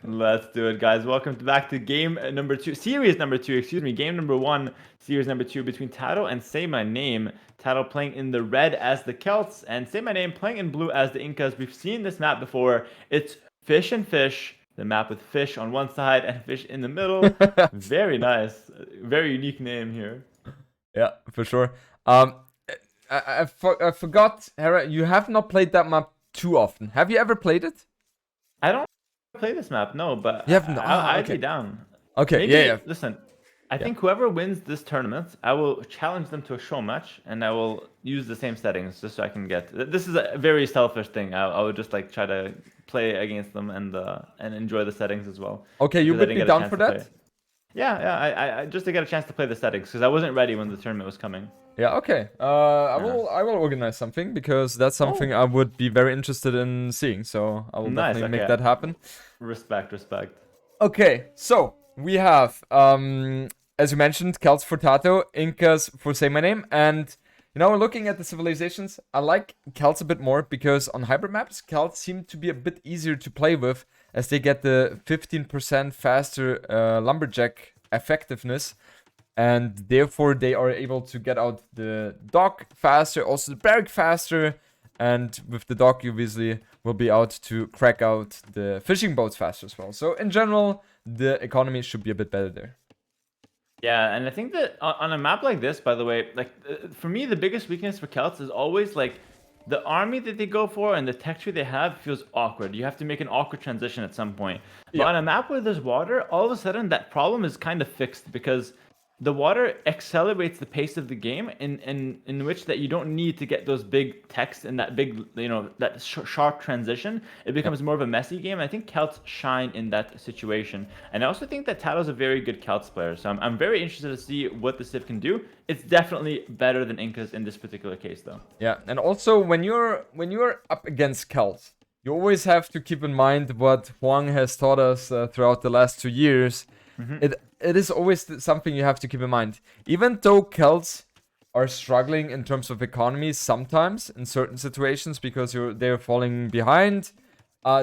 Let's do it, guys. Welcome back to game number two, series number two, excuse me, game number one, series number two between TaToH and Saymyname. TaToH playing in the red as the Celts, and Saymyname playing in blue as the Incas. We've seen this map before. It's fish and fish, the map with fish on one side and fish in the middle. Very nice. Very unique name here. Yeah, for sure. I forgot, Hera, you have not played that map too often. Have you ever played it? I don't play this map, no, but You have not. I'd Okay. be down. Okay. Maybe, Yeah. listen, I think whoever wins this tournament, I will challenge them to a show match, and I will use the same settings just so I can get. This is a very selfish thing. I would just like try to play against them and enjoy the settings as well. Okay, you because I would didn't be get a down chance for to play that? it. Yeah. I just to get a chance to play the settings because I wasn't ready when the tournament was coming. Yeah. Okay. I will organize something because that's something I would be very interested in seeing. So I will Nice. definitely Okay. make that happen. Respect. Okay. So we have as you mentioned, Celts for TaToH, Incas for Saymyname, and we're looking at the civilizations. I like Celts a bit more because on hybrid maps, Celts seem to be a bit easier to play with as they get the 15% faster lumberjack effectiveness, and therefore they are able to get out the dock faster, also the barrack faster, and with the dock you obviously will be out to crack out the fishing boats faster as well. So in general, the economy should be a bit better there. Yeah, and I think that on a map like this, by the way, like for me, the biggest weakness for Celts is always like the army that they go for and the tech tree they have feels awkward. You have to make an awkward transition at some point. But on a map where there's water, all of a sudden that problem is kind of fixed because the water accelerates the pace of the game in which that you don't need to get those big texts and that big, that sharp transition. It becomes more of a messy game. I think Celts shine in that situation. And I also think that TaToH's a very good Celts player. So I'm very interested to see what the Civ can do. It's definitely better than Incas in this particular case, though. Yeah, and also when you're up against Celts, you always have to keep in mind what Huang has taught us throughout the last 2 years. It is always something you have to keep in mind. Even though Celts are struggling in terms of economy sometimes in certain situations because they're falling behind,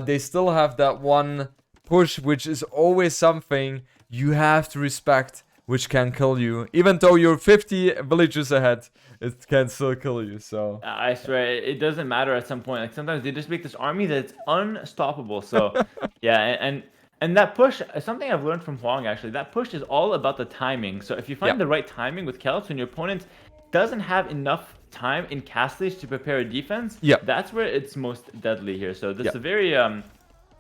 they still have that one push, which is always something you have to respect, which can kill you. Even though you're 50 villages ahead, it can still kill you. So I swear, it doesn't matter at some point. Like sometimes they just make this army that's unstoppable. So yeah, and that push, something I've learned from Huang actually, that push is all about the timing. So if you find the right timing with Celts when your opponent doesn't have enough time in cast stage to prepare a defense, that's where it's most deadly here. So this is a very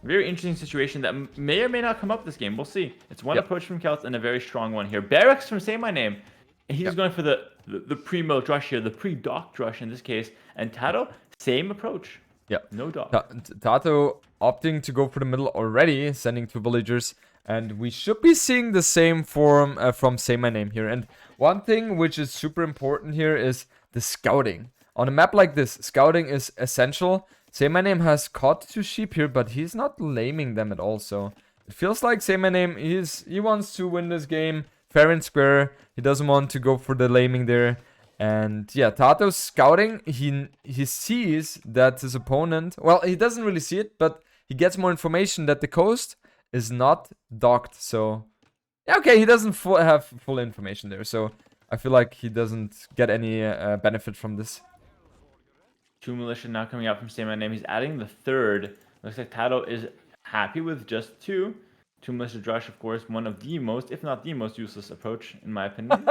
very interesting situation that may or may not come up this game. We'll see. It's one approach from Celts and a very strong one here. Barracks from Saymyname. He's going for the pre-milk rush here, the pre-docked rush in this case. And TaToH, same approach. Yeah. No dock. TaToH opting to go for the middle already, sending 2 villagers. And we should be seeing the same form from Saymyname here. And one thing which is super important here is the scouting. On a map like this, scouting is essential. Saymyname has caught 2 sheep here, but he's not laming them at all. So it feels like Saymyname, he wants to win this game fair and square. He doesn't want to go for the laming there. And yeah, TaToH's scouting, he sees that his opponent, well, he doesn't really see it, but he gets more information that the coast is not docked. So yeah, okay, he doesn't have full information there. So I feel like he doesn't get any benefit from this. 2 militia now coming out from Saymyname. He's adding the 3rd. Looks like TaToH is happy with just 2. 2 militia drush, of course, one of the most, if not the most useless approach, in my opinion,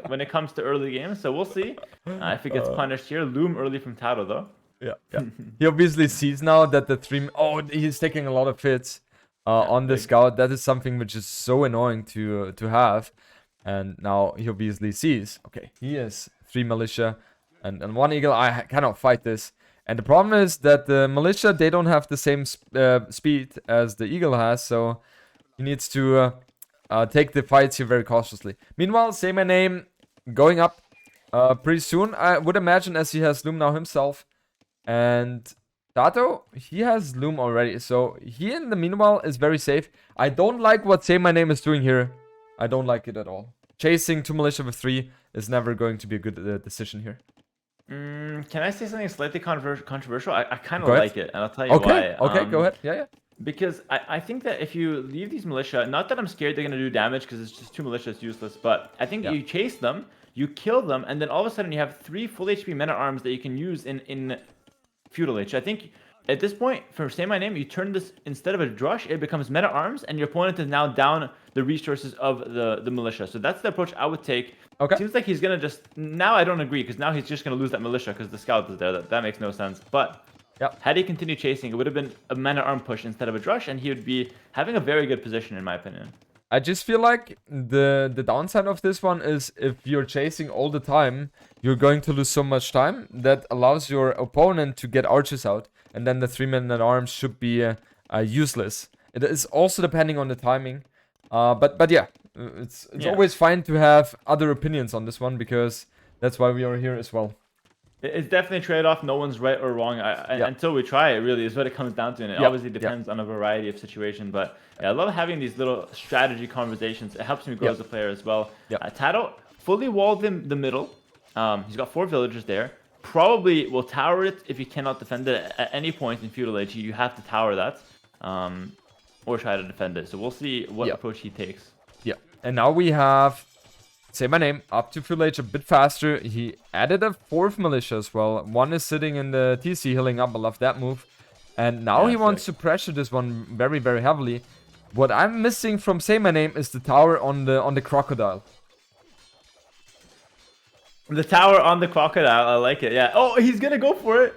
when it comes to early games. So we'll see if it gets punished here. Loom early from TaToH, though. Yeah. He obviously sees now that the 3... Oh, he's taking a lot of hits on the scout. That is something which is so annoying to have. And now he obviously sees, okay, he is 3 militia and 1 eagle. I cannot fight this. And the problem is that the militia, they don't have the same speed as the eagle has, so he needs to take the fights here very cautiously. Meanwhile, Saymyname going up pretty soon, I would imagine, as he has Loom now himself. And TaToH, he has Loom already, so he in the meanwhile is very safe. I don't like what Saymyname is doing here. I don't like it at all. Chasing 2 militia with 3 is never going to be a good decision here. Can I say something slightly controversial? I kind of like it, and I'll tell you why. Okay, go ahead. Yeah. Because I think that if you leave these militia, not that I'm scared they're going to do damage because it's just 2 militia, it's useless, but I think Yeah. you chase them, you kill them, and then all of a sudden you have 3 full HP men-at-arms that you can use in Feudal Age. I think at this point, for Saymyname, you turn this, instead of a drush, it becomes men-at-arms, and your opponent is now down the resources of the militia. So that's the approach I would take. Okay. Seems like he's going to just... Now I don't agree, because now he's just going to lose that militia because the scout is there. That makes no sense. But... Yep. Had he continued chasing, it would have been a men-at-arm push instead of a drush, and he would be having a very good position, in my opinion. I just feel like the downside of this one is if you're chasing all the time, you're going to lose so much time that allows your opponent to get archers out, and then the 3-men-at-arms should be useless. It is also depending on the timing, but yeah, it's always fine to have other opinions on this one because that's why we are here as well. It's definitely a trade-off. No one's right or wrong until we try it, really, is what it comes down to. And it obviously depends on a variety of situations. But yeah, I love having these little strategy conversations. It helps me grow as a player as well. TaToH fully walled in the middle. He's got 4 villagers there. Probably will tower it if you cannot defend it at any point in Feudal Age. You have to tower that or try to defend it. So we'll see what approach he takes. Yeah, and now we have... Saymyname up to Feudal Age a bit faster. He added a 4th militia as well. One is sitting in the TC healing up. I love that move. And now he wants to pressure this one very, very heavily. What I'm missing from Saymyname is the tower on the crocodile. The tower on the crocodile, I like it. Yeah. Oh, he's gonna go for it.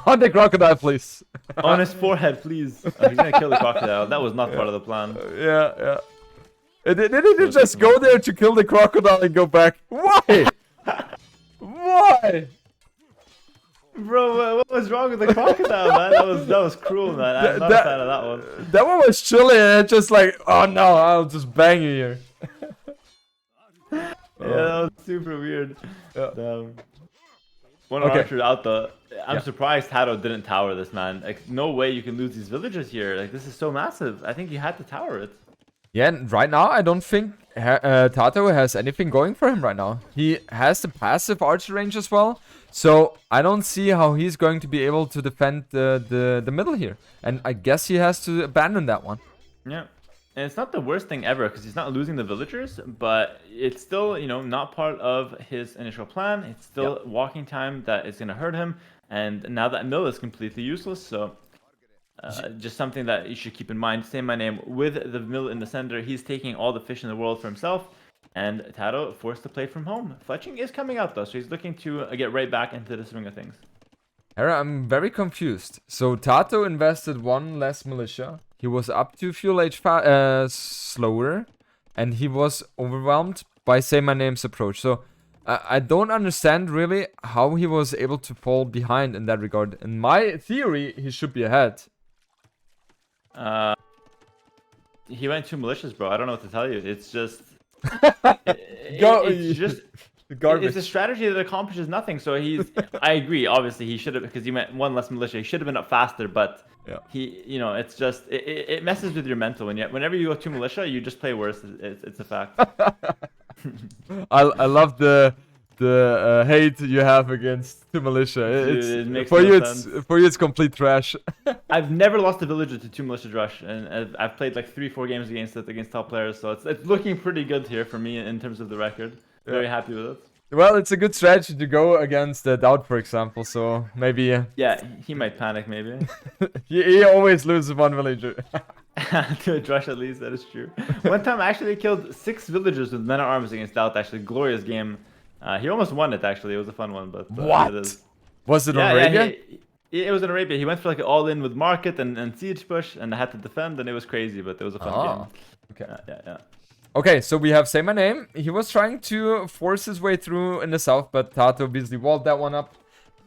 On the crocodile, please. On his forehead, please. Oh, he's gonna kill the crocodile. That was not part of the plan. Yeah. Didn't he just go there to kill the crocodile and go back? Why? Why? Bro, what was wrong with the crocodile, man? That was cruel, man. I'm not a fan of that one. That one was chilly and just like, oh no, I'll just bang you here. Yeah, that was super weird. Yeah. One archer out though. I'm surprised TaToH didn't tower this, man. Like, no way you can lose these villagers here. Like, this is so massive. I think you had to tower it. Yeah, and right now I don't think TaToH has anything going for him right now. He has the passive archer range as well, so I don't see how he's going to be able to defend the middle here. And I guess he has to abandon that one. Yeah, and it's not the worst thing ever because he's not losing the villagers, but it's still, you know, not part of his initial plan. It's still walking time that is going to hurt him, and now that mill is completely useless, so... just something that you should keep in mind. Saymyname with the mill in the center. He's taking all the fish in the world for himself. And TaToH forced to play from home. Fletching is coming out though, so he's looking to get right back into the swing of things. Hera, I'm very confused. So TaToH invested 1 less militia. He was up to Feudal Age slower. And he was overwhelmed by Saymayname's approach. So I don't understand really how he was able to fall behind in that regard. In my theory, he should be ahead. He went 2 militias, bro. I don't know what to tell you. It's just... it's just... Garbage. It's a strategy that accomplishes nothing. So he's... I agree, obviously. He should have... Because he went 1 less militia. He should have been up faster, but... He... You know, it's just... It messes with your mental. Whenever you go 2 militia, you just play worse. It's a fact. I love the hate you have against 2 militia. It makes for no you, sense. For you, it's complete trash. I've never lost a villager to 2 militia drush, and I've played like 3-4 games against it against top players, so it's looking pretty good here for me in terms of the record. Very happy with it. Well, it's a good strategy to go against Doubt, for example. So maybe. Yeah, he might panic. Maybe. he always loses 1 villager. To a drush at least, that is true. One time I actually killed 6 villagers with men-at-arms against Doubt. Actually, glorious game. He almost won it, actually. It was a fun one, but... what? Was it on Arabia? It was in Arabia. He went for like an all-in with market and siege push, and I had to defend, and it was crazy, but it was a fun game. Okay. Yeah. Okay, so we have Saymyname. He was trying to force his way through in the south, but TaToH obviously walled that one up.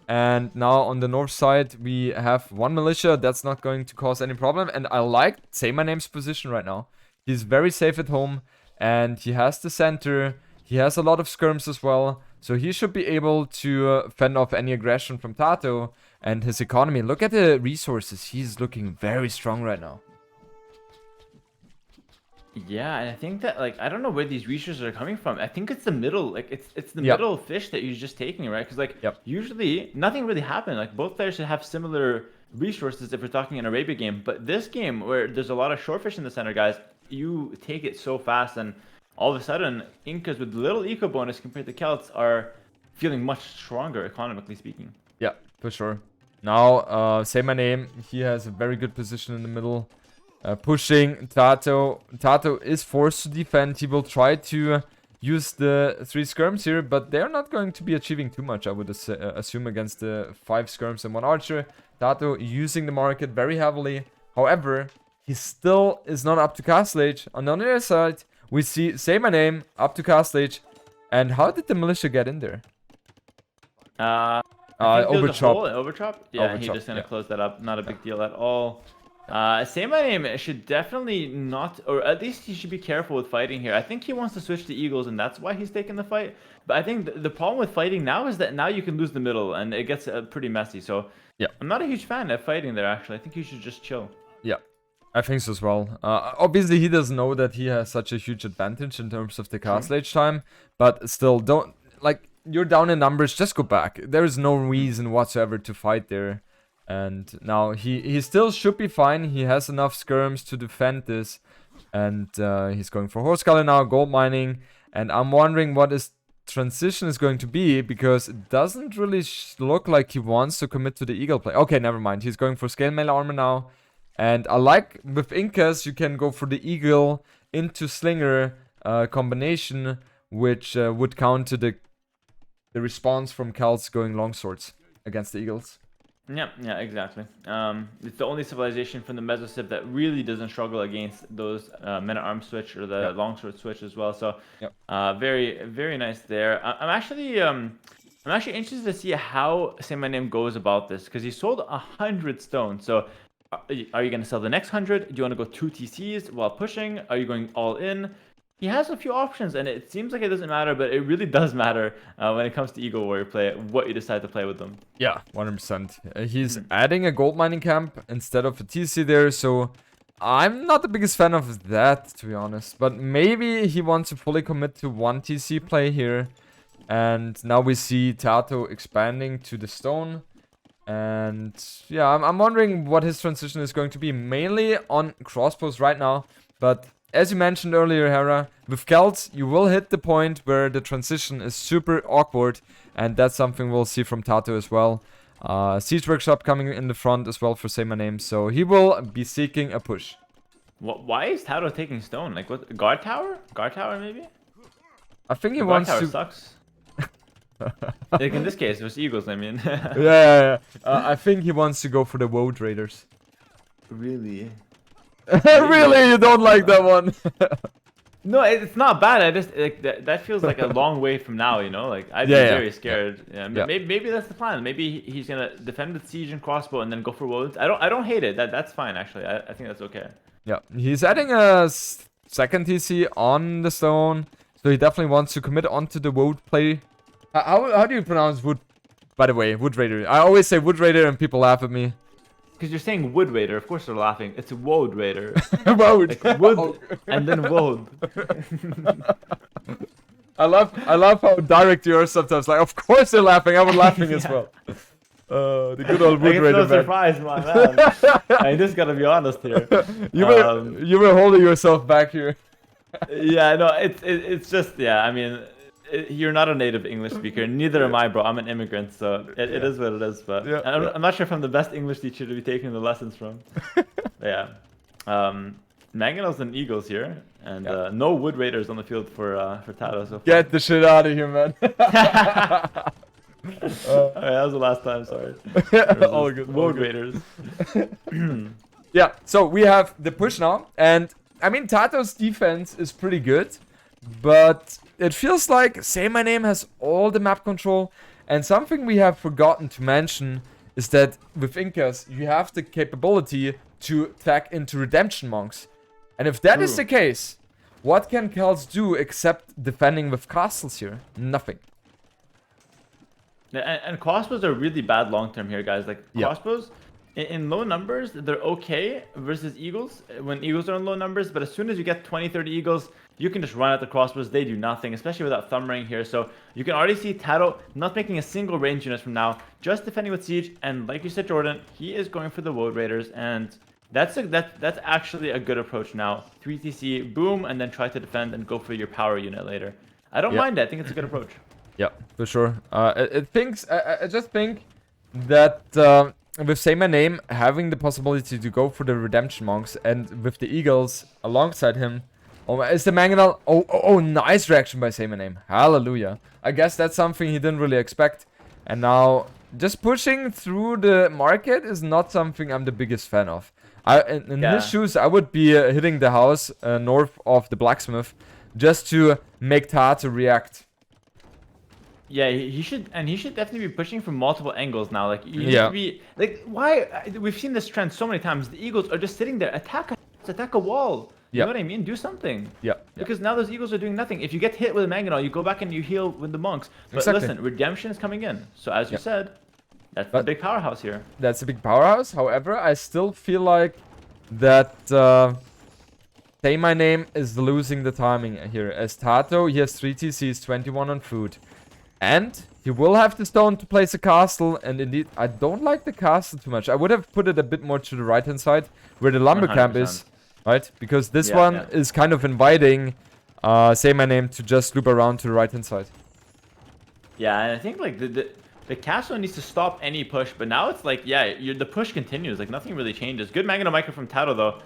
And now on the north side, we have 1 militia. That's not going to cause any problem. And I like Saymayname's position right now. He's very safe at home, and he has the center. He has a lot of skirms as well, so he should be able to fend off any aggression from TaToH and his economy. Look at the resources. He's looking very strong right now. Yeah, and I think that, like, I don't know where these resources are coming from. I think it's the middle, like, it's the middle fish that you're just taking, right? Because, like, usually nothing really happened. Like, both players should have similar resources if we're talking an Arabia game. But this game, where there's a lot of short fish in the center, guys, you take it so fast, and all of a sudden, Incas with little eco bonus compared to Celts are feeling much stronger, economically speaking. Yeah, for sure. Now, Saymyname, he has a very good position in the middle. Pushing TaToH. TaToH is forced to defend. He will try to use the 3 skirms here, but they're not going to be achieving too much, I would assume, against the 5 skirms and 1 archer. TaToH using the market very heavily. However, he still is not up to castle age. On the other side, we see Saymyname up to castle age. And how did the militia get in there? Overchop. Overchop? Yeah, Overchop, he's just gonna close that up. Not a big deal at all. Saymyname should definitely not, or at least he should be careful with fighting here. I think he wants to switch to Eagles, and that's why he's taking the fight. But I think the problem with fighting now is that now you can lose the middle, and it gets pretty messy. So yeah, I'm not a huge fan of fighting there, actually. I think you should just chill. Yeah, I think so as well. Obviously, he doesn't know that he has such a huge advantage in terms of the castle age time, but still, don't, like, you're down in numbers, just go back. There is no reason whatsoever to fight there. And now he still should be fine. He has enough skirms to defend this. And he's going for horse color now, gold mining. And I'm wondering what his transition is going to be, because it doesn't really look like he wants to commit to the eagle play. Okay, never mind. He's going for scale mail armor now. And I like, with Incas, you can go for the eagle into slinger combination, which would counter the response from Celts going longswords against the eagles. Yeah, exactly. It's the only civilization from the Mesociv that really doesn't struggle against those men-at-arm switch or the longsword switch as well. So, very, very nice there. I'm actually interested to see how Saymyname goes about this, because he sold 100 stone. So, are you going to sell the next 100? Do you want to go 2 TCs while pushing? Are you going all in? He has a few options, and it seems like it doesn't matter, but it really does matter when it comes to Eagle Warrior play, what you decide to play with them. Yeah, 100%. He's adding a gold mining camp instead of a TC there, so I'm not the biggest fan of that, to be honest. But maybe he wants to fully commit to 1 TC play here. And now we see TaToH expanding to the stone. And yeah, I'm wondering what his transition is going to be, mainly on crossbows right now, but as you mentioned earlier, Hera, with Celts, you will hit the point where the transition is super awkward, and that's something we'll see from TaToH as well. Siege Workshop coming in the front as well for Saymyname, so he will be seeking a push. Why is TaToH taking stone? Like, what? Guard tower? Guard tower, maybe? I think he wants to... Guard tower sucks. Like in this case, it was Eagles, I mean. yeah. I think he wants to go for the Woad Raiders. Really? Really, you don't like that one? No, it's not bad. I just like that feels like a long way from now, you know. Like I'd be very scared. Yeah. Maybe that's the plan. Maybe he's gonna defend with siege and crossbow and then go for woads. I don't hate it. That's fine actually. I think that's okay. Yeah, he's adding a second TC on the stone, so he definitely wants to commit onto the woad play. How do you pronounce wood? By the way, Wood Raider. I always say Wood Raider and people laugh at me. Because you're saying Wood Raider, of course they're laughing. It's a Woad Raider. Woad. Like wood and then Woad. I love how direct you are sometimes. Like, of course they're laughing. I was laughing as well. The good old Wood Raider. No surprise, man. I just gotta be honest here. You were holding yourself back here. Yeah, no, it's just I mean. You're not a native English speaker. Neither am I, bro. I'm an immigrant, so it is what it is. But I'm not sure if I'm the best English teacher to be taking the lessons from. Mangonels and Eagles here, and no Wood Raiders on the field for TaToH. So get the shit out of here, man. Alright, that was the last time. Sorry. All good. Woad Raiders. Yeah. So we have the push now, and I mean TaToH's defense is pretty good, but it feels like Saymyname has all the map control, and something we have forgotten to mention is that with Incas, you have the capability to tag into Redemption Monks. And if that is the case, what can Celts do except defending with castles here? Nothing. And crossbows are really bad long term here, guys. Like crossbows, in low numbers, they're okay versus Eagles when Eagles are in low numbers. But as soon as you get 20, 30 Eagles, you can just run at the crossbows. They do nothing, especially without Thumb Ring here. So you can already see TaToH not making a single range unit from now, just defending with Siege. And like you said, Jordan, he is going for the Woad Raiders. And that's actually a good approach now. 3TC, boom, and then try to defend and go for your power unit later. I don't mind it. I think it's a good approach. Yeah, for sure. I just think that with Saymyname having the possibility to go for the Redemption Monks and with the Eagles alongside him, oh, is the Mangonel? Oh, nice reaction by Saymyname. Hallelujah. I guess that's something he didn't really expect. And now just pushing through the market is not something I'm the biggest fan of. In his shoes, I would be hitting the house north of the blacksmith just to make TaToH react. Yeah, he should definitely be pushing from multiple angles now. Like, you need to be like, why? We've seen this trend so many times. The Eagles are just sitting there, attack a wall. You know what I mean? Do something. Yeah. Because now those Eagles are doing nothing. If you get hit with a Mangonel, you go back and you heal with the monks. But listen, Redemption is coming in. So as you said, that's the big powerhouse here. That's a big powerhouse. However, I still feel like that Saymyname is losing the timing here. As TaToH, he has 3 TCs, 21 on food. And he will have the stone to place a castle. And indeed, I don't like the castle too much. I would have put it a bit more to the right-hand side, where the lumber camp is. Right? Because this one is kind of inviting Saymyname to just loop around to the right-hand side. Yeah, and I think like the castle needs to stop any push. But now it's like, the push continues. Like, nothing really changes. Good Mangonel Micro from TaToH, though.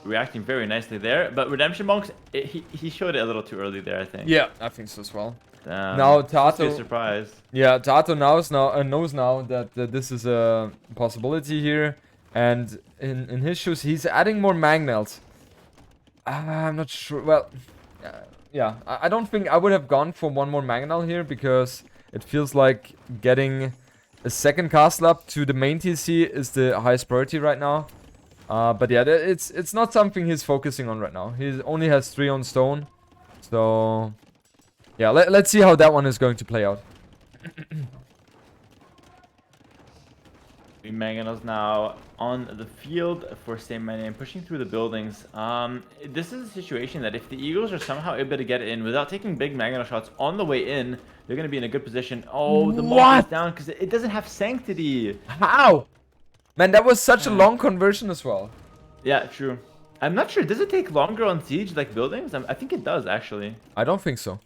Reacting very nicely there. But Redemption Monks, he showed it a little too early there, I think. Yeah, I think so as well. Now TaToH, surprised. Yeah, TaToH knows now that this is a possibility here, and in his shoes he's adding more Magnels. I'm not sure. Well, yeah, I don't think I would have gone for one more Mangonel here because it feels like getting a second castle up to the main TC is the highest priority right now. But yeah, it's not something he's focusing on right now. He only has 3 on stone, so. Yeah, let's see how that one is going to play out. Mangonels now on the field for Saymyname, pushing through the buildings. This is a situation that if the Eagles are somehow able to get in without taking big Mangonel shots on the way in, they're going to be in a good position. Oh, the monk is down because it doesn't have Sanctity. How? Man, that was such a long conversion as well. Yeah, true. I'm not sure. Does it take longer on Siege, like buildings? I think it does, actually. I don't think so.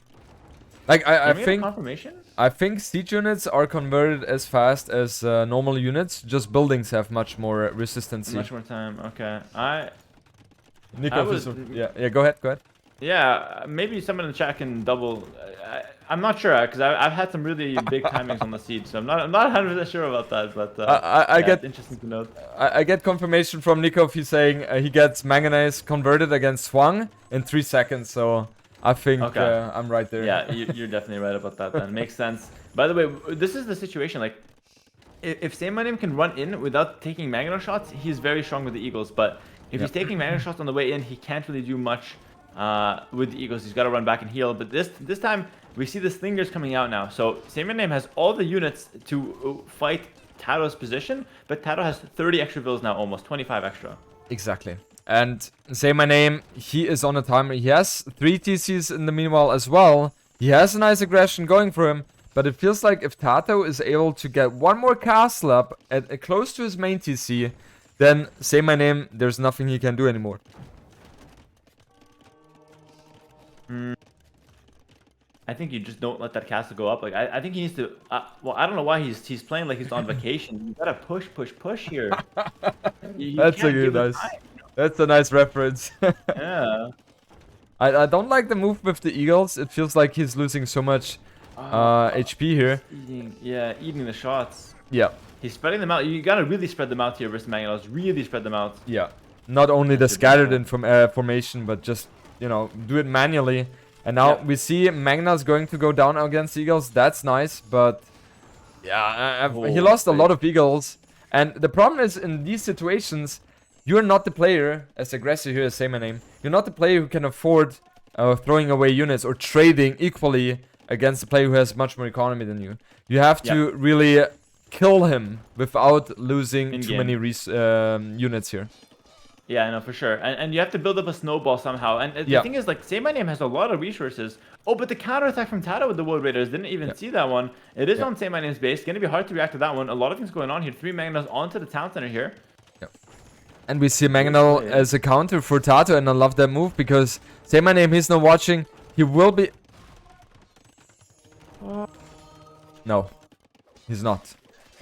Like, I think confirmation? I think siege units are converted as fast as normal units. Just buildings have much more resistance. Much more time. Okay. Yeah, go ahead. Yeah, maybe someone in the chat can double. I'm not sure because I've had some really big timings on the siege, so I'm not 100% sure about that. But I get interesting to note. I get confirmation from Nikov. He's saying he gets manganese converted against Swang in 3 seconds. So. I think I'm right there. Yeah, you're definitely right about that then. Makes sense. By the way, this is the situation. Like, if Saymyname can run in without taking Mangonel shots, he's very strong with the Eagles. But if he's taking Mangonel shots on the way in, he can't really do much with the Eagles. He's got to run back and heal. But this time, we see the Slingers coming out now. So Saymyname has all the units to fight TaToH's position, but TaToH has 30 extra vills now, almost 25 extra. Exactly. And Saymyname, he is on a timer. He has 3 TCs in the meanwhile as well. He has a nice aggression going for him. But it feels like if TaToH is able to get one more castle up at close to his main TC, then Saymyname, there's nothing he can do anymore. I think you just don't let that castle go up. Like I think he needs to. Well, I don't know why he's playing like he's on vacation. You gotta push here. That's a good nice. That's a nice reference. Yeah. I don't like the move with the Eagles. It feels like he's losing so much HP here. Eating the shots. Yeah. He's spreading them out. You gotta really spread them out here versus Mangonels. Really spread them out. Yeah. Not only the scattered in formation, but just, you know, do it manually. And now we see Mangonel's going to go down against Eagles. That's nice, but yeah, he lost a lot of Eagles. And the problem is in these situations, you're not the player, as aggressive here as Saymyname, you're not the player who can afford throwing away units or trading equally against the player who has much more economy than you. You have to really kill him without losing too In-game. many units here. Yeah, I know for sure. And you have to build up a snowball somehow. And the Yeah. thing is, like, Saymyname has a lot of resources. Oh, but the counterattack from TaToH with the Woad Raiders, didn't even see that one. It is on Saymaname's base. Gonna be hard to react to that one. A lot of things going on here. 3 Mangonels onto the town center here. And we see Mangonel as a counter for TaToH, and I love that move because Saymyname, he's not watching. He will be... No, he's not.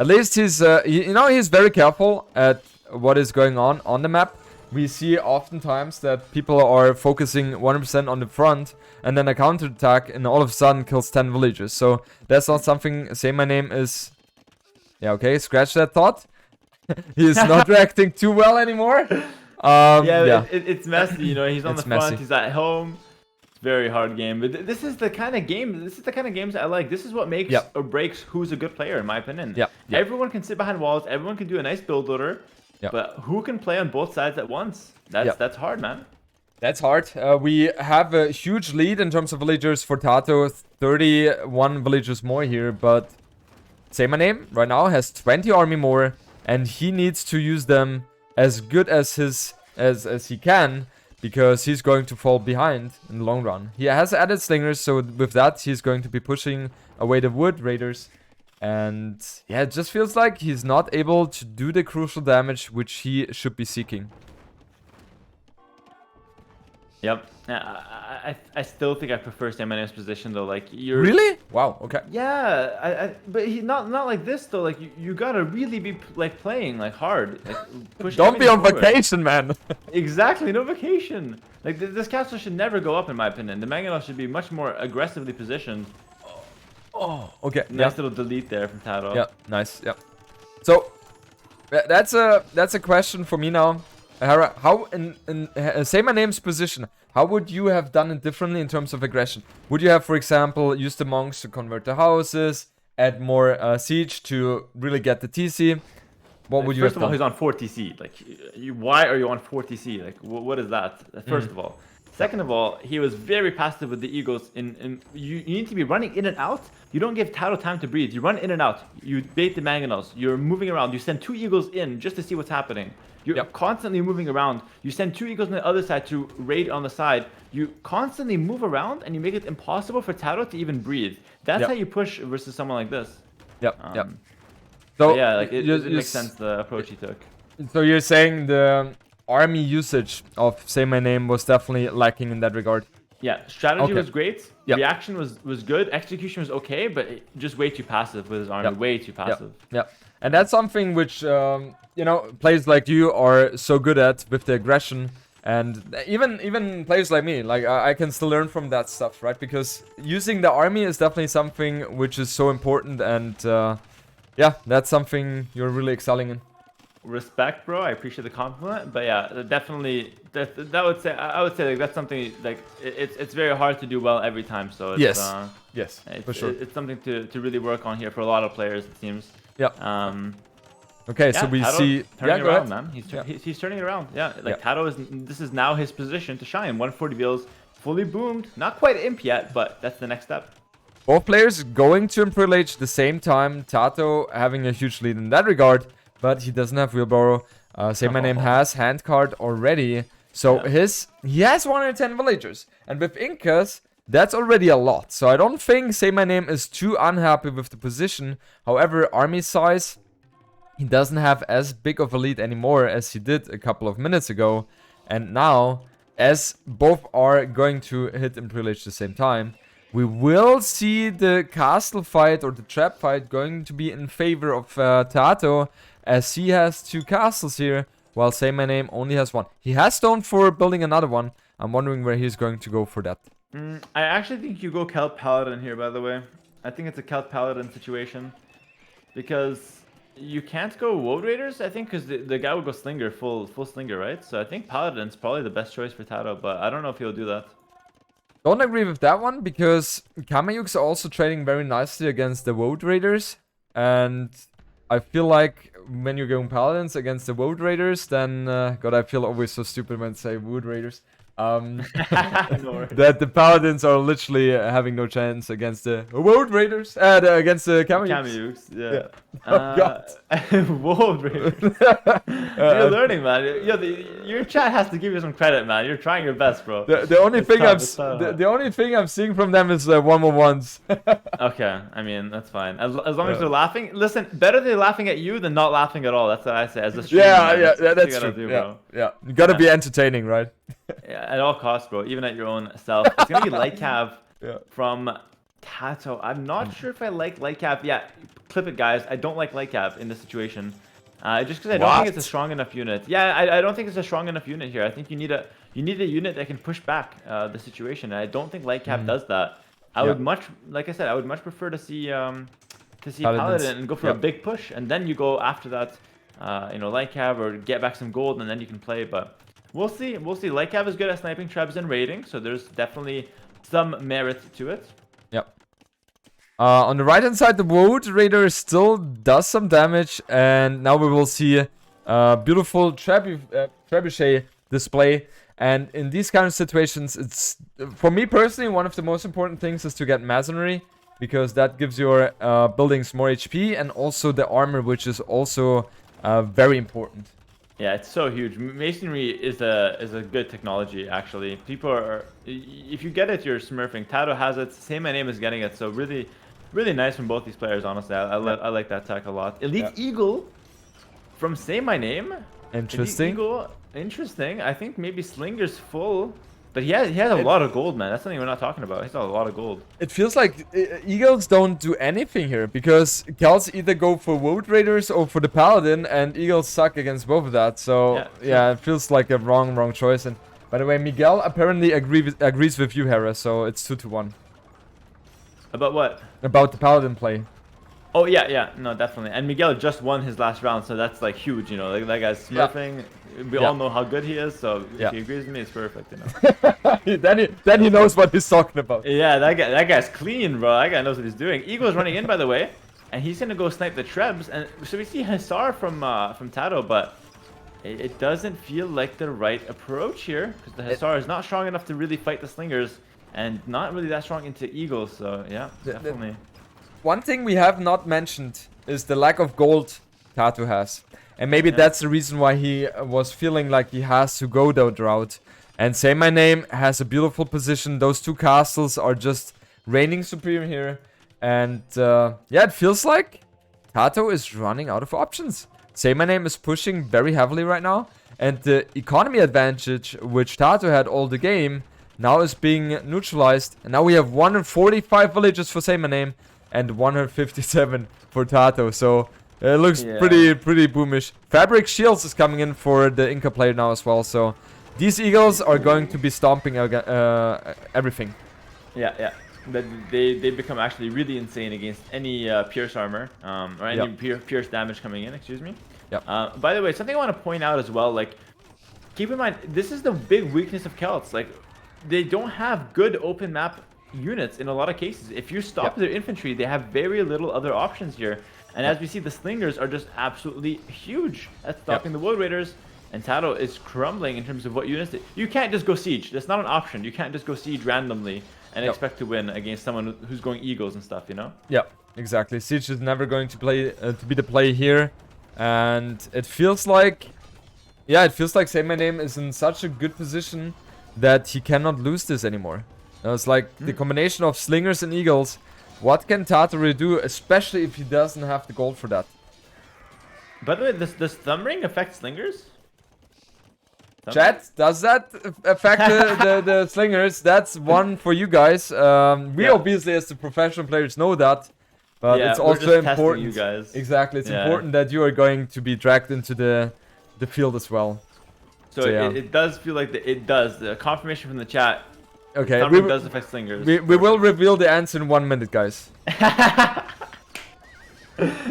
At least he's, you know, he's very careful at what is going on the map. We see oftentimes that people are focusing 100% on the front, and then a counterattack, and all of a sudden kills 10 villagers. So that's not something Saymyname is... Yeah, okay, scratch that thought. He's not reacting too well anymore. It's messy, you know. He's on the front, messy. he's at home. It's a very hard game. But this is the kind of game, this is the kind of games I like. This is what makes or breaks who's a good player, in my opinion. Everyone can sit behind walls, everyone can do a nice build order. But who can play on both sides at once? That's hard, man. That's hard. We have a huge lead in terms of villagers for TaToH. 31 villagers more here, but Saymyname right now has 20 army more, and he needs to use them as good as he can, because he's going to fall behind in the long run. He has added slingers, so with that he's going to be pushing away the Wood Raiders. And yeah, it just feels like he's not able to do the crucial damage which he should be seeking. Yep. I still think I prefer Saymane's position though. Like you're really? Wow. Okay. Yeah. But he not like this though. Like you gotta really be like playing like hard. Like push. Don't be on forward. vacation, man. Exactly. No vacation. Like this castle should never go up in my opinion. The Mangonel should be much more aggressively positioned. Oh, okay. Nice little delete there from TaToH. Yeah, nice. Yeah. So that's a question for me now, Hera. How in Saymane's position, how would you have done it differently in terms of aggression? Would you have, for example, used the monks to convert the houses, add more siege to really get the TC? What would you have done? First of all, he's on 4 TC. Like, why are you on 4 TC? Like, what is that? First of all. Second of all, he was very passive with the Eagles. You need to be running in and out. You don't give TaToH time to breathe. You run in and out. You bait the Mangonels. You're moving around. You send 2 Eagles in just to see what's happening. You're constantly moving around. You send 2 Eagles on the other side to raid on the side. You constantly move around, and you make it impossible for TaToH to even breathe. That's how you push versus someone like this. So yeah, like it makes sense the approach he took. So you're saying the army usage of Saymyname was definitely lacking in that regard. Yeah, strategy was great. Reaction was good. Execution was okay, but just way too passive with his army. Way too passive. Yeah. And that's something which you know, players like you are so good at with the aggression, and even players like me, like I can still learn from that stuff, right? Because using the army is definitely something which is so important, and yeah, that's something you're really excelling in. Respect, bro. I appreciate the compliment, but yeah, definitely I would say like that's something like it's very hard to do well every time. So it's, yes, for sure. It's something to really work on here for a lot of players, it seems. Okay, so we TaToH see turning around, man. He's turning it around. Yeah, like TaToH this is now his position to shine. 140 bills, fully boomed. Not quite imp yet, but that's the next step. Both players going to Imperial Age at the same time. TaToH having a huge lead in that regard, but he doesn't have wheelbarrow. Saymyname has handcard already, so he has 110 villagers, and with Incas that's already a lot. So I don't think Saymyname is too unhappy with the position. However, army size, he doesn't have as big of a lead anymore as he did a couple of minutes ago, and now as both are going to hit Imperial Age at the same time, we will see the castle fight or the trap fight going to be in favor of TaToH, as he has 2 castles here, while Saymyname only has 1. He has stone for building another one. I'm wondering where he's going to go for that. I actually think you go Celt Paladin here, by the way. I think it's a Celt Paladin situation. Because you can't go Woad Raiders, I think, because the guy would go Slinger, full Slinger, right? So I think Paladin's probably the best choice for TaToH, but I don't know if he'll do that. Don't agree with that one, because Kamayuks are also trading very nicely against the Woad Raiders, and I feel like when you're going Paladins against the Woad Raiders, then God, I feel always so stupid when I say Wood Raiders. No worries. that the paladins are literally having no chance against the World Raiders, against the Kamiyuks, yeah. Oh, God. Whoa, Raiders. You're learning, man. Your chat has to give you some credit, man. You're trying your best, bro. The only It's thing tough, the only thing I'm seeing from them is 1v1s. Okay, I mean that's fine. As long as they're laughing. Listen, better they're laughing at you than not laughing at all. That's what I say as a streamer. man. Yeah, what you that's gotta true. do, Yeah, bro. yeah. You gotta be entertaining, right? Yeah, at all costs, bro. Even at your own self. It's gonna be Lightcav Yeah. from TaToH. I'm not sure if I like Lightcav. Yeah, clip it, guys. I don't like Lightcav in this situation. Just because I don't think it's a strong enough unit. Yeah, I don't think it's a strong enough unit here. I think you need a unit that can push back the situation. And I don't think Lightcav does that. I would like I said, I would much prefer to see Paladin and go for a big push, and then you go after that, Lightcav or get back some gold, and then you can play. But we'll see. Lightcav is good at sniping trebs and raiding, so there's definitely some merit to it. Yep. On the right hand side, the World Raider still does some damage, and now we will see a beautiful trebuchet display. And in these kind of situations, it's, for me personally, one of the most important things is to get Masonry, because that gives your buildings more HP, and also the armor, which is also very important. Yeah, it's so huge. Masonry is a good technology, actually. People are, if you get it, you're smurfing. TaToH has it. Saymyname is getting it. So really, really nice from both these players. Honestly, I like that tech a lot. Elite Eagle from Saymyname. Interesting. Eagle, interesting. I think maybe Slinger's full. But he has a lot of gold, man. That's something we're not talking about. He's got a lot of gold. It feels like Eagles don't do anything here, because Gals either go for World Raiders or for the Paladin, and Eagles suck against both of that. So yeah, it feels like a wrong choice. And by the way, Miguel apparently agrees with you, Hera. So it's 2-1. About what? About the Paladin play. Oh yeah, no, definitely. And Miguel just won his last round, so that's like huge, Like that guy's smurfing. We all know how good he is, so if he agrees with me, it's perfect, then he knows what he's talking about. Yeah, that guy's clean, bro. That guy knows what he's doing. Eagle's running in, by the way, and he's gonna go snipe the trebs. And so we see Hussar from TaToH, but it doesn't feel like the right approach here, because the Hussar is not strong enough to really fight the Slingers, and not really that strong into Eagles. So yeah, definitely. One thing we have not mentioned is the lack of gold TaToH has. And maybe that's the reason why he was feeling like he has to go that route. And Saymyname has a beautiful position. Those two castles are just reigning supreme here. And yeah, it feels like TaToH is running out of options. Saymyname is pushing very heavily right now. And the economy advantage, which TaToH had all the game, now is being neutralized. And now we have 145 villages for Saymyname and 157 for TaToH. So it looks pretty boomish. Fabric Shields is coming in for the Inca player now as well. So these Eagles are going to be stomping everything. Yeah. They become actually really insane against any pierce armor, or any pierce damage coming in, excuse me. Yeah. By the way, something I want to point out as well, like, keep in mind, this is the big weakness of Celts. Like, they don't have good open map units in a lot of cases. If you stop their infantry, they have very little other options here. And as we see, the Slingers are just absolutely huge at stopping the World Raiders. And TaToH is crumbling in terms of what units. You can't just go siege. That's not an option. You can't just go siege randomly and expect to win against someone who's going Eagles and stuff, Yeah, exactly. Siege is never going to be the play here. And it feels like, Saymyname is in such a good position that he cannot lose this anymore. It's like the combination of Slingers and Eagles. What can TaToH do, especially if he doesn't have the gold for that? By the way, does Thumb Ring affect Slingers? Chat, does that affect the Slingers? That's one for you guys. We obviously, as the professional players, know that. But it's also important. You guys. Exactly, it's important that you are going to be dragged into the field as well. So it does feel like it does. The confirmation from the chat. Okay, Thumb Ring does affect Slingers. We will reveal the answer in 1 minute, guys.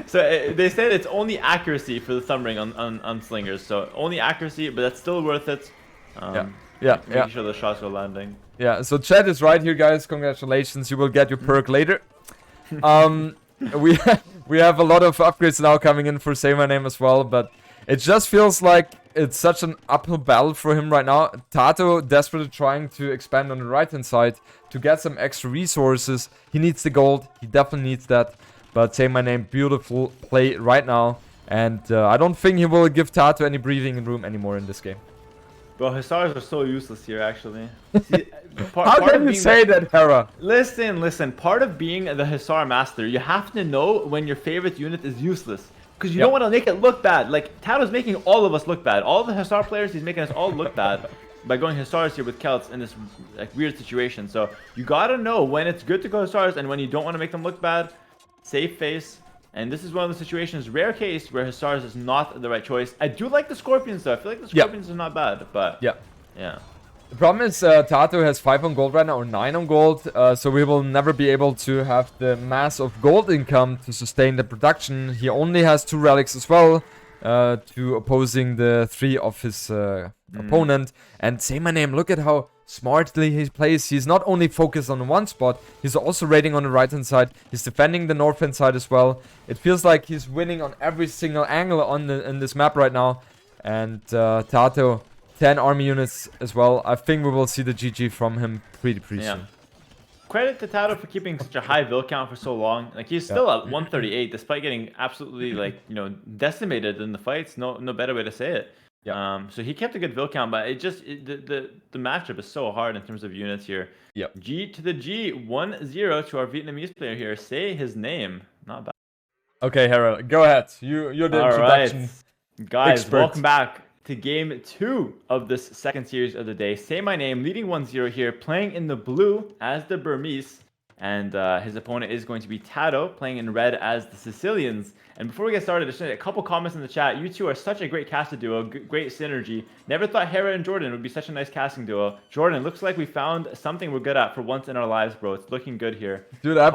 So they said it's only accuracy for the Thumb Ring on Slingers. So only accuracy, but that's still worth it. Making sure the shots are landing. Yeah, so chat is right here, guys. Congratulations, you will get your perk later. We have a lot of upgrades now coming in for Saymyname as well, but It just feels like it's such an uphill battle for him right now. TaToH desperately trying to expand on the right-hand side to get some extra resources. He needs the gold. He definitely needs that. But Saymyname, beautiful play right now. And I don't think he will give TaToH any breathing room anymore in this game. Bro, Hussars are so useless here, actually. See, How can you say that, Hera? Listen. Part of being the Hussar master, you have to know when your favorite unit is useless. Because you don't want to make it look bad. Like, TaToH's making all of us look bad. All the Hussar players, he's making us all look bad by going Hussars here with Celts in this like weird situation. So you gotta know when it's good to go Hussars and when you don't want to make them look bad. Save face. And this is one of the situations, rare case, where Hussars is not the right choice. I do like the Scorpions, though. I feel like the Scorpions are not bad, but... Yeah. The problem is TaToH has 5 on gold right now, or 9 on gold, so we will never be able to have the mass of gold income to sustain the production. He only has 2 relics as well, to opposing the 3 of his opponent. And Saymyname, look at how smartly he plays. He's not only focused on one spot, he's also raiding on the right hand side. He's defending the north hand side as well. It feels like he's winning on every single angle on in this map right now. And TaToH, 10 army units as well. I think we will see the GG from him pretty soon. Credit to TaToH for keeping such a high build count for so long. Like, he's still at 138 despite getting absolutely, like, you know, decimated in the fights. No better way to say it. So he kept a good build count, but the matchup is so hard in terms of units here. G to the G, 1-0 to our Vietnamese player here. Say his name. Not bad. Okay, Hera, go ahead. You're the introduction. Guys, welcome back to game 2 of this second series of the day. Saymyname leading 1-0 here, playing in the blue as the Burmese. And his opponent is going to be TaToH, playing in red as the Sicilians. And before we get started, just a couple comments in the chat. You two are such a great casted duo, great synergy. Never thought Hera and Jordan would be such a nice casting duo. Jordan, looks like we found something we're good at for once in our lives, bro. It's looking good here. Dude, I've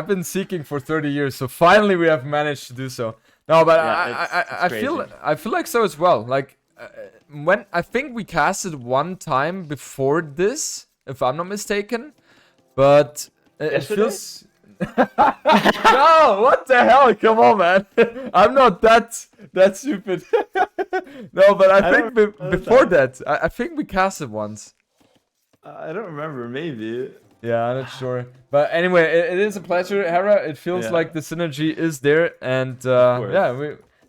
been seeking for 30 years, so finally we have managed to do so. No, but I feel like so as well. Like when I think we casted one time before this, if I'm not mistaken, but it feels. No, what the hell? Come on, man. I'm not that stupid. No, but I think before that, I think we casted once. I don't remember. Maybe. Yeah, I'm not sure. But anyway, it is a pleasure, Hera. It feels like the synergy is there, and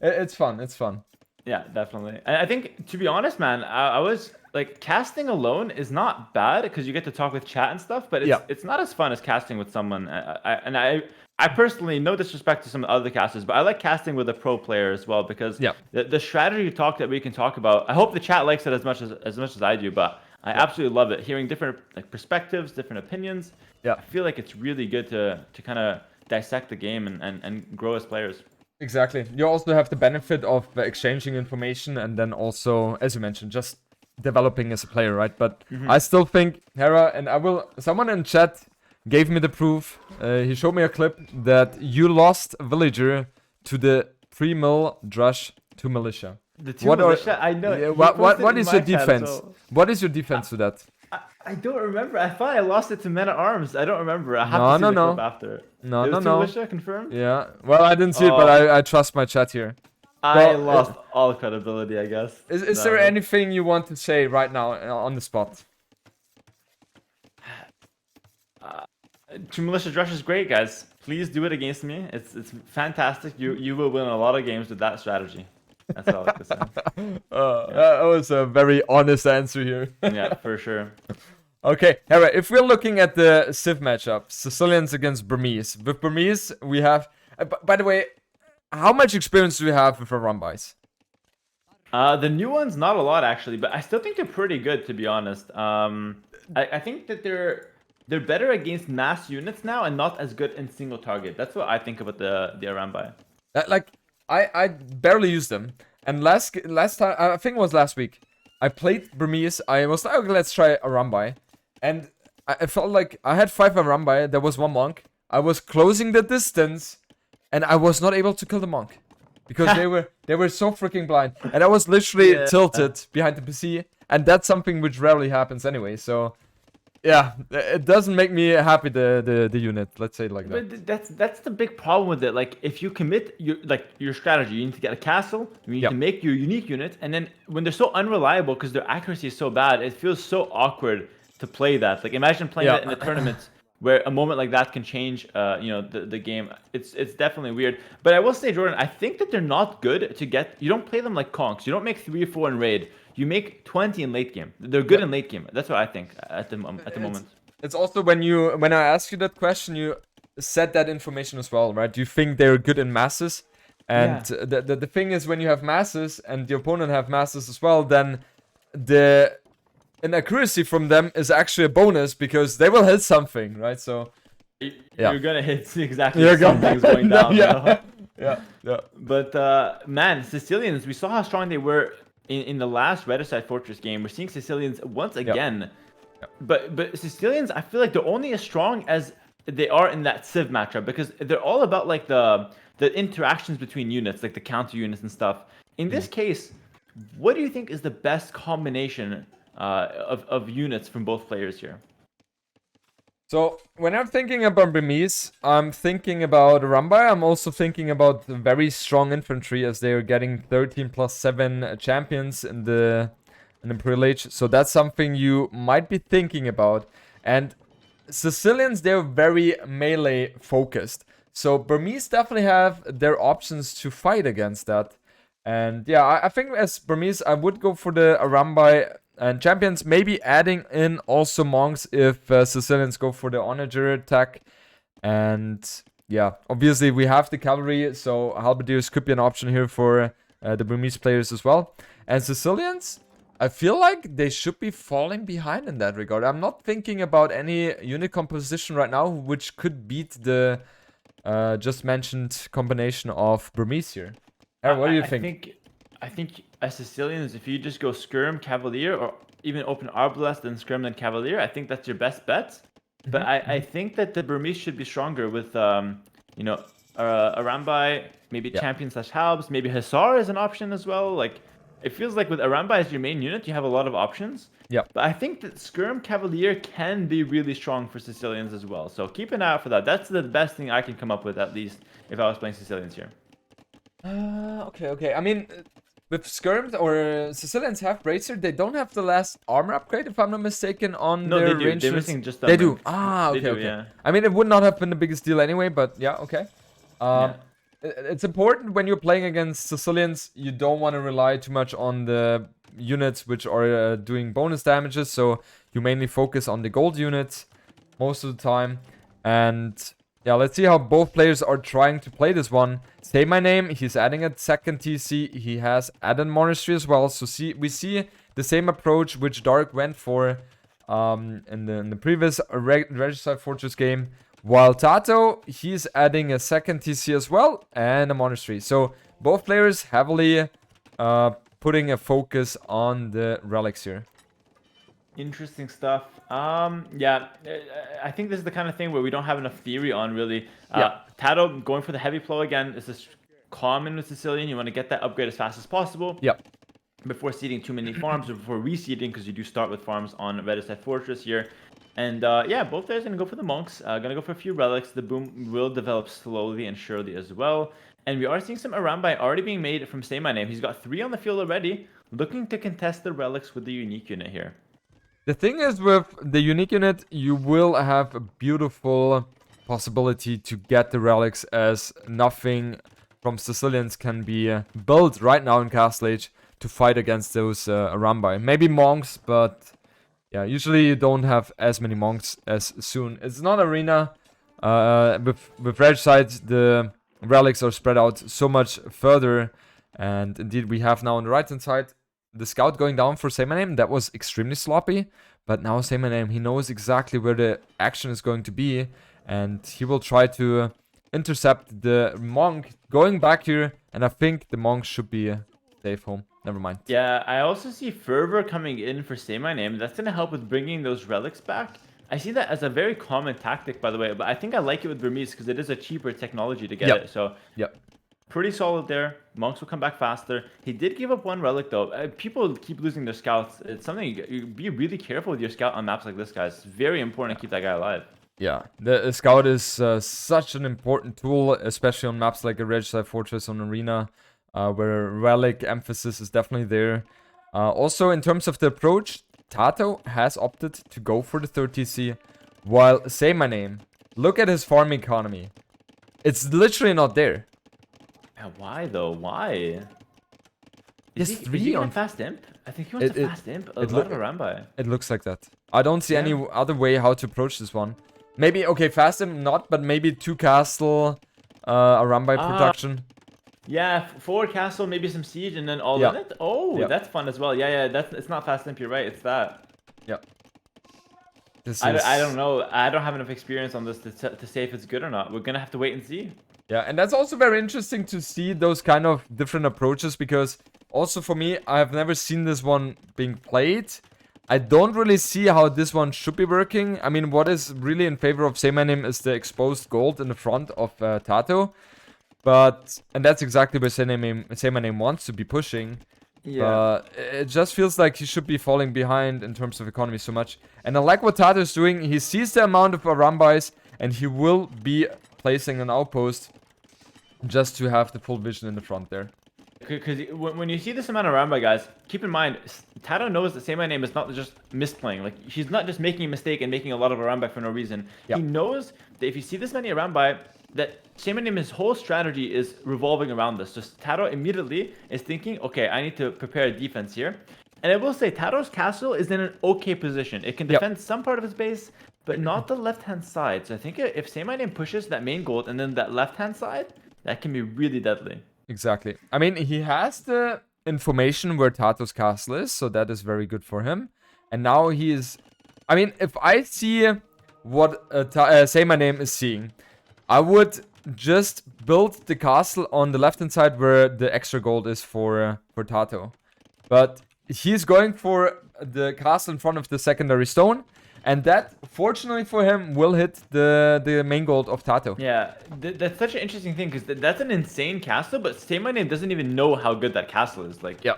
it's fun. It's fun. Yeah, definitely. And I think, to be honest, man, I was like, casting alone is not bad because you get to talk with chat and stuff, but it's not as fun as casting with someone. I personally, no disrespect to some other casters, but I like casting with a pro player as well because the strategy talk that we can talk about. I hope the chat likes it as much as I do, but I absolutely love it. Hearing different perspectives, different opinions. I feel like it's really good to kind of dissect the game and grow as players. Exactly. You also have the benefit of exchanging information and then also, as you mentioned, just developing as a player, right? But I still think, Hera, and someone in chat gave me the proof. He showed me a clip that you lost a villager to the pre-mill drush to militia. The two militia? I know. Yeah, what is your defense? What is your defense to that? I don't remember. I thought I lost it to Men at Arms. I don't remember. I have to see the clip after. No. Militia confirmed? Yeah. Well, I didn't see it, but I trust my chat here. I lost all credibility, I guess. Is there anything you want to say right now on the spot? True Militia Drush is great, guys. Please do it against me. It's fantastic. You will win a lot of games with that strategy. That's all I have to say. That was a very honest answer here. Yeah, for sure. Okay, Hera, if we're looking at the Civ matchup, Sicilians against Burmese. With Burmese, we have... by the way, how much experience do we have with our run-bys? The new ones, not a lot, actually. But I still think they're pretty good, to be honest. I think that they're better against mass units now and not as good in single target. That's what I think about the run-by. I barely used them, and last time, I think it was last week, I played Burmese. I was like, okay, let's try a run-by, and I felt like I had 5 on run-by. There was one monk. I was closing the distance, and I was not able to kill the monk because they were so freaking blind, and I was literally tilted behind the PC, and that's something which rarely happens anyway. So yeah, it doesn't make me happy, the unit, let's say it like that. But that's the big problem with it. Like if you commit your strategy, you need to get a castle, you need to Yep. make your unique unit, and then when they're so unreliable because their accuracy is so bad, it feels so awkward to play that. Like imagine playing Yeah. that in a tournament where a moment like that can change the game. It's definitely weird. But I will say, Jordan, I think that they're not good to get. You don't play them like conks. You don't make 3 or 4 in raid. You make 20 in late game. They're good Yep. in late game. That's what I think at the moment. It's also when I asked you that question, you said that information as well, right? You think they're good in masses, and Yeah. the thing is, when you have masses and the opponent have masses as well, then the inaccuracy from them is actually a bonus because they will hit something, right? So yeah, You're gonna hit exactly you're something's going down. yeah, yeah. But man, Sicilians, we saw how strong they were in the last Regicide Fortress game. We're seeing Sicilians once again. But Sicilians, I feel like they're only as strong as they are in that Civ matchup because they're all about like the interactions between units, like the counter units and stuff. In this case, what do you think is the best combination of units from both players here? So when I'm thinking about Burmese, I'm thinking about Rambai. I'm also thinking about the very strong infantry as they are getting 13+7 champions in the Imperial Age. So that's something you might be thinking about. And Sicilians, they're very melee focused. So Burmese definitely have their options to fight against that. And yeah, I think as Burmese, I would go for the Arambai and champions, maybe adding in also monks if Sicilians go for the onager attack. And yeah, obviously we have the cavalry, so halberdiers could be an option here for the Burmese players as well. And Sicilians, I feel like they should be falling behind in that regard. I'm not thinking about any unit composition right now, which could beat the just mentioned combination of Burmese here. What do you think? I think as Sicilians, if you just go Skirm, Cavalier, or even open Arbalest, then Skirm, then Cavalier, I think that's your best bet. But I think that the Burmese should be stronger with, Arambai, maybe Champion / Halbs, maybe Hussar is an option as well. Like, it feels like with Arambai as your main unit, you have a lot of options. Yeah. But I think that Skirm Cavalier can be really strong for Sicilians as well. So keep an eye out for that. That's the best thing I can come up with, at least, if I was playing Sicilians here. Okay. I mean, with Skirms or Sicilians have Bracer, they don't have the last armor upgrade, if I'm not mistaken, on No, their they do. range. They're missing just They do. link. Okay, They do, okay. yeah. I mean, it would not have been the biggest deal anyway, but yeah, okay. It's important when you're playing against Sicilians, you don't want to rely too much on the units which are doing bonus damages, so you mainly focus on the gold units most of the time. And yeah, let's see how both players are trying to play this one. Saymyname, he's adding a second TC. He has added Monastery as well. So we see the same approach which Dark went for in the previous Regicide Fortress game. While TaToH, he's adding a second TC as well and a Monastery. So both players heavily putting a focus on the relics here. Interesting stuff. Yeah, I think this is the kind of thing where we don't have enough theory on, really. TaToH going for the heavy flow again. This is common with Sicilian. You want to get that upgrade as fast as possible. Yep. Before seeding too many farms or before reseeding, because you do start with farms on Regicide Fortress here. And yeah, both players going to go for the monks. Going to go for a few relics. The boom will develop slowly and surely as well. And we are seeing some Arambai already being made from Saymyname. He's got 3 on the field already, looking to contest the relics with the unique unit here. The thing is, with the unique unit, you will have a beautiful possibility to get the relics, as nothing from Sicilians can be built right now in Castle Age to fight against those Arambai. Maybe monks, but yeah, usually you don't have as many monks as soon. It's not arena. With Regicide, the relics are spread out so much further. And indeed, we have now on the right hand side the scout going down for Saymyname. That was extremely sloppy. But now Saymyname, he knows exactly where the action is going to be. And he will try to intercept the monk going back here. And I think the monk should be safe home. Never mind. Yeah, I also see Fervor coming in for Saymyname. That's going to help with bringing those relics back. I see that as a very common tactic, by the way. But I think I like it with Burmese because it is a cheaper technology to get it. So Yep. Pretty solid there. Monks will come back faster. He did give up one relic though. People keep losing their scouts. It's something you be really careful with your scout on maps like this, guys. It's very important to keep that guy alive. Yeah, the scout is such an important tool, especially on maps like a Regicide Fortress on Arena, where relic emphasis is definitely there. Also, in terms of the approach, TaToH has opted to go for the 30C, while Saymyname, look at his farm economy. It's literally not there. Yeah, why though? Why? Yes, Is 3 he on gonna fast imp? I think he wants to fast imp a lot of Arambai. It looks like that. I don't see any other way how to approach this one. Maybe, okay, fast imp not, but maybe 2 castle Arambai production. Yeah, 4 castle, maybe some siege, and then all in it. Oh, that's fun as well. Yeah, it's not fast imp. You're right. It's that. Yeah. I don't know. I don't have enough experience on this to say if it's good or not. We're gonna have to wait and see. Yeah, and that's also very interesting to see those kind of different approaches, because also for me, I have never seen this one being played. I don't really see how this one should be working. I mean, what is really in favor of Saymyname is the exposed gold in the front of TaToH. And that's exactly where Saymyname wants to be pushing. Yeah. It just feels like he should be falling behind in terms of economy so much. And I like what TaToH is doing. He sees the amount of Arambais, and he will be placing an outpost just to have the full vision in the front there. Because when you see this amount of Arambai, guys, keep in mind, TaToH knows that Saymyname is not just misplaying. Like, she's not just making a mistake and making a lot of Arambai for no reason. Yep. He knows that if you see this many Arambai, that Saymyname's whole strategy is revolving around this. Just TaToH immediately is thinking, okay, I need to prepare a defense here. And I will say, TaToH's castle is in an okay position. It can defend some part of his base, but not the left-hand side. So I think if Saymyname pushes that main gold and then that left-hand side, that can be really deadly. Exactly. I mean, he has the information where TaToH's castle is, so that is very good for him. And now he is... I mean, if I see what Saymyname is seeing, I would just build the castle on the left-hand side where the extra gold is for TaToH. But he's going for the castle in front of the secondary stone. And that, fortunately for him, will hit the main gold of TaToH. Yeah, that's such an interesting thing, because that's an insane castle, but Saymyname doesn't even know how good that castle is. Like, yeah.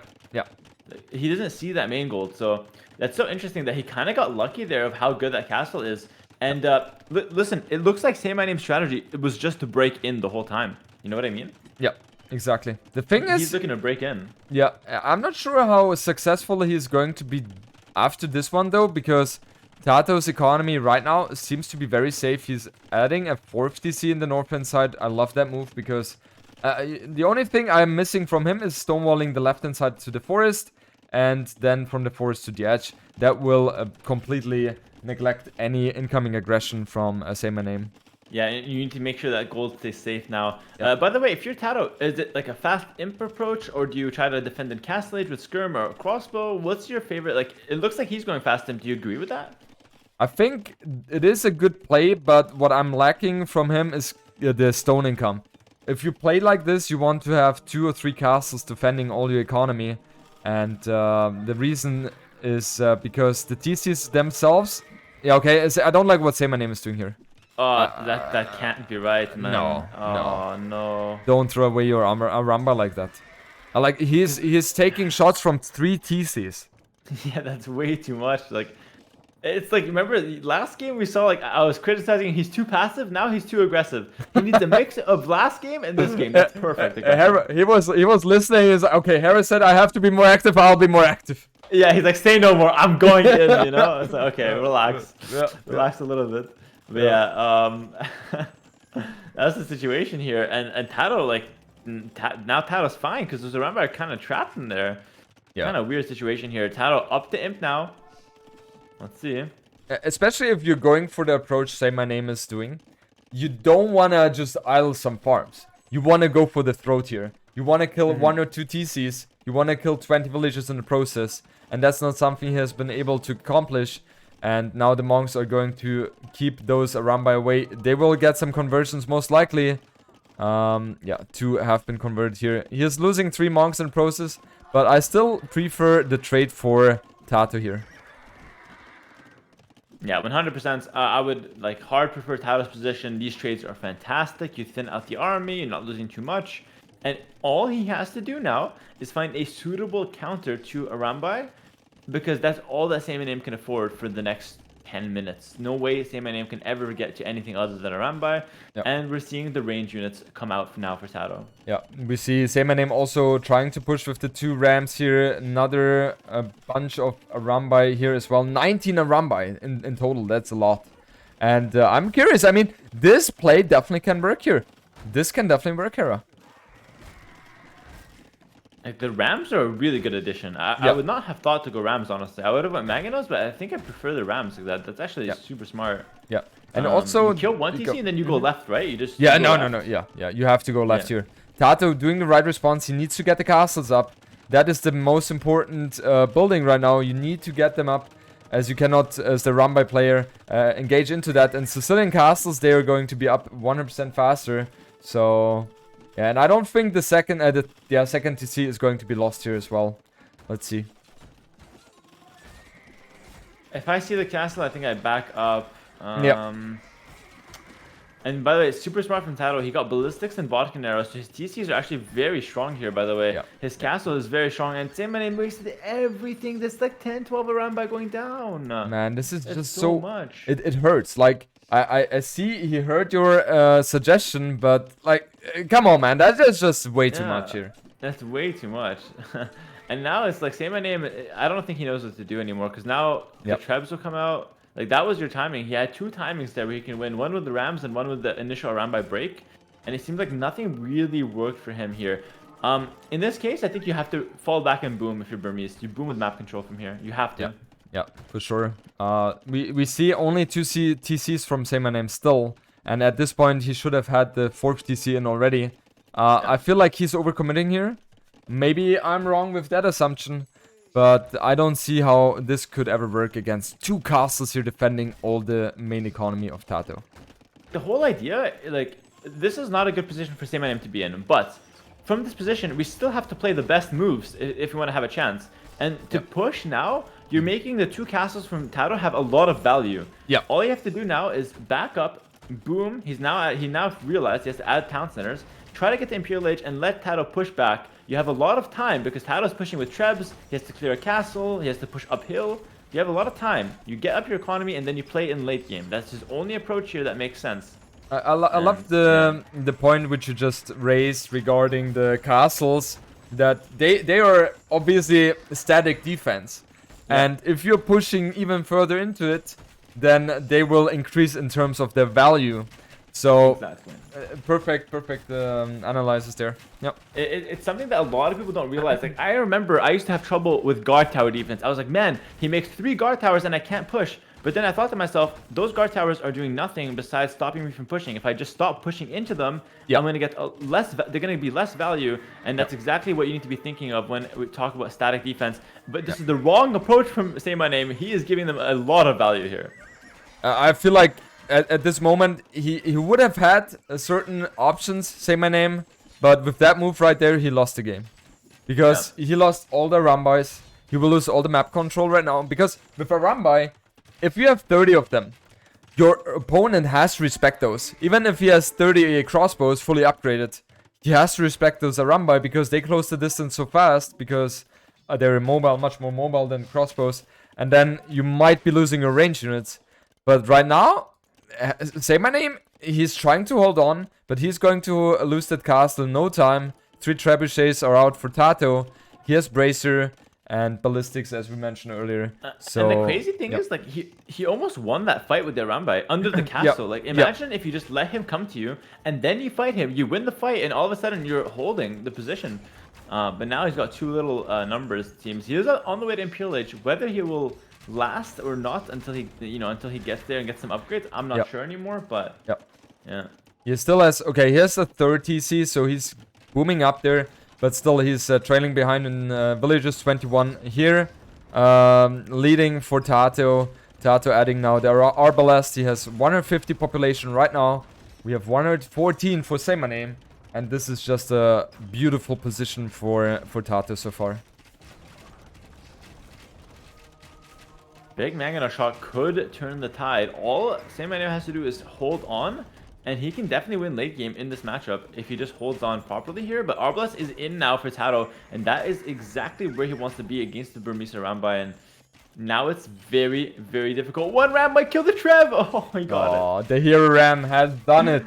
He doesn't see that main gold, so that's so interesting that he kind of got lucky there of how good that castle is. And listen, it looks like Saymyname's strategy was just to break in the whole time. You know what I mean? Yeah, exactly. The thing is... he's looking to break in. Yeah, I'm not sure how successful he's going to be after this one, though, because TaToH's economy right now seems to be very safe. He's adding a 4th DC in the north-hand side. I love that move, because the only thing I'm missing from him is stonewalling the left-hand side to the forest, and then from the forest to the edge. That will completely neglect any incoming aggression from Saymyname. Yeah, you need to make sure that gold stays safe now. Yeah. By the way, if you're TaToH, is it like a fast imp approach, or do you try to defend in Castle Age with skirm or crossbow? What's your favorite? Like, it looks like he's going fast imp. Do you agree with that? I think it is a good play, but what I'm lacking from him is the stone income. If you play like this, you want to have 2 or 3 castles defending all your economy. And the reason is because the TCs themselves... Yeah, okay, I don't like what Saymyname is doing here. Oh, that can't be right, man. No. Don't throw away your Aramba like that. Like, he's taking shots from 3 TCs. Yeah, that's way too much. Like, it's like, remember last game we saw, like, I was criticizing he's too passive, now he's too aggressive. He needs a mix of last game and this game. That's perfect. Hera, he was listening. He's like, okay, Hera said I have to be more active, I'll be more active. Yeah, he's like, say no more, I'm going in, you know? It's like, okay, relax. Relax a little bit. But yeah, that's the situation here. And TaToH, like, now TaToH's fine, because there's a Aramba kind of trapped in there. Yeah. Kind of weird situation here. TaToH up to imp now. Let's see. Especially if you're going for the approach Saymyname is doing. You don't want to just idle some farms. You want to go for the throat here. You want to kill 1 or 2 TCs. You want to kill 20 villagers in the process. And that's not something he has been able to accomplish. And now the monks are going to keep those Arambai away. They will get some conversions most likely. Yeah, 2 have been converted here. He is losing 3 monks in the process. But I still prefer the trade for TaToH here. Yeah, 100%. I would like hard prefer TaToH's position. These trades are fantastic. You thin out the army. You're not losing too much. And all he has to do now is find a suitable counter to Arambai, because that's all that Saymyname can afford for the next 10 minutes. No way Saymyname can ever get to anything other than Arambai. Yep. And we're seeing the range units come out now for TaToH. Yeah, we see Saymyname also trying to push with the 2 Rams here. Another bunch of Arambai here as well. 19 Arambai in total. That's a lot. And I'm curious. I mean, this play definitely can work here. This can definitely work, Hera. Like, the Rams are a really good addition. I would not have thought to go Rams, honestly. I would have went Manganos, but I think I prefer the Rams. Like that's actually super smart. Yeah. And also, you kill one TC and then you go left, right? You just yeah, you go no. Yeah. You have to go left here. TaToH doing the right response. He needs to get the castles up. That is the most important building right now. You need to get them up, as you cannot, as the Rambai player, engage into that. And Sicilian castles, they are going to be up 100% faster. So, yeah, and I don't think the second TC is going to be lost here as well. Let's see. If I see the castle, I think I back up. Yeah. And by the way, it's super smart from TaToH. He got ballistics and vodka arrows, so his TCs are actually very strong here, by the way. Yeah. His castle is very strong, and Saymyname wasted everything. There's like 10, 12 around by going down. Man, this is It's just so much. It hurts. Like, I see he heard your suggestion, but like, come on, man. That's just way too much here. That's way too much. And now it's like, Saymyname, I don't think he knows what to do anymore, because now the Trebs will come out. Like, that was your timing. He had 2 timings there where he can win. One with the Rams and one with the initial Arambai break. And it seems like nothing really worked for him here. In this case, I think you have to fall back and boom if you're Burmese. You boom with map control from here. You have to. Yeah, for sure. We see only 2 TCs from Saymyname still. And at this point, he should have had the 4th TC in already. I feel like he's overcommitting here. Maybe I'm wrong with that assumption. But I don't see how this could ever work against 2 castles here defending all the main economy of TaToH. The whole idea, like, this is not a good position for Saymyname to be in. But from this position, we still have to play the best moves if we want to have a chance. And to push now, you're making the 2 castles from TaToH have a lot of value. Yeah. All you have to do now is back up, boom. He now realized he has to add town centers. Try to get the Imperial Age and let TaToH push back. You have a lot of time because TaToH's pushing with Trebs. He has to clear a castle. He has to push uphill. You have a lot of time. You get up your economy and then you play in late game. That's his only approach here that makes sense. I love the point which you just raised regarding the castles, that they are obviously static defense. And if you're pushing even further into it, then they will increase in terms of their value. So Exactly. Perfect analysis there. Yep. It's something that a lot of people don't realize. Like, I remember I used to have trouble with guard tower defense. I was like, man, he makes 3 guard towers and I can't push. But then I thought to myself, those guard towers are doing nothing besides stopping me from pushing. If I just stop pushing into them, I'm going to get they're going to be less value. And that's exactly what you need to be thinking of when we talk about static defense. But this is the wrong approach from Saymyname. He is giving them a lot of value here. I feel like at this moment, he would have had certain options, Saymyname, but with that move right there, he lost the game. Because he lost all the Rambais, he will lose all the map control right now. Because with a Rambai, if you have 30 of them, your opponent has to respect those. Even if he has 30 crossbows fully upgraded, he has to respect those Rambai because they close the distance so fast, because they're mobile, much more mobile than crossbows. And then you might be losing your range units. But right now, Saymyname, he's trying to hold on, but he's going to lose that castle in no time. 3 trebuchets are out for TaToH. He has bracer and ballistics, as we mentioned earlier. So, and the crazy thing is, like, he almost won that fight with the Rambai under the castle. Like, imagine if you just let him come to you and then you fight him, you win the fight, and all of a sudden you're holding the position. But now he's got 2 little numbers teams. He is on the way to Imperial Age. Whether he will last or not until he gets there and gets some upgrades, I'm not sure anymore. But yeah, he still has he has a 3rd TC, so he's booming up there, but still he's trailing behind in villages. 21 here, leading for TaToH. TaToH adding now the Arbalest. He has 150 population right now. We have 114 for Saymyname, and this is just a beautiful position for TaToH so far. Big Mangano shot could turn the tide. All Saymyname has to do is hold on And he can definitely win late game in this matchup if he just holds on properly here. But Arbalest is in now for TaToH, and that is exactly where he wants to be against the Burmese Rambai. And now it's very, very difficult. One ram might kill the Trev. Oh my god. Oh, the Hero Ram has done it.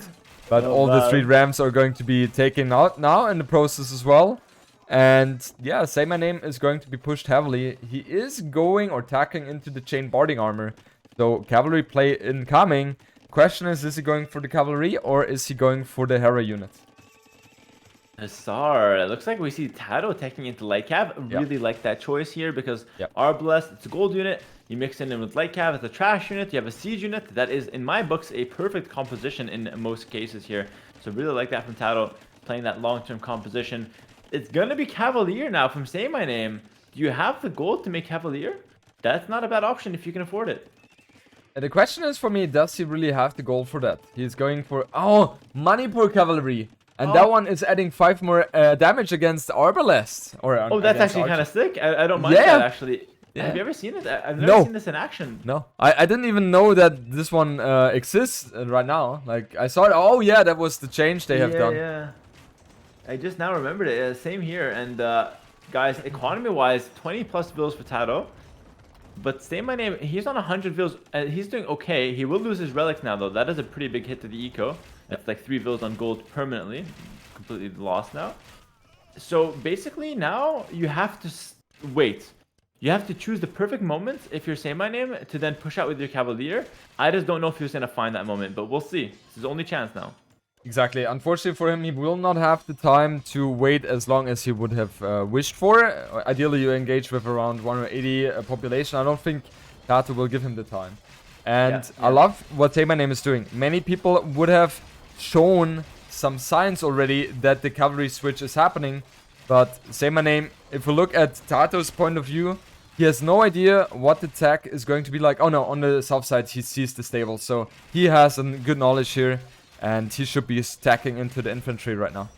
But Oh, all the man. 3 Rams are going to be taken out now in the process as well. And yeah, Saymyname is going to be pushed heavily. He is going or tacking into the chain barding armor. So cavalry play incoming. Question is he going for the cavalry or is he going for the Hera unit? Hussar. It looks like we see TaToH taking into light cav. Really like that choice here because Arbalest, it's a gold unit. You mix it in with light cav, it's a trash unit. You have a siege unit. That is, in my books, a perfect composition in most cases here. So really like that from TaToH, playing that long-term composition. It's going to be Cavalier now from Saymyname. Do you have the gold to make Cavalier? That's not a bad option if you can afford it. And the question is for me, does he really have the gold for that? He's going for, oh, Manipur Cavalry. And that one is adding 5 more damage against Arbalest. Oh, that's actually kind of sick. I don't mind that, actually. Yeah. Have you ever seen it? I've never seen this in action. No. I didn't even know that this one exists right now. Like, I saw it. Oh, yeah, that was the change they have done. Yeah. I just now remembered it. Same here. And guys, economy-wise, 20 plus vills for TaToH. But Saymyname, he's on 100 vills. He's doing okay. He will lose his relics now, though. That is a pretty big hit to the eco. That's like 3 vills on gold permanently. Completely lost now. So basically now you have to wait. You have to choose the perfect moment if you're Saymyname to then push out with your Cavalier. I just don't know if he was going to find that moment, but we'll see. It's his only chance now. Exactly. Unfortunately for him, he will not have the time to wait as long as he would have wished for. Ideally, you engage with around 180 population. I don't think TaToH will give him the time. And I love what Saymyname is doing. Many people would have shown some signs already that the cavalry switch is happening. But Saymyname, if we look at TaToH's point of view, he has no idea what the tech is going to be like. Oh no, on the south side he sees the stable. So he has a good knowledge here. And he should be stacking into the infantry right now.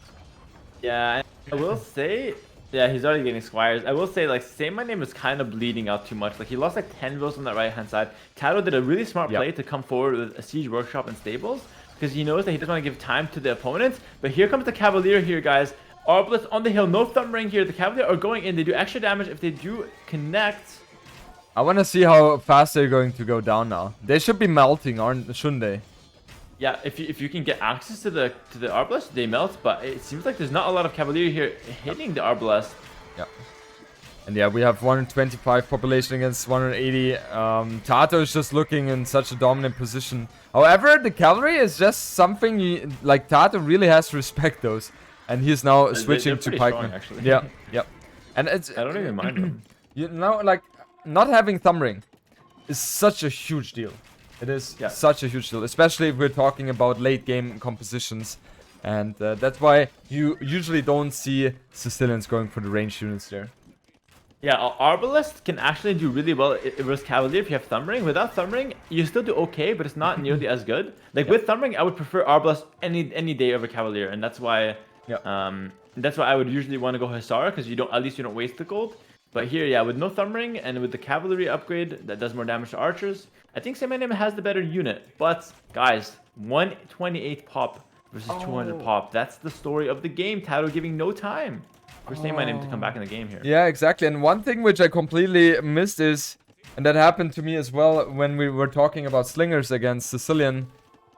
Yeah, I will say, yeah, he's already getting squires. I will say, like, Saymyname is kind of bleeding out too much. Like, he lost like 10 vills on that right-hand side. TaToH did a really smart play to come forward with a siege workshop and stables. Because he knows that he doesn't want to give time to the opponent. But here comes the Cavalier here, guys. Arbalest on the hill, no thumb ring here. The Cavalier are going in. They do extra damage if they do connect. I want to see how fast they're going to go down now. They should be melting, shouldn't they? Yeah, if you can get access to the Arbalest, they melt. But it seems like there's not a lot of Cavalier here hitting the Arbalest. Yeah. And yeah, we have 125 population against 180. TaToH is just looking in such a dominant position. However, the cavalry is just something like TaToH really has to respect those. And he's now switching to pikemen. Actually. Yeah, yeah. And it's I don't even mind them. You know, like not having thumb ring is such a huge deal. It is such a huge deal, especially if we're talking about late game compositions. And that's why you usually don't see Sicilians going for the range units there. Yeah, Arbalest can actually do really well versus Cavalier if you have Thumb Ring. Without Thumb Ring, you still do okay, but it's not nearly as good. Like with Thumb Ring, I would prefer Arbalest any day over Cavalier, and that's why I would usually want to go Hussar, because at least you don't waste the gold. But here, yeah, with no Thumb Ring and with the Cavalry upgrade that does more damage to archers, I think Saymyname has the better unit. But guys, 128 pop versus 200 pop. That's the story of the game. TaToH giving no time for Saymyname to come back in the game here. Yeah, exactly. And one thing which I completely missed is, and that happened to me as well when we were talking about slingers against Sicilian.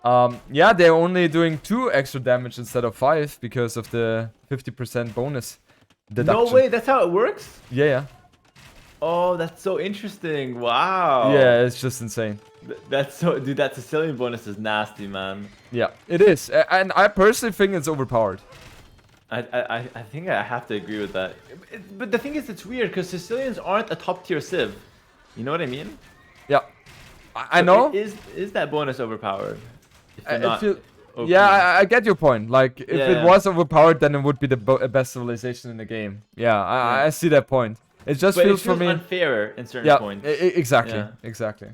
Yeah, they're only doing 2 extra damage instead of 5 because of the 50% bonus deduction. No way, that's how it works? Yeah, yeah. Oh, that's so interesting. Wow. Yeah, it's just insane. That's so, dude, that Sicilian bonus is nasty, man. Yeah, it is. And I personally think it's overpowered. I think I have to agree with that. But the thing is, it's weird because Sicilians aren't a top tier civ. You know what I mean? Yeah. I know. Is that bonus overpowered? Yeah, I get your point. Like, if it was overpowered, then it would be the best civilization in the game. Yeah, I see that point. It just feels for me unfair in certain points. Exactly, exactly.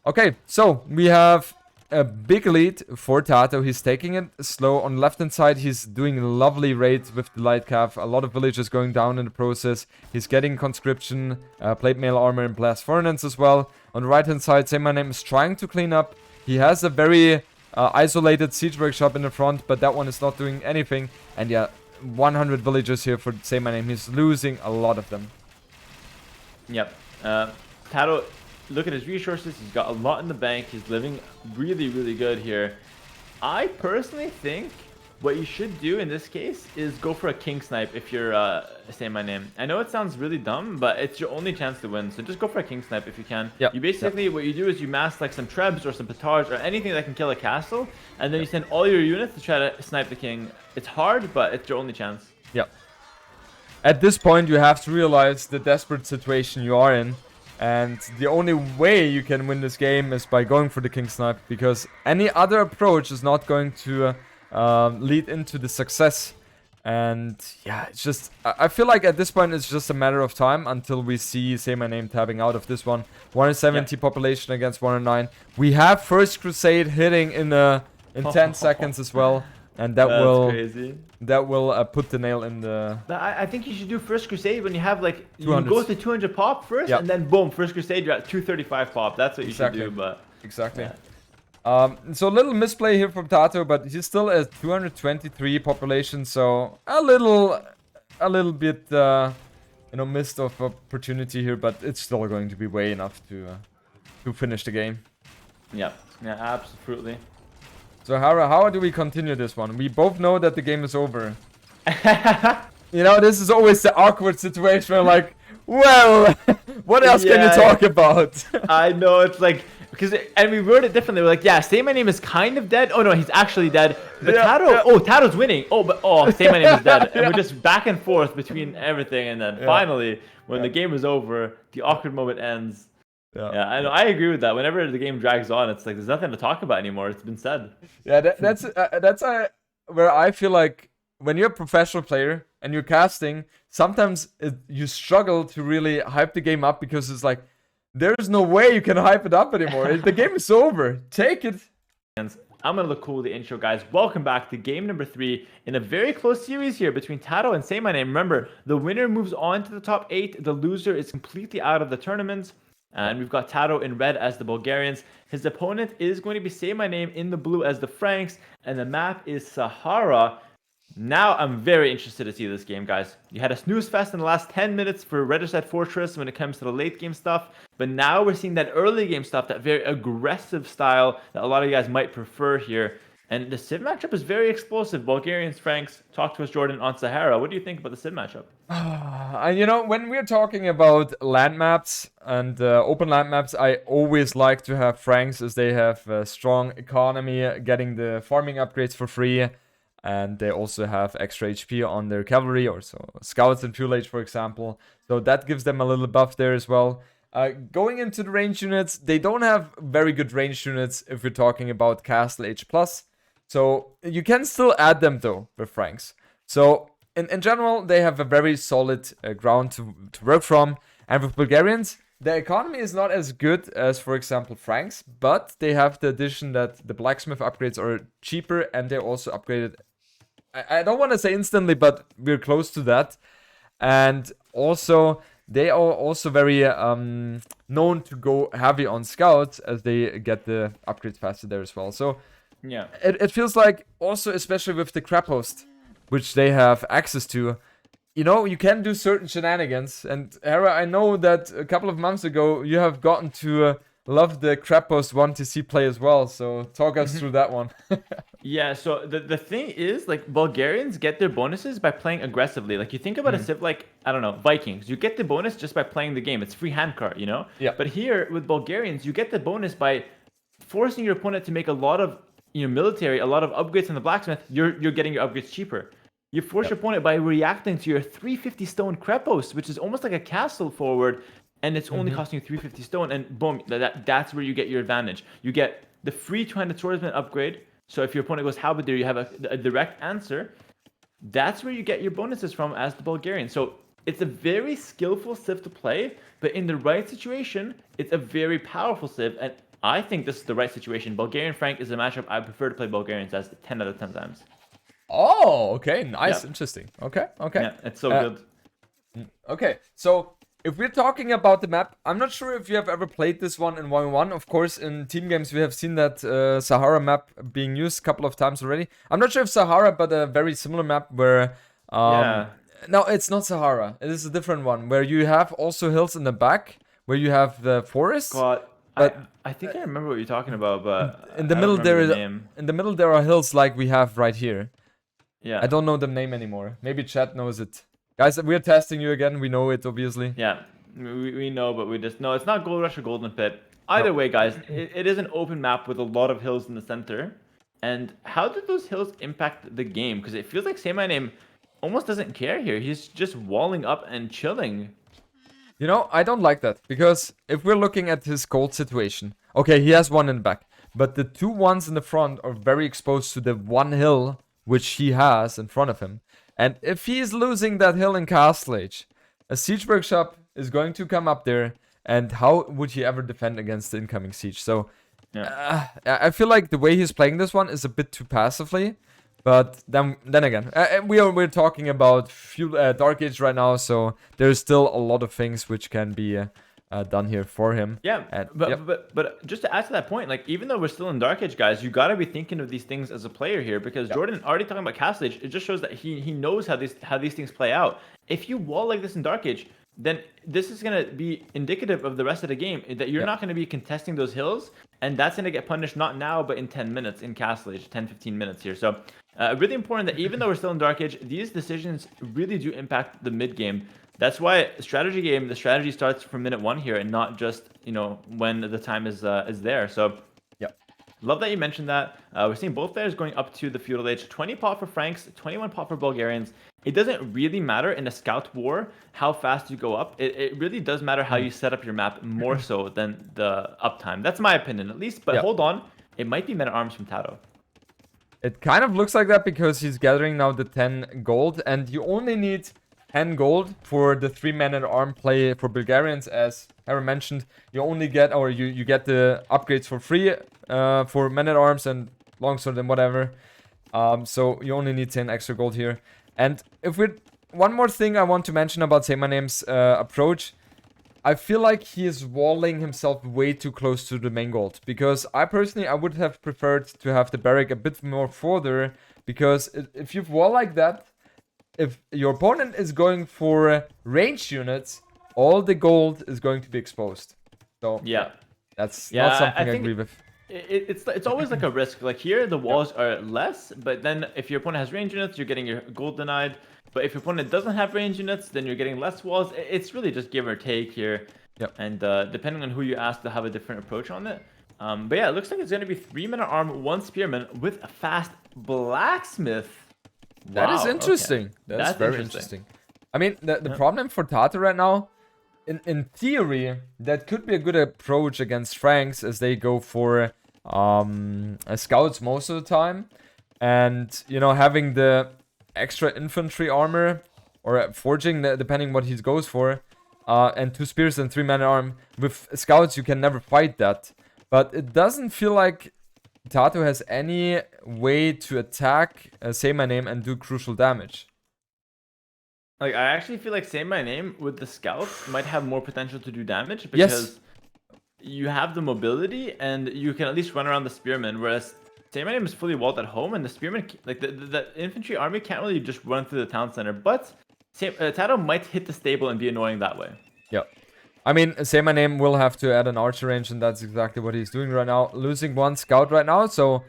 Okay, so we have a big lead for TaToH. He's taking it slow. On the left-hand side, he's doing a lovely raid with the light cav. A lot of villagers going down in the process. He's getting conscription, plate mail armor, and blast furnace as well. On the right-hand side, Saymyname is trying to clean up. He has a very isolated siege workshop in the front, but that one is not doing anything. And yeah, 100 villagers here for Saymyname. He's losing a lot of them. Yep. TaToH, look at his resources. He's got a lot in the bank. He's living really, really good here. I personally think what you should do in this case is go for a king snipe if you're Saymyname. I know it sounds really dumb, but it's your only chance to win. So just go for a king snipe if you can. Yep. You basically, what you do is you mass like some trebs or some petars or anything that can kill a castle, and then you send all your units to try to snipe the king. It's hard, but it's your only chance. Yep. At this point, you have to realize the desperate situation you are in. And the only way you can win this game is by going for the king snipe, because any other approach is not going to lead into the success. And yeah, it's just, I feel like at this point it's just a matter of time until we see Saymyname tabbing out of this one. 170 population against 109. We have First Crusade hitting in 10 seconds as well, and that will put the nail in the... I think you should do First Crusade when you have like, you 200s. go to 200 pop first, and then boom, First Crusade, you're at 235 pop. That's what you should do, but... Exactly. Yeah. So a little misplay here from TaToH, but he's still at 223 population, so a little bit, missed of opportunity here, but it's still going to be way enough to finish the game. Yeah, absolutely. So Hera, how do we continue this one? We both know that the game is over. This is always the awkward situation where like, well, what else can you talk about? I know, it's like, and we wrote it differently. We're like, yeah, Saymyname is kind of dead. Oh no, he's actually dead. But TaToH's winning. Saymyname is dead. And we're just back and forth between everything. And then finally, when the game is over, the awkward moment ends. Yeah, I know. I agree with that. Whenever the game drags on, it's like there's nothing to talk about anymore. It's been said. Yeah, that's where I feel like when you're a professional player and you're casting, sometimes you struggle to really hype the game up because it's like, there's no way you can hype it up anymore. The game is over. Take it. I'm gonna look cool with the intro, guys. Welcome back to game number 3 in a very close series here between TaToH and Saymyname. Remember, the winner moves on to the top 8. The loser is completely out of the tournament. And we've got TaToH in red as the Bulgarians. His opponent is going to be Saymyname in the blue as the Franks. And the map is Sahara. Now I'm very interested to see this game, guys. You had a snooze fest in the last 10 minutes for Resurgence Fortress when it comes to the late game stuff. But now we're seeing that early game stuff, that very aggressive style that a lot of you guys might prefer here. And the Civ matchup is very explosive. Bulgarians, Franks, talk to us, Jordan, on Sahara. What do you think about the Civ matchup? When we're talking about land maps and open land maps, I always like to have Franks as they have a strong economy, getting the farming upgrades for free. And they also have extra HP on their cavalry, or so scouts and fuel age, for example. So that gives them a little buff there as well. Going into the range units, they don't have very good range units if we're talking about Castle Age Plus. So you can still add them though with Franks. So in general, they have a very solid ground to work from. And with Bulgarians, the economy is not as good as, for example, Franks, but they have the addition that the blacksmith upgrades are cheaper and they're also upgraded. I don't want to say instantly, but we're close to that. And also, they are also very known to go heavy on scouts as they get the upgrades faster there as well. So yeah, it feels like also, especially with the crab host, which they have access to, you can do certain shenanigans. And Hera, I know that a couple of months ago, you have gotten to love the crab host 1TC play as well. So talk us through that one. Yeah, so the thing is, like, Bulgarians get their bonuses by playing aggressively. Like, you think about a civ like, I don't know, Vikings. You get the bonus just by playing the game. It's free hand card, Yeah. But here, with Bulgarians, you get the bonus by forcing your opponent to make a lot of, military, a lot of upgrades in the blacksmith. You're getting your upgrades cheaper. You force your opponent by reacting to your 350 stone Krepos, which is almost like a castle forward, and it's only costing you 350 stone, and boom, that's where you get your advantage. You get the free two-handed swordsman upgrade. So if your opponent goes halberdier, you have a direct answer. That's where you get your bonuses from as the Bulgarian. So it's a very skillful civ to play, but in the right situation, it's a very powerful civ. And I think this is the right situation. Bulgarian Frank is a matchup I prefer to play Bulgarians as 10 out of 10 times. Oh, okay. Nice. Interesting. Okay. Yeah, it's so good. Okay. So if we're talking about the map, I'm not sure if you have ever played this one in 1v1. Of course, in team games, we have seen that Sahara map being used a couple of times already. I'm not sure if Sahara, but a very similar map where... Yeah. No, it's not Sahara. It is a different one, where you have also hills in the back, where you have the forest. God, But I think I remember what you're talking about, but in the I don't middle remember there the is... name. In the middle there are hills like we have right here. Yeah. I don't know the name anymore. Maybe chat knows it. Guys, we're testing you again. We know it, obviously. Yeah, we know, but we just no. It's not Gold Rush or Golden Pit. Either way, guys, it is an open map with a lot of hills in the center. And how did those hills impact the game? Because it feels like Saymyname almost doesn't care here. He's just walling up and chilling. You know, I don't like that. Because if we're looking at his gold situation... Okay, he has one in the back. But the two ones in the front are very exposed to the one hill which he has in front of him. And if he's losing that hill in Castle Age, a siege workshop is going to come up there. And how would he ever defend against the incoming siege? So, Yeah. I feel like the way he's playing this one is a bit too passively. But then again, we're talking about Dark Age right now, so there's still a lot of things which can be done here for him. Yeah, And, but just to add to that point, like even though we're still in Dark Age, guys, you gotta be thinking of these things as a player here because Jordan already talking about Castle Age. It just shows that he knows how these things play out. If you wall like this in Dark Age, then this is gonna be indicative of the rest of the game that you're not gonna be contesting those hills, and that's gonna get punished not now but in 10 minutes in Castle Age, 10-15 minutes here. So really important that even though we're still in Dark Age, these decisions really do impact the mid game. That's why strategy game, the strategy starts from minute 1 here, and not just when the time is there. So love that you mentioned that. We're seeing both players going up to the feudal age. 20 pot for Franks, 21 pot for Bulgarians. It doesn't really matter in a scout war how fast you go up. It really does matter how you set up your map more so than the uptime. That's my opinion at least. But hold on, it might be men-at-arms from TaToH. It kind of looks like that because he's gathering now the 10 gold, and you only need 10 gold for the 3 men-at-arm play for Bulgarians. As Hera mentioned, you only get, or you get the upgrades for free for men-at-arms and longsword and whatever. So you only need 10 extra gold here. And if we... One more thing I want to mention about Saymyname's approach. I feel like he is walling himself way too close to the main gold. Because I personally, I would have preferred to have the barrack a bit more further. Because if you wall like that, if your opponent is going for ranged units, all the gold is going to be exposed. So that's not something I agree with. It's always like a risk. Like here, the walls are less, but then if your opponent has range units, you're getting your gold denied. But if your opponent doesn't have range units, then you're getting less walls. It's really just give or take here. And depending on who you ask, they'll have a different approach on it. But yeah, it looks like it's going to be 3 men-at-arm, 1 spearman with a fast blacksmith. That is interesting. Okay. That's very interesting. I mean, the problem for TaToH right now, in theory, that could be a good approach against Franks as they go for scouts most of the time. And, having the extra infantry armor or forging, depending what he goes for, and 2 spears and 3 men-at-arm. With scouts, you can never fight that. But it doesn't feel like TaToH has any way to attack Saymyname and do crucial damage. Like, I actually feel like Saymyname with the scouts might have more potential to do damage because you have the mobility and you can at least run around the spearmen, whereas Saymyname is fully walled at home and the spearmen, like the infantry army can't really just run through the town center, but TaToH might hit the stable and be annoying that way. I mean, Saymyname will have to add an archer range, and that's exactly what he's doing right now. Losing 1 scout right now, so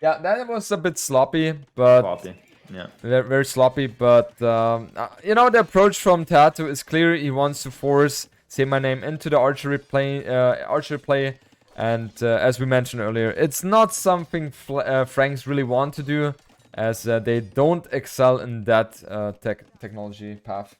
that was a bit sloppy, but very sloppy. But the approach from TaToH is clear. He wants to force Saymyname into the archery play, and as we mentioned earlier, it's not something Franks really want to do, as they don't excel in that technology path.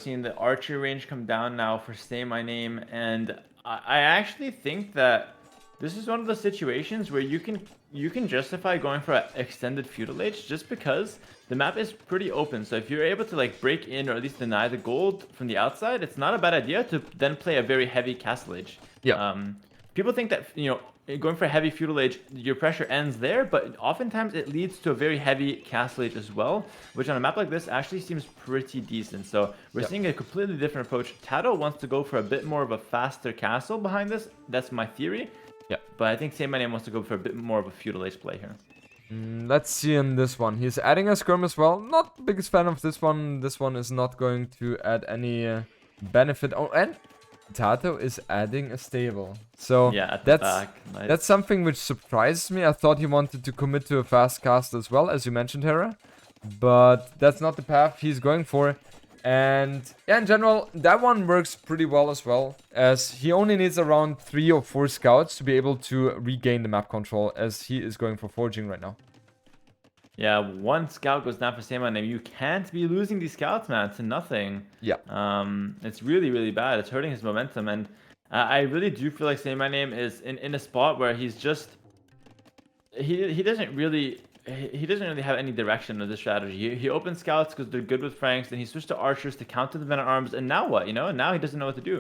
Seeing the archery range come down now for Saymyname, and I actually think that this is one of the situations where you can justify going for an extended feudal age just because the map is pretty open. So if you're able to like break in or at least deny the gold from the outside, it's not a bad idea to then play a very heavy castle age. people think that, going for a heavy feudal age, your pressure ends there, but oftentimes it leads to a very heavy castle age as well, which on a map like this actually seems pretty decent. So we're seeing a completely different approach. TaToH wants to go for a bit more of a faster castle behind this. That's my theory. Yeah. But I think Saymyname wants to go for a bit more of a feudal age play here. Let's see in this one. He's adding a skirm as well. Not the biggest fan of this one. This one is not going to add any benefit. Oh, and TaToH is adding a stable. So yeah, at the back. Nice. That's something which surprises me. I thought he wanted to commit to a fast cast as well, as you mentioned, Hera. But that's not the path he's going for. And yeah, in general, that one works pretty well as well, as he only needs around 3 or 4 scouts to be able to regain the map control, as he is going for forging right now. Yeah, 1 scout goes down for Saymyname. You can't be losing these scouts, man, to nothing. Yeah. It's really, really bad. It's hurting his momentum, and I really do feel like Saymyname is in a spot where he's just he doesn't really have any direction of the strategy. He opens scouts because they're good with Franks, and he switched to archers to counter the men at arms. And now what? Now he doesn't know what to do.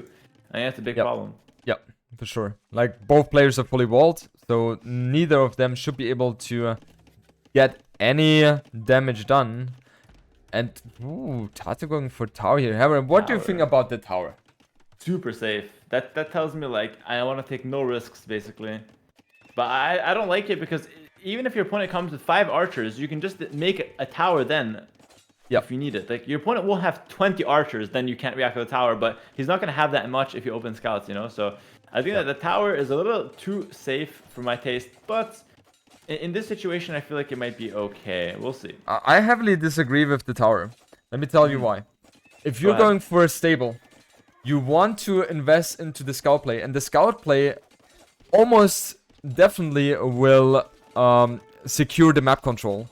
I think that's a big problem. Yep, for sure. Like, both players are fully walled, so neither of them should be able to get any damage done. And ooh, TaToH going for tower here. Hera, what do you think about the tower? Super safe. That tells me like I want to take no risks basically. But I don't like it because even if your opponent comes with 5 archers, you can just make a tower then. Yep. If you need it. Like, your opponent will have 20 archers, then you can't react to the tower, but he's not going to have that much if you open scouts, So I think that the tower is a little too safe for my taste, but in this situation, I feel like it might be okay. We'll see. I heavily disagree with the tower. Let me tell you why. If you're going for a stable, you want to invest into the scout play, and the scout play almost definitely will secure the map control.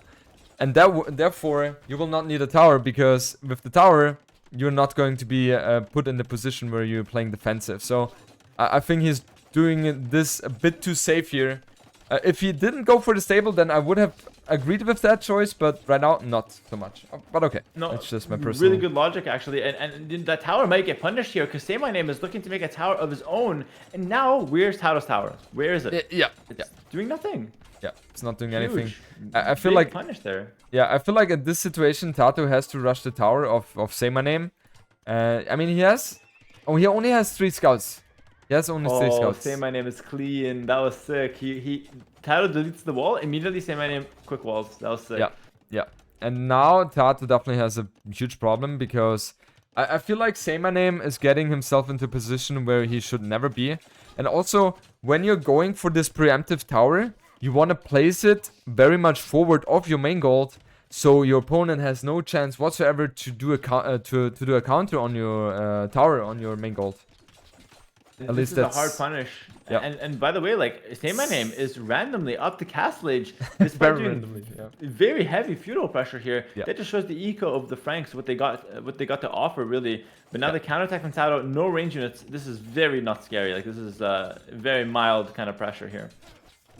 And therefore, you will not need a tower, because with the tower, you're not going to be put in the position where you're playing defensive. So I think he's doing this a bit too safe here. If he didn't go for the stable, then I would have agreed with that choice, but right now, not so much. But okay, no, it's just my personal... Really good logic, actually, and that tower might get punished here, because Saymyname is looking to make a tower of his own, and now, where's TaToH's tower? Where is it? It's doing nothing. Yeah, it's not doing anything. I feel like... punished there. Yeah, I feel like in this situation, TaToH has to rush the tower of Saymyname. I mean, he has... Oh, he only has 3 scouts. He has only 3 scouts. Saymyname is clean. That was sick. TaToH deletes the wall. Immediately, Saymyname quick walls. That was sick. Yeah. And now TaToH definitely has a huge problem, because I feel like Saymyname is getting himself into a position where he should never be. And also, when you're going for this preemptive tower, you want to place it very much forward of your main gold, so your opponent has no chance whatsoever to do a counter on your tower on your main gold. At least that's a hard punish. Yeah. And by the way, like, Saymyname is randomly up to castle age. Very randomly, very heavy feudal pressure here. Yeah. That just shows the eco of the Franks, what they got to offer, really. But now the counterattack from TaToH, no range units. This is very not scary. Like, this is very mild kind of pressure here.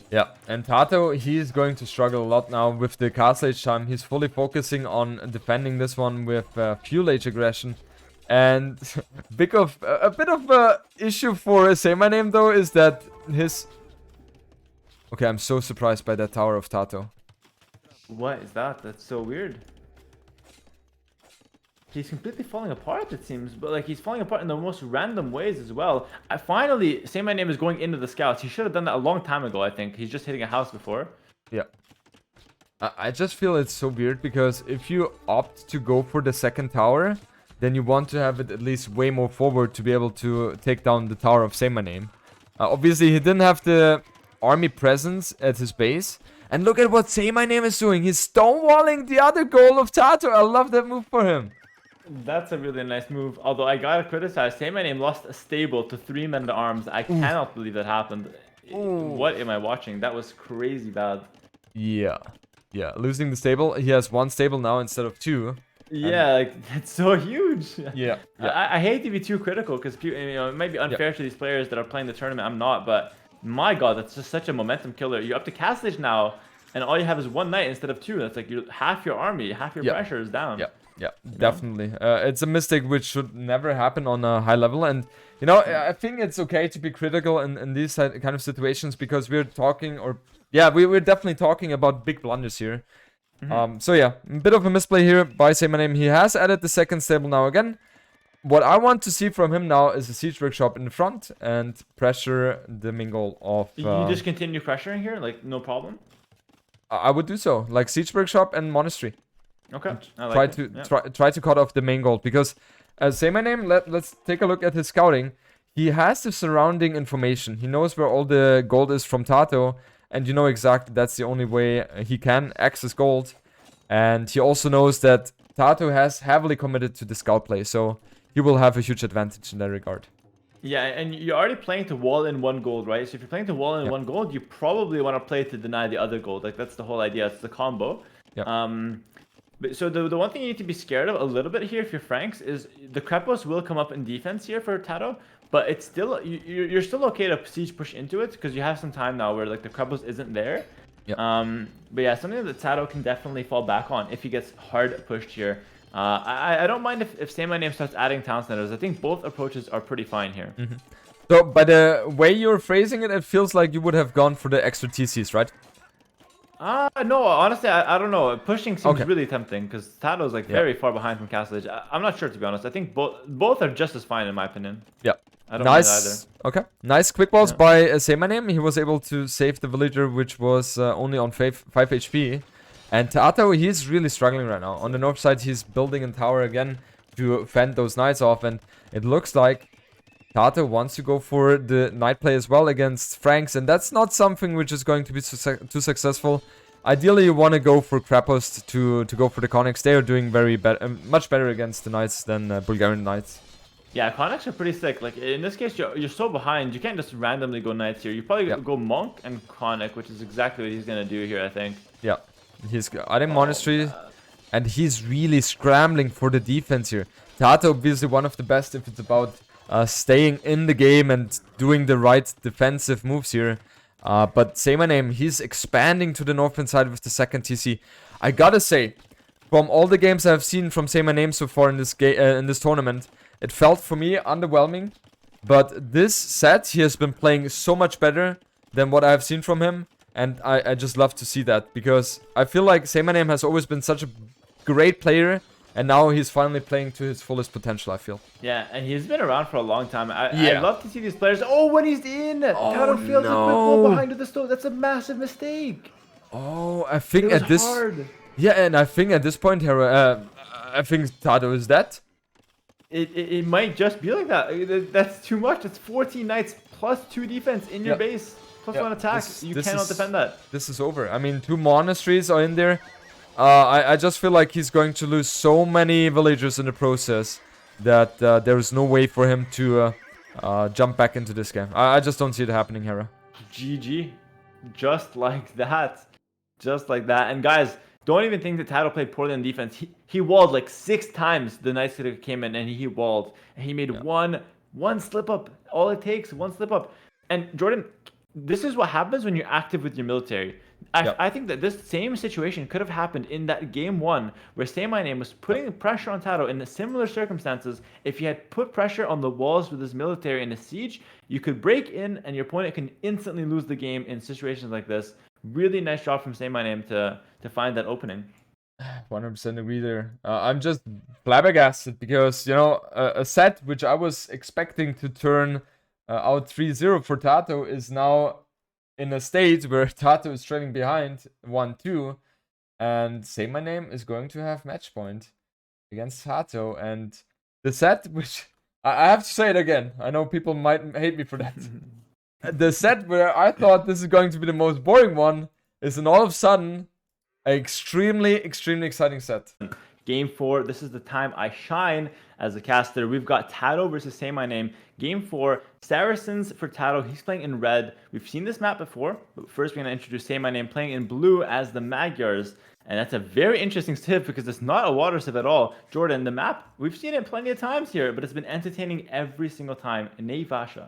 Yeah, and TaToH, he's going to struggle a lot now with the castle age time. He's fully focusing on defending this one with feudal age aggression. And a bit of a issue for Saymyname though is that his... Okay, I'm so surprised by that tower of TaToH. What is that? That's so weird. He's completely falling apart, it seems, but like he's falling apart in the most random ways as well. Finally, Saymyname is going into the scouts. He should have done that a long time ago, I think. He's just hitting a house before. Yeah. I just feel it's so weird, because if you opt to go for the second tower, then you want to have it at least way more forward to be able to take down the tower of Saymyname. Obviously, he didn't have the army presence at his base. And look at what Saymyname is doing. He's stonewalling the other goal of TaToH. I love that move for him. That's a really nice move. Although I gotta criticize, Saymyname lost a stable to 3 men at arms. I cannot believe that happened. What am I watching? That was crazy bad. Yeah. Yeah, losing the stable. He has 1 stable now instead of 2. Yeah, like, it's so huge. Yeah. I hate to be too critical, because it might be unfair to these players that are playing the tournament. I'm not, but my god, that's just such a momentum killer. You're up to castle age now, and all you have is 1 knight instead of 2. That's like half your army, half your pressure is down. Yeah, definitely. It's a mistake which should never happen on a high level, and You know, I think it's okay to be critical in these kind of situations because we're talking, or yeah, we're definitely talking about big blunders here. So yeah, a bit of a misplay here by Saymyname. He has added the second stable now again. What I want to see from him now is a siege workshop in the front and pressure the mingle of. You just continue pressuring here, like no problem. I would do so, like siege workshop and monastery. Okay, I like Try to cut off the main gold because, Saymyname. Let's take a look at his scouting. He has the surrounding information. He knows where all the gold is from TaToH, and you know exactly that's the only way he can access gold. And he also knows that TaToH has heavily committed to the scout play, so he will have a huge advantage in that regard. Yeah, and you're already playing to wall in one gold, right? So if you're playing to wall in one gold, you probably want to play to deny the other gold. Like that's the whole idea. It's the combo. Yeah. But so the one thing you need to be scared of a little bit here, if you're Franks, is the Krepos will come up in defense here for TaToH, but it's still you're still okay to siege push into it because you have some time now where like the Krepos isn't there. Yep. But yeah, something that TaToH can definitely fall back on if he gets hard pushed here. I don't mind if Saymyname starts adding town centers. I think both approaches are pretty fine here. So by the way you're phrasing it, it feels like you would have gone for the extra TCs, right? No, honestly, I don't know. Pushing seems really tempting because TaToH's like very far behind from Castle Age. I'm not sure, to be honest. I think both are just as fine in my opinion. Yeah. I don't mind either. Okay. Nice quick balls by Saymyname. He was able to save the villager, which was only on 5 HP. And TaToH, he's really struggling right now. On the north side, he's building a tower again to fend those knights off. And it looks like TaToH wants to go for the knight play as well against Franks. And that's not something which is going to be too successful. Ideally, you want to go for Krepos to go for the Conics. They are doing much better against the knights than Bulgarian knights. Yeah, Conics are pretty sick. Like in this case, you're so behind. You can't just randomly go knights here. You probably go monk and Conic, which is exactly what he's gonna do here, I think. Yeah, he's adding monastery, and he's really scrambling for the defense here. TaToH obviously one of the best if it's about staying in the game and doing the right defensive moves here. But Saymyname, he's expanding to the northern side with the second TC. I gotta say, from all the games I've seen from Saymyname so far in this tournament, it felt for me underwhelming. But this set, he has been playing so much better than what I've seen from him. And I just love to see that. Because I feel like Saymyname has always been such a great player. And now he's finally playing to his fullest potential, I feel. Yeah, and he's been around for a long time. I love to see these players. Oh, when he's in! TaToH fails a quick ball behind the stone. That's a massive mistake. Oh, I think It was at this... hard. Yeah, and I think at this point, Hera, I think TaToH is dead. It might just be like that. That's too much. It's 14 knights plus 2 defense in your base. Plus 1 attack. You cannot defend that. This is over. I mean, 2 monasteries are in there. I just feel like he's going to lose so many villagers in the process that there is no way for him to jump back into this game. I just don't see it happening, Hera. GG. Just like that. Just like that. And guys, don't even think that TaToH played poorly on defense. He walled like 6 times the knights that came in, and he walled. And he made one slip up. All it takes, 1 slip up. And Jordan, this is what happens when you're active with your military. I think that this same situation could have happened in that game 1 where Saymyname was putting pressure on TaToH in the similar circumstances. If he had put pressure on the walls with his military in a siege, you could break in and your opponent can instantly lose the game in situations like this. Really nice job from Saymyname to find that opening. 100% agree there. I'm just flabbergasted because, you know, a set which I was expecting to turn out 3-0 for TaToH is now in a state where TaToH is trailing behind 1-2, and Saymyname is going to have match point against TaToH. And the set, which I have to say it again, I know people might hate me for that. The set where I thought this is going to be the most boring one is an all of a sudden extremely exciting set. Game 4, this is the time I shine as a caster. We've got TaToH versus Saymyname. Game 4, Saracens for TaToH. He's playing in red. We've seen this map before, but first we're going to introduce Saymyname playing in blue as the Magyars. And that's a very interesting civ because it's not a water civ at all. Jordan, the map, we've seen it plenty of times here, but it's been entertaining every single time. Nevasha.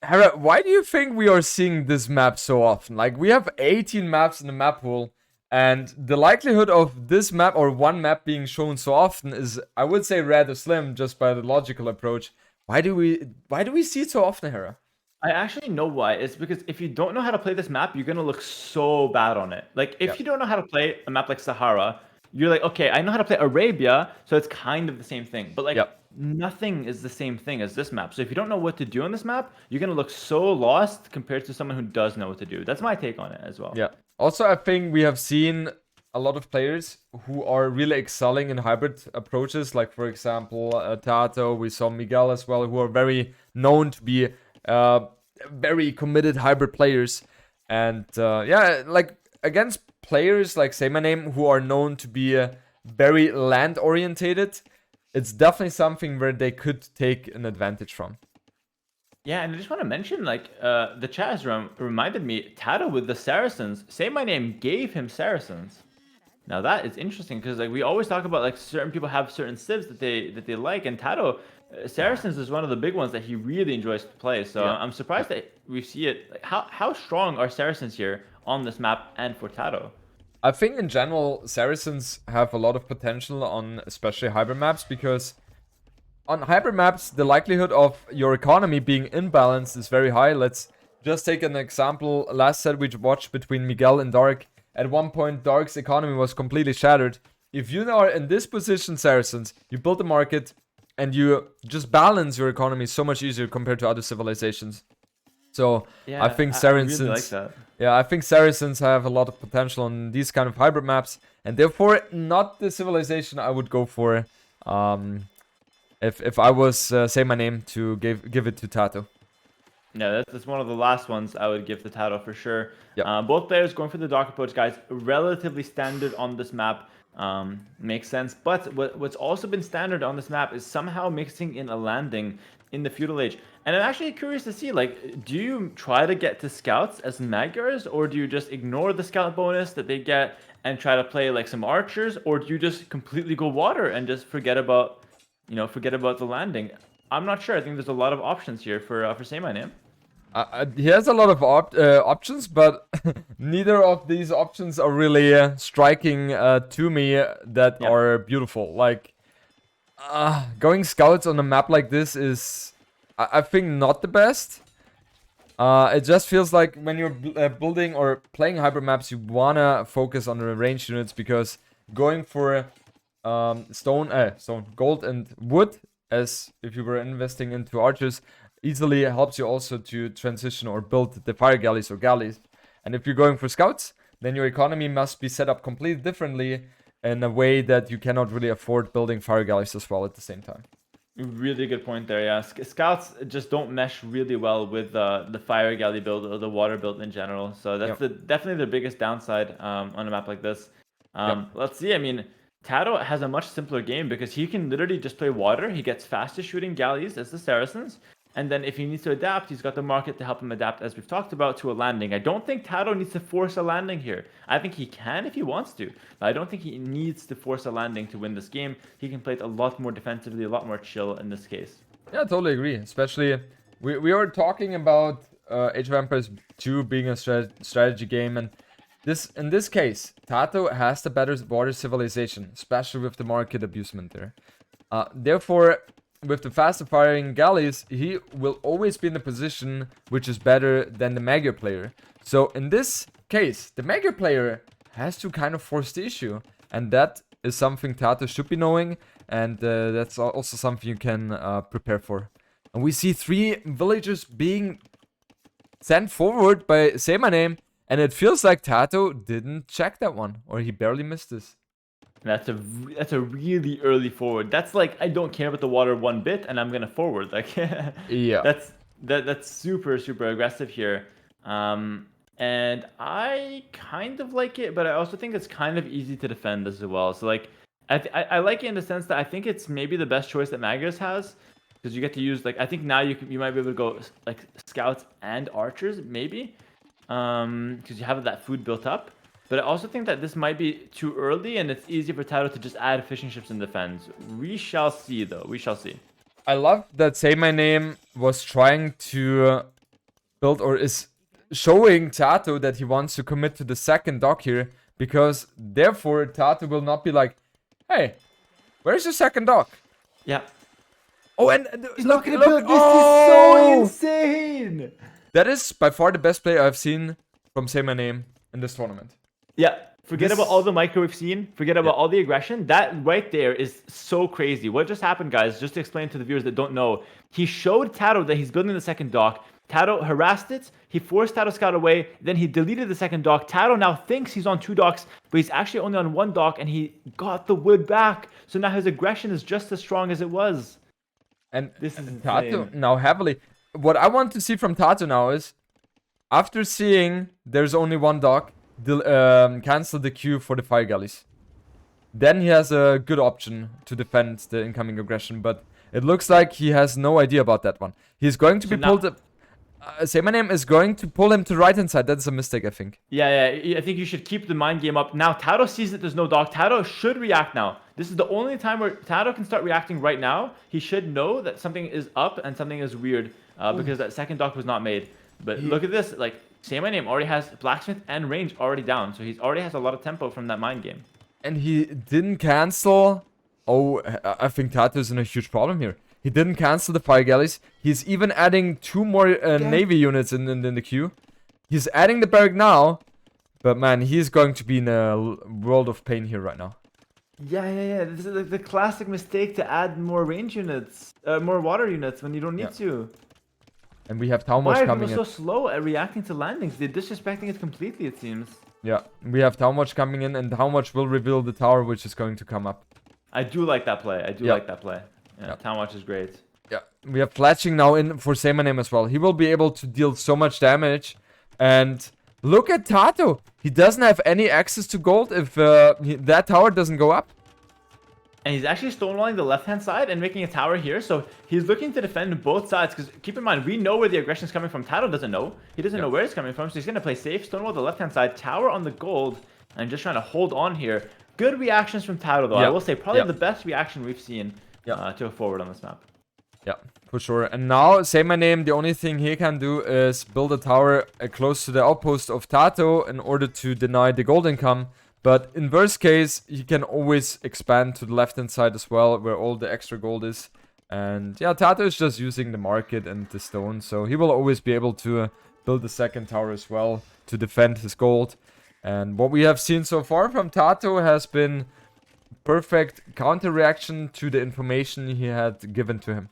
Hera, why do you think we are seeing this map so often? Like, we have 18 maps in the map pool. And the likelihood of this map or one map being shown so often is, I would say, rather slim just by the logical approach. Why do we see it so often, Hera? I actually know why. It's because if you don't know how to play this map, you're gonna look so bad on it. Like if Yep. you don't know how to play a map like Sahara, you're like, okay, I know how to play Arabia, so it's kind of the same thing. But like Yep. nothing is the same thing as this map. So if you don't know what to do on this map, you're gonna look so lost compared to someone who does know what to do. That's my take on it as well. Yeah. Also, I think we have seen a lot of players who are really excelling in hybrid approaches. Like, for example, TaToH. We saw Miguel as well, who are very known to be very committed hybrid players. And yeah, like against players like Saymyname, who are known to be very land orientated, it's definitely something where they could take an advantage from. Yeah, and I just want to mention, like, the chat has reminded me, TaToH with the Saracens. Saymyname gave him Saracens. Now that is interesting because like we always talk about like certain people have certain civs that they like, and TaToH Saracens is one of the big ones that he really enjoys to play. So Yeah. I'm surprised that we see it. Like, how strong are Saracens here on this map and for TaToH? I think in general, Saracens have a lot of potential on especially hybrid maps because on hybrid maps, the likelihood of your economy being imbalanced is very high. Let's just take an example. Last set we watched between Miguel and Dark. At one point, Dark's economy was completely shattered. If you are in this position, Saracens, you build a market and you just balance your economy so much easier compared to other civilizations. So Yeah, I think I really Saracens, like that. yeah, I think Saracens have a lot of potential on these kind of hybrid maps, and therefore not the civilization I would go for. If I was Saymyname to give it to TaToH. Yeah, that's one of the last ones I would give the TaToH for sure. Yep. Both players going for the dark approach, guys. Relatively standard on this map. Makes sense. But what's also been standard on this map is somehow mixing in a landing in the feudal age. And I'm actually curious to see, like, do you try to get to scouts as Magyars, or do you just ignore the scout bonus that they get and try to play like some archers, or do you just completely go water and just forget about, forget about the landing? I'm not sure. I think there's a lot of options here for Saymyname. He has a lot of options, but neither of these options are really striking to me that Yeah. are beautiful. Like, going scouts on a map like this is, I think, not the best. It just feels like when you're building or playing hybrid maps, you wanna focus on the ranged units because going for stone, gold and wood, as if you were investing into archers, easily helps you also to transition or build the fire galleys or galleys. And if you're going for scouts, then your economy must be set up completely differently in a way that you cannot really afford building fire galleys as well at the same time. Really good point there. Yeah, scouts just don't mesh really well with the fire galley build or the water build in general. So that's definitely the biggest downside on a map like this. Let's see. I mean, TaToH has a much simpler game because he can literally just play water. He gets faster shooting galleys as the Saracens. And then if he needs to adapt, he's got the market to help him adapt, as we've talked about, to a landing. I don't think TaToH needs to force a landing here. I think he can if he wants to. But I don't think he needs to force a landing to win this game. He can play it a lot more defensively, a lot more chill in this case. Yeah, I totally agree. Especially, we are talking about Age of Empires 2 being a strategy game. And in this case, TaToH has the better water civilization, especially with the market abusement there. Therefore, with the faster firing galleys, he will always be in a position which is better than the Magyar player. So in this case, the Magyar player has to kind of force the issue. And that is something TaToH should be knowing. And that's also something you can prepare for. And we see 3 villagers being sent forward by Saymyname. And it feels like TaToH didn't check that one. Or he barely missed this. That's a really early forward. That's like, I don't care about the water one bit, and I'm gonna forward. Like, Yeah. that's super aggressive here. And I kind of like it, but I also think it's kind of easy to defend as well. So like, I like it in the sense that I think it's maybe the best choice that Magyars has, because you get to use, like, I think now you might be able to go like scouts and archers maybe, because you have that food built up. But I also think that this might be too early, and it's easy for TaToH to just add fishing ships and defend. We shall see, though. We shall see. I love that Saymyname was trying to build, or is showing TaToH that he wants to commit to the second dock here, because therefore TaToH will not be like, hey, where's your second dock? Yeah. Oh, and look at the build. This is so insane. That is by far the best play I've seen from Saymyname in this tournament. Yeah. Forget about all the micro we've seen. Forget about all the aggression. That right there is so crazy. What just happened, guys, just to explain to the viewers that don't know, he showed TaToH that he's building the second dock. TaToH harassed it. He forced TaToH Scout away. Then he deleted the second dock. TaToH now thinks he's on 2 docks, but he's actually only on 1 dock, and he got the wood back. So now his aggression is just as strong as it was. And this is TaToH now heavily. What I want to see from TaToH now is, after seeing there's only 1 dock, cancel the queue for the fire galleys. Then he has a good option to defend the incoming aggression, but it looks like he has no idea about that one. He's going to be pulled up. Saymyname is going to pull him to right hand side. That's a mistake, I think. Yeah. I think you should keep the mind game up. Now, TaToH sees that there's no dock. TaToH should react now. This is the only time where TaToH can start reacting right now. He should know that something is up and something is weird because that second dock was not made. But look at this. Like, Saymyname already has Blacksmith and range already down. So he already has a lot of tempo from that mind game. And he didn't cancel. Oh, I think TaToH is in a huge problem here. He didn't cancel the fire galleys. He's even adding 2 more navy units in the queue. He's adding the barrack now. But man, he's going to be in a world of pain here right now. Yeah. This is like the classic mistake to add more range units, more water units when you don't need to. And we have TaToH coming in. Why are people so slow at reacting to landings? They're disrespecting it completely, it seems. Yeah, we have TaToH coming in, and TaToH will reveal the tower which is going to come up. I do like that play. Yeah, TaToH is great. Yeah, we have fletching now in for Saymyname as well. He will be able to deal so much damage. And look at TaToH. He doesn't have any access to gold if that tower doesn't go up. And he's actually stonewalling the left-hand side and making a tower here. So he's looking to defend both sides. Because keep in mind, we know where the aggression is coming from. TaToH doesn't know. He doesn't know where it's coming from. So he's going to play safe, stonewall the left-hand side, tower on the gold, and just trying to hold on here. Good reactions from TaToH, though. I will say probably the best reaction we've seen to a forward on this map. Yeah, for sure. And now, Saymyname, the only thing he can do is build a tower close to the outpost of TaToH in order to deny the gold income. But in worst case, he can always expand to the left-hand side as well, where all the extra gold is. And yeah, TaToH is just using the market and the stone, so he will always be able to build the second tower as well to defend his gold. And what we have seen so far from TaToH has been perfect counter-reaction to the information he had given to him.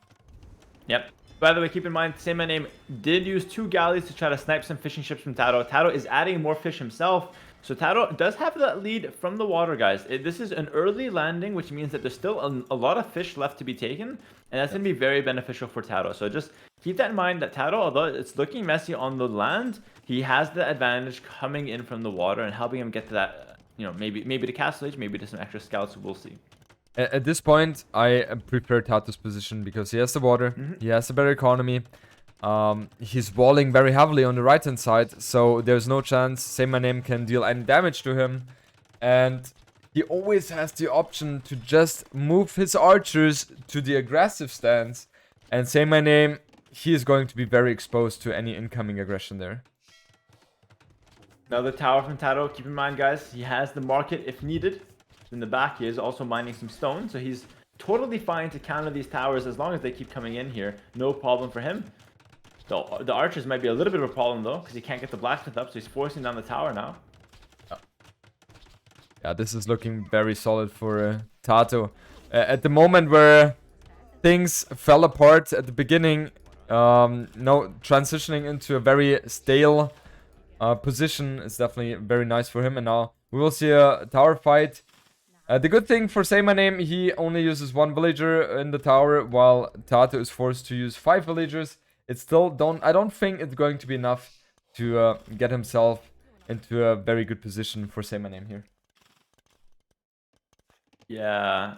Yep. By the way, keep in mind, Saymyname did use 2 galleys to try to snipe some fishing ships from TaToH. TaToH is adding more fish himself. So TaToH does have that lead from the water, guys. This is an early landing, which means that there's still a lot of fish left to be taken. And that's going to be very beneficial for TaToH. So just keep that in mind that TaToH, although it's looking messy on the land, he has the advantage coming in from the water and helping him get to that, maybe to Castle Age, maybe to some extra scouts. We'll see. At this point, I prefer TaToH's position because he has the water, he has a better economy. He's walling very heavily on the right hand side, so there's no chance Saymyname can deal any damage to him. And he always has the option to just move his archers to the aggressive stance. And Saymyname, he is going to be very exposed to any incoming aggression there. Now the tower from TaToH, keep in mind, guys, he has the market if needed. In the back, he is also mining some stone, so he's totally fine to counter these towers as long as they keep coming in here. No problem for him. The archers might be a little bit of a problem, though, because he can't get the blacksmith up, so he's forcing down the tower now. Yeah, this is looking very solid for TaToH. At the moment where things fell apart at the beginning, now transitioning into a very stale position is definitely very nice for him. And now we will see a tower fight. The good thing for Saymyname, he only uses 1 villager in the tower, while TaToH is forced to use 5 villagers. It's still I don't think it's going to be enough to get himself into a very good position for Saymyname here. Yeah.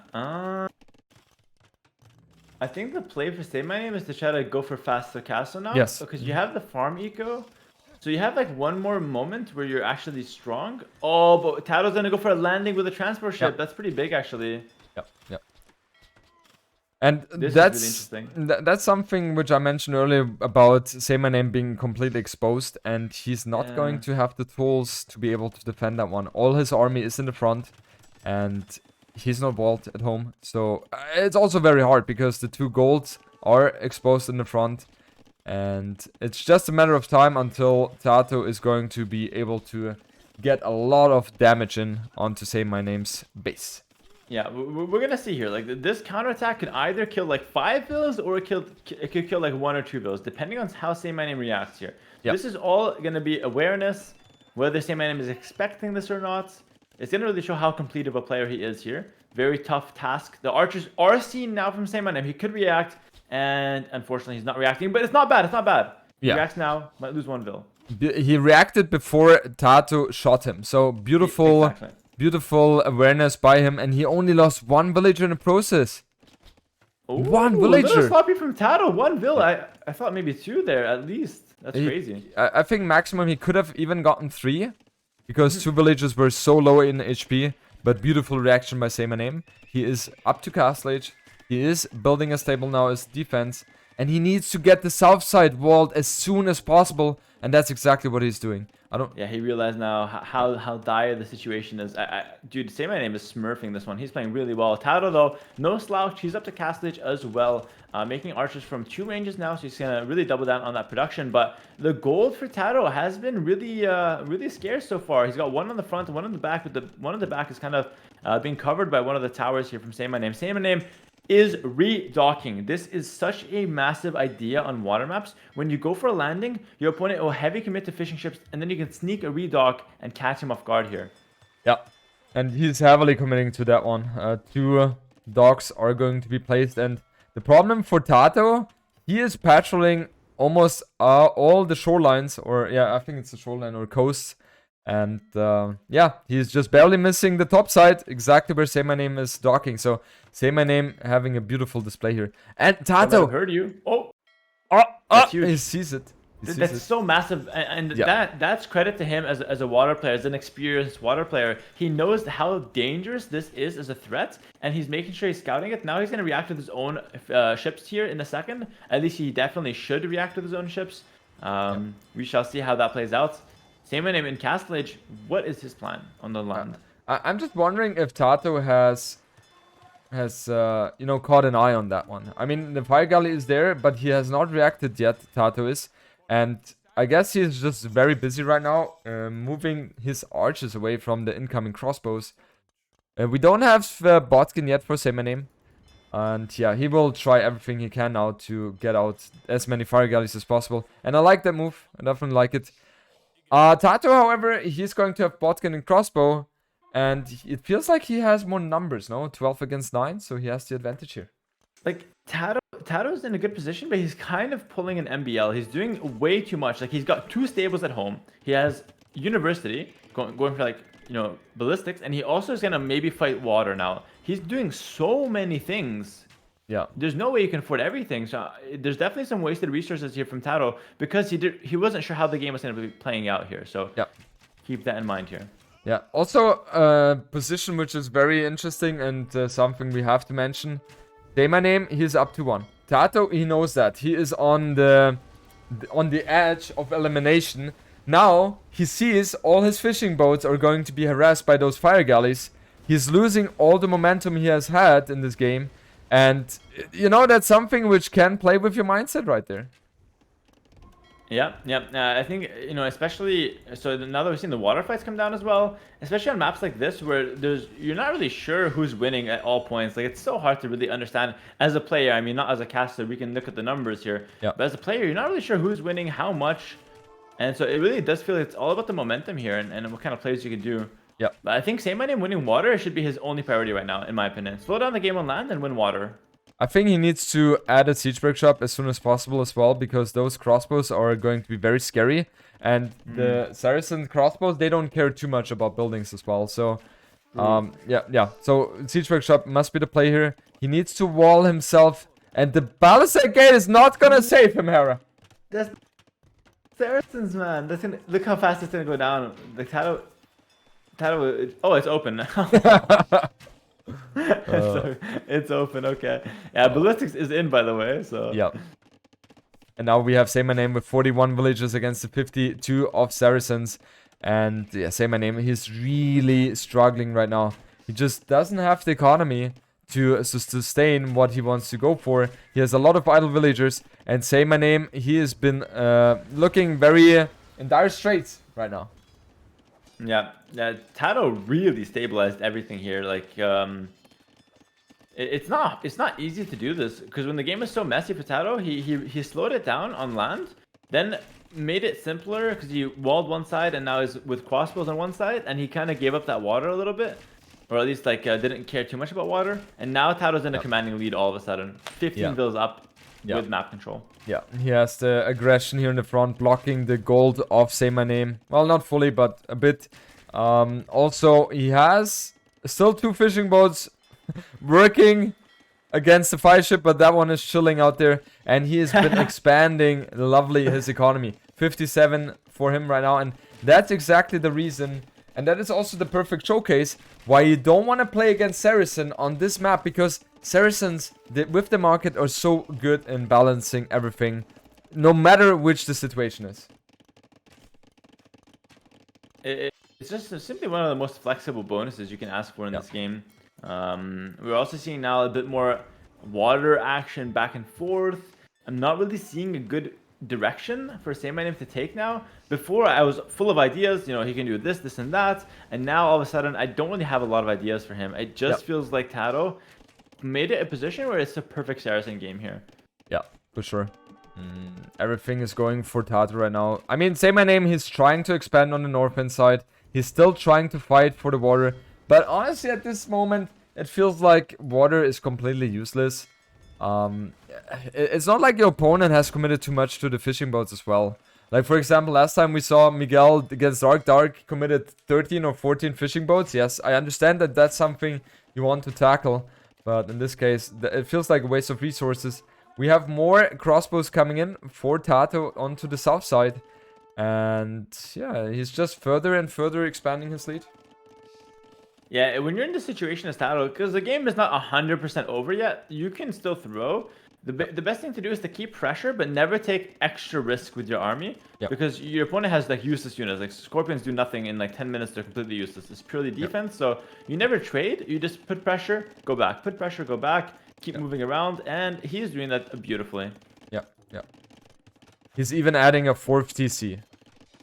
I think the play for Saymyname is to try to go for faster castle now. Yes. Because you have the farm eco. So you have like one more moment where you're actually strong. Oh, but TaToH's gonna go for a landing with a transport ship. That's pretty big, actually. Yep. And that's really interesting. That's something which I mentioned earlier about Saymyname being completely exposed, and he's not going to have the tools to be able to defend that one. All his army is in the front, and he's not walled at home. So it's also very hard because the 2 golds are exposed in the front. And it's just a matter of time until TaToH is going to be able to get a lot of damage in onto Saymyname's base. Yeah, we're gonna see here. Like this counterattack could either kill like 5 villas or it could kill like 1 or 2 villas, depending on how Saymyname reacts here. Yep. This is all gonna be awareness, whether Saymyname is expecting this or not. It's gonna really show how complete of a player he is here. Very tough task. The archers are seen now from Saymyname. He could react, and unfortunately he's not reacting. But it's not bad. It's not bad. He reacts now. Might lose 1 vill. He reacted before TaToH shot him. So beautiful. Exactly. Beautiful awareness by him, and he only lost 1 villager in the process. Ooh, 1 little villager. sloppy from TaToH. 1 vill. I thought maybe 2 there at least. That's crazy. I think maximum he could have even gotten 3, because 2 villagers were so low in HP. But beautiful reaction by Saymyname. He is up to castle age. He is building a stable now as defense, and he needs to get the south side walled as soon as possible, and that's exactly what he's doing. Yeah, he realized now how dire the situation is. Dude, Saymyname is smurfing this one. He's playing really well. TaToH, though, no slouch. He's up to castle age as well. Making archers from 2 ranges now, so he's going to really double down on that production. But the gold for TaToH has been really scarce so far. He's got 1 on the front, 1 on the back, but the 1 on the back is kind of being covered by one of the towers here from Saymyname. Saymyname is redocking. This is such a massive idea on water maps. When you go for a landing, your opponent will heavy commit to fishing ships, and then you can sneak a redock and catch him off guard here. Yeah, and he's heavily committing to that one. 2 docks are going to be placed, and the problem for TaToH, he is patrolling almost all the shorelines, or yeah, I think it's the shoreline or coasts. And yeah, he's just barely missing the top side, exactly where Saymyname is docking. So Saymyname having a beautiful display here. And TaToH heard you. he sees it. That's so massive, and that's credit to him as a water player, as an experienced water player. He knows how dangerous this is as a threat, and he's making sure he's scouting it. Now he's going to react with his own ships here in a second. At least he definitely should react with his own ships. We shall see how that plays out. Saymyname in castle age, what is his plan on the land? I'm just wondering if TaToH has you know, caught an eye on that one. I mean, the fire galley is there, but he has not reacted yet. TaToH is, and I guess he's just very busy right now, moving his archers away from the incoming crossbows. We don't have botkin yet for Saymyname, and yeah, he will try everything he can now to get out as many fire galleys as possible. And I like that move. I definitely like it. TaToH, however, he's going to have botkin and crossbow, and it feels like he has more numbers, no? 12 against 9, so he has the advantage here. Like, TaToH's in a good position, but he's kind of pulling an MBL. He's doing way too much. Like, he's got 2 stables at home. He has University, going for, like, you know, ballistics, and he also is going to maybe fight water now. He's doing so many things. Yeah. There's no way you can afford everything. So there's definitely some wasted resources here from TaToH because he wasn't sure how the game was going to be playing out here. So keep that in mind here. Yeah. Also, a position which is very interesting and something we have to mention. Saymyname, he's up to 1. TaToH, he knows that. He is on the edge of elimination. Now, he sees all his fishing boats are going to be harassed by those fire galleys. He's losing all the momentum he has had in this game. And, you know, that's something which can play with your mindset right there. Yeah. I think, you know, especially, so now that we've seen the water fights come down as well, especially on maps like this where you're not really sure who's winning at all points. Like, it's so hard to really understand as a player. I mean, not as a caster, we can look at the numbers here. But as a player, you're not really sure who's winning, how much. And so it really does feel like it's all about the momentum here and what kind of plays you can do. Yeah. But I think Saymyname winning water should be his only priority right now, in my opinion. Slow down the game on land and win water. I think he needs to add a siege workshop as soon as possible as well, because those crossbows are going to be very scary. And the Saracen crossbows, they don't care too much about buildings as well. So, yeah. So siege workshop must be the play here. He needs to wall himself, and the Balistic Gate is not gonna save him, Hera. That's Saracens, man. Look how fast it's gonna go down. The TaToH, oh, it's open now. It's open, okay. Yeah, ballistics is in, by the way, so. Yeah. And now we have Saymyname with 41 villages against the 52 of Saracens. And yeah, Saymyname, he's really struggling right now. He just doesn't have the economy to sustain what he wants to go for. He has a lot of idle villagers, and Saymyname, he has been looking very in dire straits right now. Yeah, TaToH really stabilized everything here. Like, it's not easy to do this because when the game is so messy for TaToH, he slowed it down on land, then made it simpler because he walled one side and now he's with crossbows on one side, and he kind of gave up that water a little bit, or at least like didn't care too much about water. And now TaToH's in a commanding lead all of a sudden, 15 vills up with map control. Yeah, he has the aggression here in the front, blocking the gold of Saymyname. Well, not fully, but a bit. Also, he has still 2 fishing boats working against the fire ship, but that one is chilling out there. And he has been expanding lovely his economy. 57 for him right now. And that's exactly the reason. And that is also the perfect showcase why you don't want to play against Saracen on this map, because Saracens with the market are so good in balancing everything, no matter which the situation is. It's just simply one of the most flexible bonuses you can ask for in this game. We're also seeing now a bit more water action back and forth. I'm not really seeing a good direction for Saymyname to take now. Before, I was full of ideas, you know, he can do this, this, and that. And now, all of a sudden, I don't really have a lot of ideas for him. It just feels like TaToH made it a position where it's a perfect Saracen game here. Yeah, for sure. Everything is going for TaToH right now. I mean, Saymyname, he's trying to expand on the northern side. He's still trying to fight for the water. But honestly, at this moment, it feels like water is completely useless. It's not like your opponent has committed too much to the fishing boats as well. Like, for example, last time we saw Miguel against Dark committed 13 or 14 fishing boats. Yes, I understand that that's something you want to tackle. But in this case, it feels like a waste of resources. We have more crossbows coming in for TaToH onto the south side. And yeah, he's just further and further expanding his lead. Yeah, when you're in this situation as TaToH, because the game is not 100% over yet, you can still throw. The best thing to do is to keep pressure, but never take extra risk with your army. Because your opponent has like useless units. Like Scorpions do nothing in like 10 minutes, they're completely useless. It's purely defense, so you never trade. You just put pressure, go back. Put pressure, go back. Keep moving around, and he's doing that beautifully. Yeah. He's even adding a 4th TC.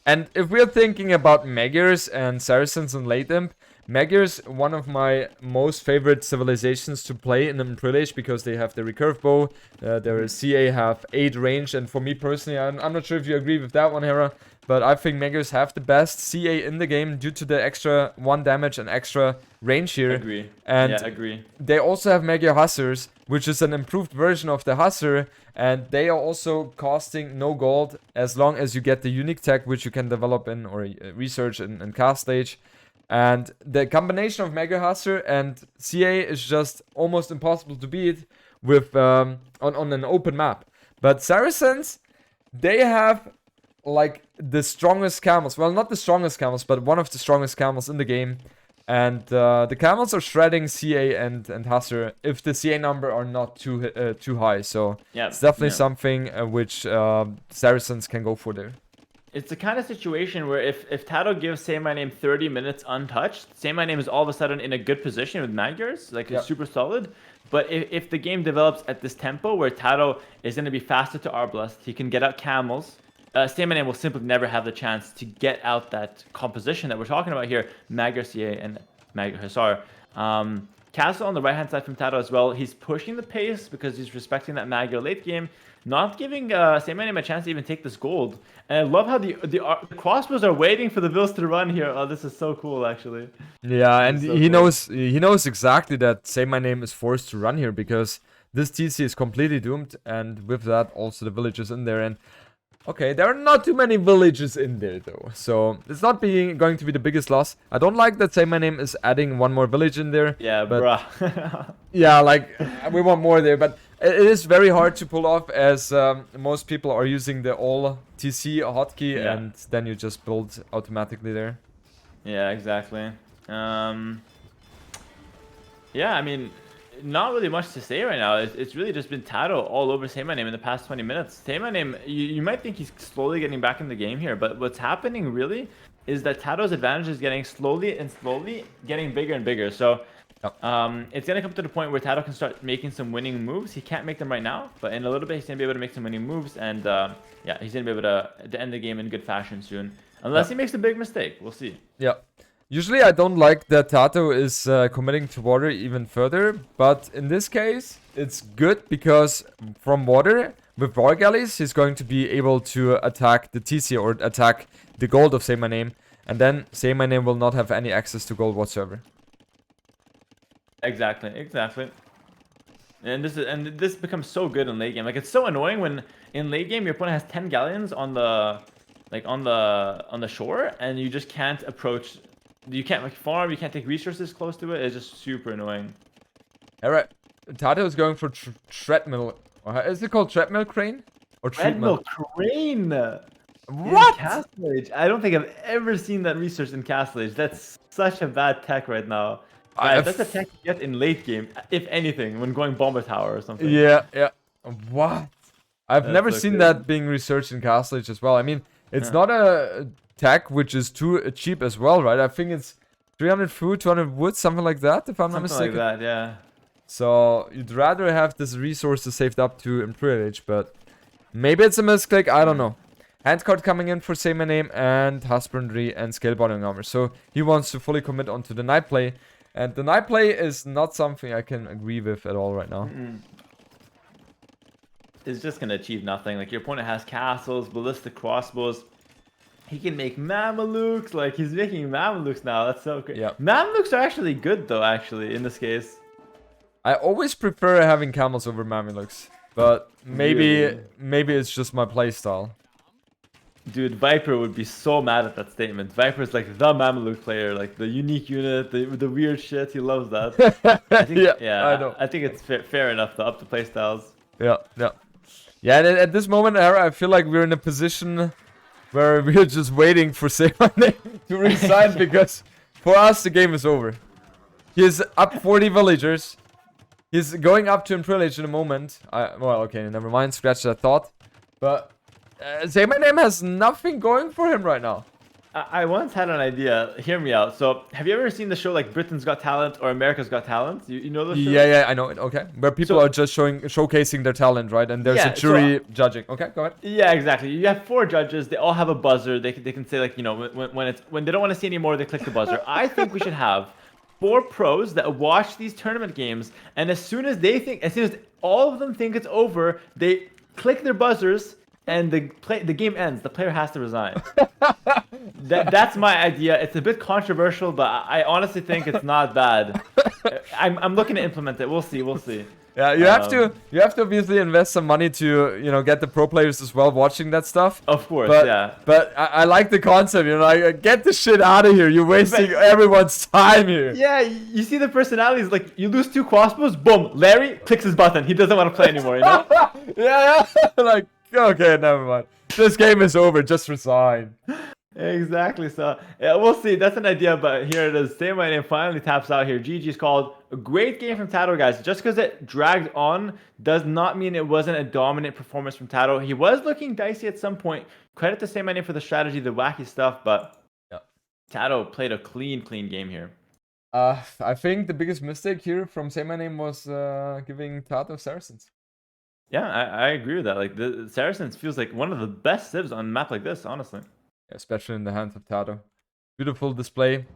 And if we're thinking about Magyars and Saracens and late imp, Magyars, one of my most favorite civilizations to play in the Privilege, because they have the recurve bow, their CA have 8 range, and for me personally, I'm not sure if you agree with that one, Hera, but I think Magyars have the best CA in the game due to the extra 1 damage and extra range here. Agree. And yeah, agree. They also have Magyar Hussars, which is an improved version of the Hussar, and they are also costing no gold as long as you get the unique tech, which you can develop in or research in cast stage. And the combination of Magyar Hussar and CA is just almost impossible to beat with on an open map. But Saracens, they have like the strongest camels. Well, not the strongest camels, but one of the strongest camels in the game. And the camels are shredding CA and Hussar if the CA number are not too high. So it's definitely something which Saracens can go for there. It's the kind of situation where if TaToH gives Saymyname 30 minutes untouched, Saymyname is all of a sudden in a good position with Magyars, like it's super solid. But if the game develops at this tempo where TaToH is going to be faster to Arbalest, he can get out camels, Saymyname will simply never have the chance to get out that composition that we're talking about here, Magyar CA and Magyar Hussar. Castle on the right-hand side from TaToH as well, he's pushing the pace because he's respecting that Magyar late game, not giving Saymyname a chance to even take this gold. And I love how the crossbows are waiting for the vills to run here. Oh, this is so cool, actually. Yeah, and so he knows exactly that Saymyname is forced to run here because this TC is completely doomed, and with that also the villagers in there. And okay, there are not too many villages in there though, so it's not going to be the biggest loss. I don't like that Saymyname is adding one more village in there. Yeah, but bruh. Yeah, like we want more there, but it is very hard to pull off as most people are using the all TC hotkey, and then you just build automatically there. Yeah, exactly. Yeah, I mean, not really much to say right now. It's really just been TaToH all over Saymyname in the past 20 minutes. Saymyname, you might think he's slowly getting back in the game here, but what's happening really is that TaToH's advantage is getting slowly getting bigger and bigger. So it's going to come to the point where TaToH can start making some winning moves. He can't make them right now, but in a little bit he's going to be able to make some winning moves, and yeah, he's going to be able to end the game in good fashion soon. Unless he makes a big mistake. We'll see. Yeah. Usually I don't like that TaToH is committing to water even further, but in this case it's good because from water with War Galleys he's going to be able to attack the TC or attack the gold of Saymyname, and then Saymyname will not have any access to gold whatsoever. Exactly. And this becomes so good in late game. Like, it's so annoying when in late game your opponent has 10 galleons on the on the shore, and you just can't approach. You can't like farm. You can't take resources close to it. It's just super annoying. All right, TaToH is going for treadmill. Is it called treadmill crane or treadmill crane? What? In Castle Age? I don't think I've ever seen that research in Castle Age. That's such a bad tech right now. That's a tech you get in late game, if anything, when going Bomber Tower or something. Yeah. What? I've never seen that being researched in Castle Age as well. I mean, it's not a tech which is too cheap as well, right? I think it's 300 food, 200 wood, something like that, if I'm not mistaken. Something like that, yeah. So you'd rather have this resources saved up to Imperial Age, but maybe it's a misclick, I don't know. Handcard coming in for Saymyname and Husbandry and Scale Bonding Armor. So he wants to fully commit onto the night play. And the night play is not something I can agree with at all right now. It's just going to achieve nothing. Like, your opponent has castles, ballistic crossbows. He can make Mamelukes. Like, he's making Mamelukes now. That's so great. Yeah. Mamelukes are actually good, though, actually, in this case. I always prefer having camels over Mamelukes. But maybe it's just my playstyle. Dude, Viper would be so mad at that statement. Viper's like the Mameluke player, like the unique unit, the weird shit. He loves that. I think, I know. I think it's fair enough to up the playstyles. Yeah. And at this moment, Hera, I feel like we're in a position where we're just waiting for Saymyname to resign because for us the game is over. He's up 40 villagers. He's going up to Imperial Age in a moment. Well, okay, never mind. Scratch that thought. But Saymyname has nothing going for him right now. I once had an idea. Hear me out. So, have you ever seen the show like Britain's Got Talent or America's Got Talent? You know those shows? Yeah, I know it. Okay, where people are just showcasing their talent, right? And there's a jury judging. Okay, go ahead. Yeah, exactly. You have 4 judges. They all have a buzzer. They can say, like, you know, when they don't want to see anymore, they click the buzzer. I think we should have 4 pros that watch these tournament games, and as soon as all of them think it's over, they click their buzzers. And the game ends. The player has to resign. That's my idea. It's a bit controversial, but I honestly think it's not bad. I'm looking to implement it. We'll see. Yeah, you have to obviously invest some money to get the pro players as well watching that stuff. Of course, But I like the concept. Like, get the shit out of here. You're wasting everyone's time here. Yeah, you see the personalities. Like, you lose 2 crossbows, boom. Larry clicks his button. He doesn't want to play anymore. You know? Yeah. Like. Okay, never mind. This game is over. Just resign. Exactly. So yeah, we'll see. That's an idea, but here it is. Saymyname finally taps out here. GG's called. A great game from TaToH, guys. Just because it dragged on does not mean it wasn't a dominant performance from TaToH. He was looking dicey at some point. Credit to Saymyname for the strategy, the wacky stuff, but TaToH played a clean game here. I think the biggest mistake here from Saymyname was giving TaToH Saracens. Yeah, I agree with that. Like, the Saracens feels like one of the best civs on a map like this, honestly. Especially in the hands of TaToH. Beautiful display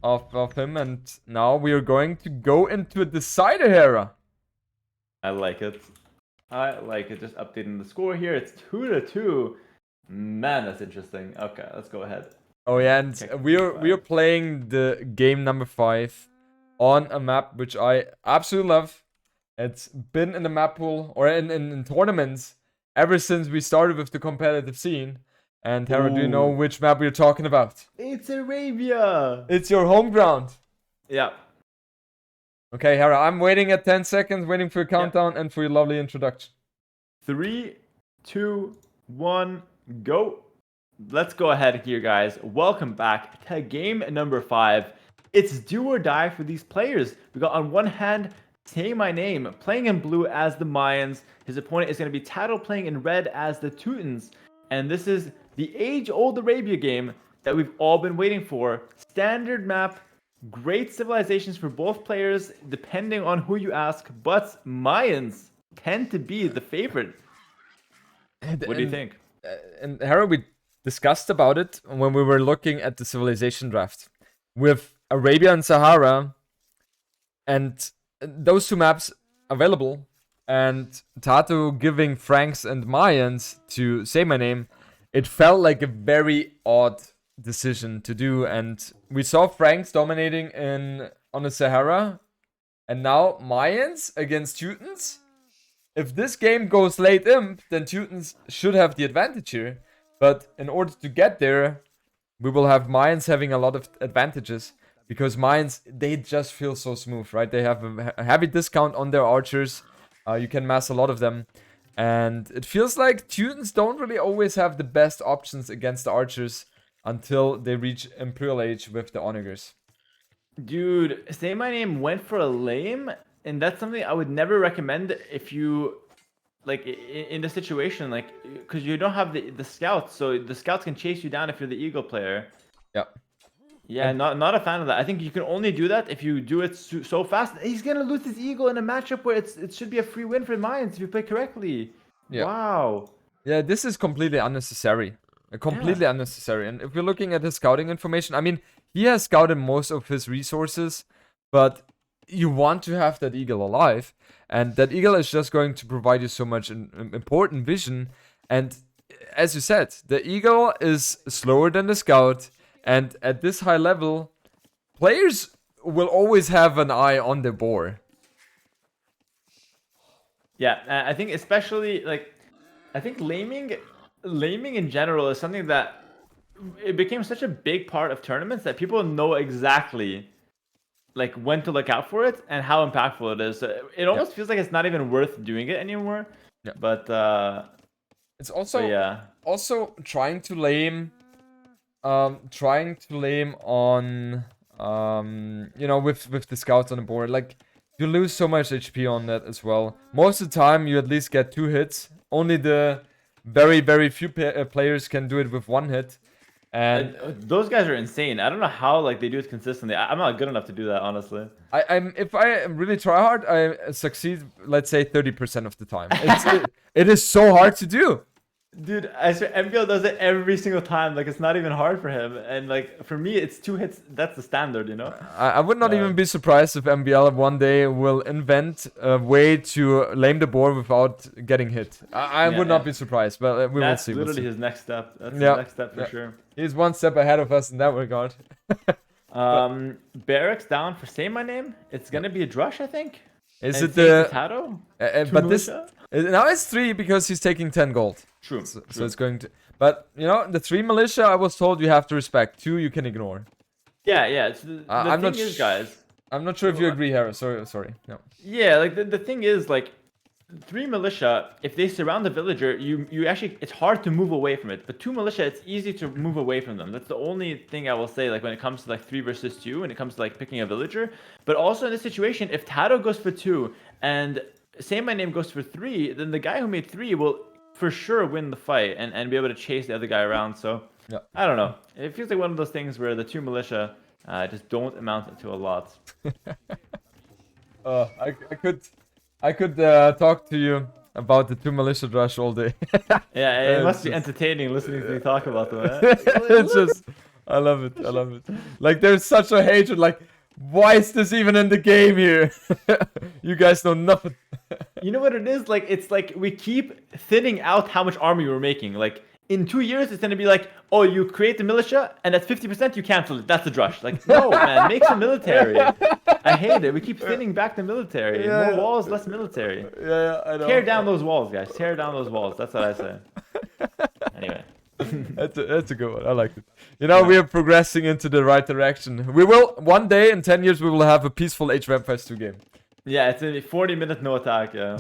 of him, and now we are going to go into a decider, Hera. I like it. Just updating the score here. It's 2-2. Man, that's interesting. Okay, let's go ahead. Oh yeah, and we are playing the game number 5 on a map which I absolutely love. It's been in the map pool or in tournaments ever since we started with the competitive scene. And Hera, do you know which map we're talking about? It's Arabia. It's your home ground. Yeah. Okay, Hera, I'm waiting at 10 seconds, waiting for your countdown and for your lovely introduction. 3, 2, 1, go. Let's go ahead here, guys. Welcome back to game number 5. It's do or die for these players. We got on one hand Say My Name playing in blue as the Mayans. His opponent is going to be TaToH playing in red as the TaToH's. And this is the age-old Arabia game that we've all been waiting for. Standard map, great civilizations for both players, depending on who you ask. But Mayans tend to be the favorite. What do you think? And Hera, we discussed about it when we were looking at the civilization draft. With Arabia and Sahara, and those two maps available, and TaToH giving Franks and Mayans to Saymyname, it felt like a very odd decision to do. And we saw Franks dominating on the Sahara, and now Mayans against TaToH's. If this game goes late imp, then TaToH's should have the advantage here. But in order to get there, we will have Mayans having a lot of advantages. Because Mayans, they just feel so smooth, right? They have a heavy discount on their archers. You can mass a lot of them. And it feels like TaToH's don't really always have the best options against the archers until they reach Imperial Age with the Onagers. Dude, Say My Name went for a lame, and that's something I would never recommend if you, like, in the situation, like, because you don't have the scouts, so the scouts can chase you down if you're the eagle player. Yeah. Yeah, not a fan of that. I think you can only do that if you do it so fast. He's gonna lose his eagle in a matchup where it should be a free win for Mayans if you play correctly. Yeah. Wow. Yeah, this is completely unnecessary. Completely unnecessary. And if you're looking at his scouting information, I mean, he has scouted most of his resources, but you want to have that eagle alive, and that eagle is just going to provide you so much important vision. And as you said, the eagle is slower than the scout, and at this high level, players will always have an eye on the boar. Yeah, I think especially, like, I think laming in general is something that it became such a big part of tournaments that people know exactly, like, when to look out for it and how impactful it is. So it almost feels like it's not even worth doing it anymore. Yeah. But it's also yeah. also trying to lame on you know, with the scouts on the board. Like, you lose so much HP on that as well. Most of the time you at least get 2 hits. Only the very few players can do it with 1 hit. And those guys are insane. I don't know how, like, they do it consistently. I'm not good enough to do that, honestly. If I really try hard, I succeed, let's say 30% of the time. It is so hard to do. Dude, I swear, MBL does it every single time. Like, it's not even hard for him. And, like, for me, it's 2 hits. That's the standard, you know? I would not even be surprised if MBL one day will invent a way to lame the board without getting hit. I would not be surprised, but we will see. That's literally his next step. That's his next step for sure. He's 1 step ahead of us in that regard. Barracks down for Say My Name. It's going to be a drush, I think. Is and it the... TaToH? But this... Now it's 3 because he's taking 10 gold. True. So it's going to... But, you know, the 3 militia, I was told you have to respect. 2 you can ignore. Yeah. It's the thing is, guys... I'm not sure if you agree, Hera. Sorry. No. Yeah, like, the thing is, like, 3 militia, if they surround the villager, you actually... It's hard to move away from it. But 2 militia, it's easy to move away from them. That's the only thing I will say, like, when it comes to, like, 3 versus 2, when it comes to, like, picking a villager. But also in this situation, if TaToH goes for 2, and Say My Name goes for 3, then the guy who made 3 will for sure win the fight and be able to chase the other guy around. So I don't know. It feels like one of those things where the 2 militia just don't amount to a lot. I could talk to you about the 2 militia rush all day. Yeah, it must be entertaining listening to you talk about them. It's just, I love it. Like, there's such a hatred. Like, why is this even in the game here? You guys know nothing. You know what it is? Like, it's like we keep thinning out how much army we're making. Like, in 2 years, it's going to be like, oh, you create the militia, and at 50%, you cancel it. That's the drush. Like, no, man, make some military. I hate it. We keep thinning back the military. More walls, less military. Yeah, I know. Tear down those walls, guys. Tear down those walls. That's what I say. Anyway. That's a good one. I like it. You know, we are progressing into the right direction. We will, one day in 10 years, we will have a peaceful Age of Empires 2 game. Yeah, it's a 40-minute no attack, yeah.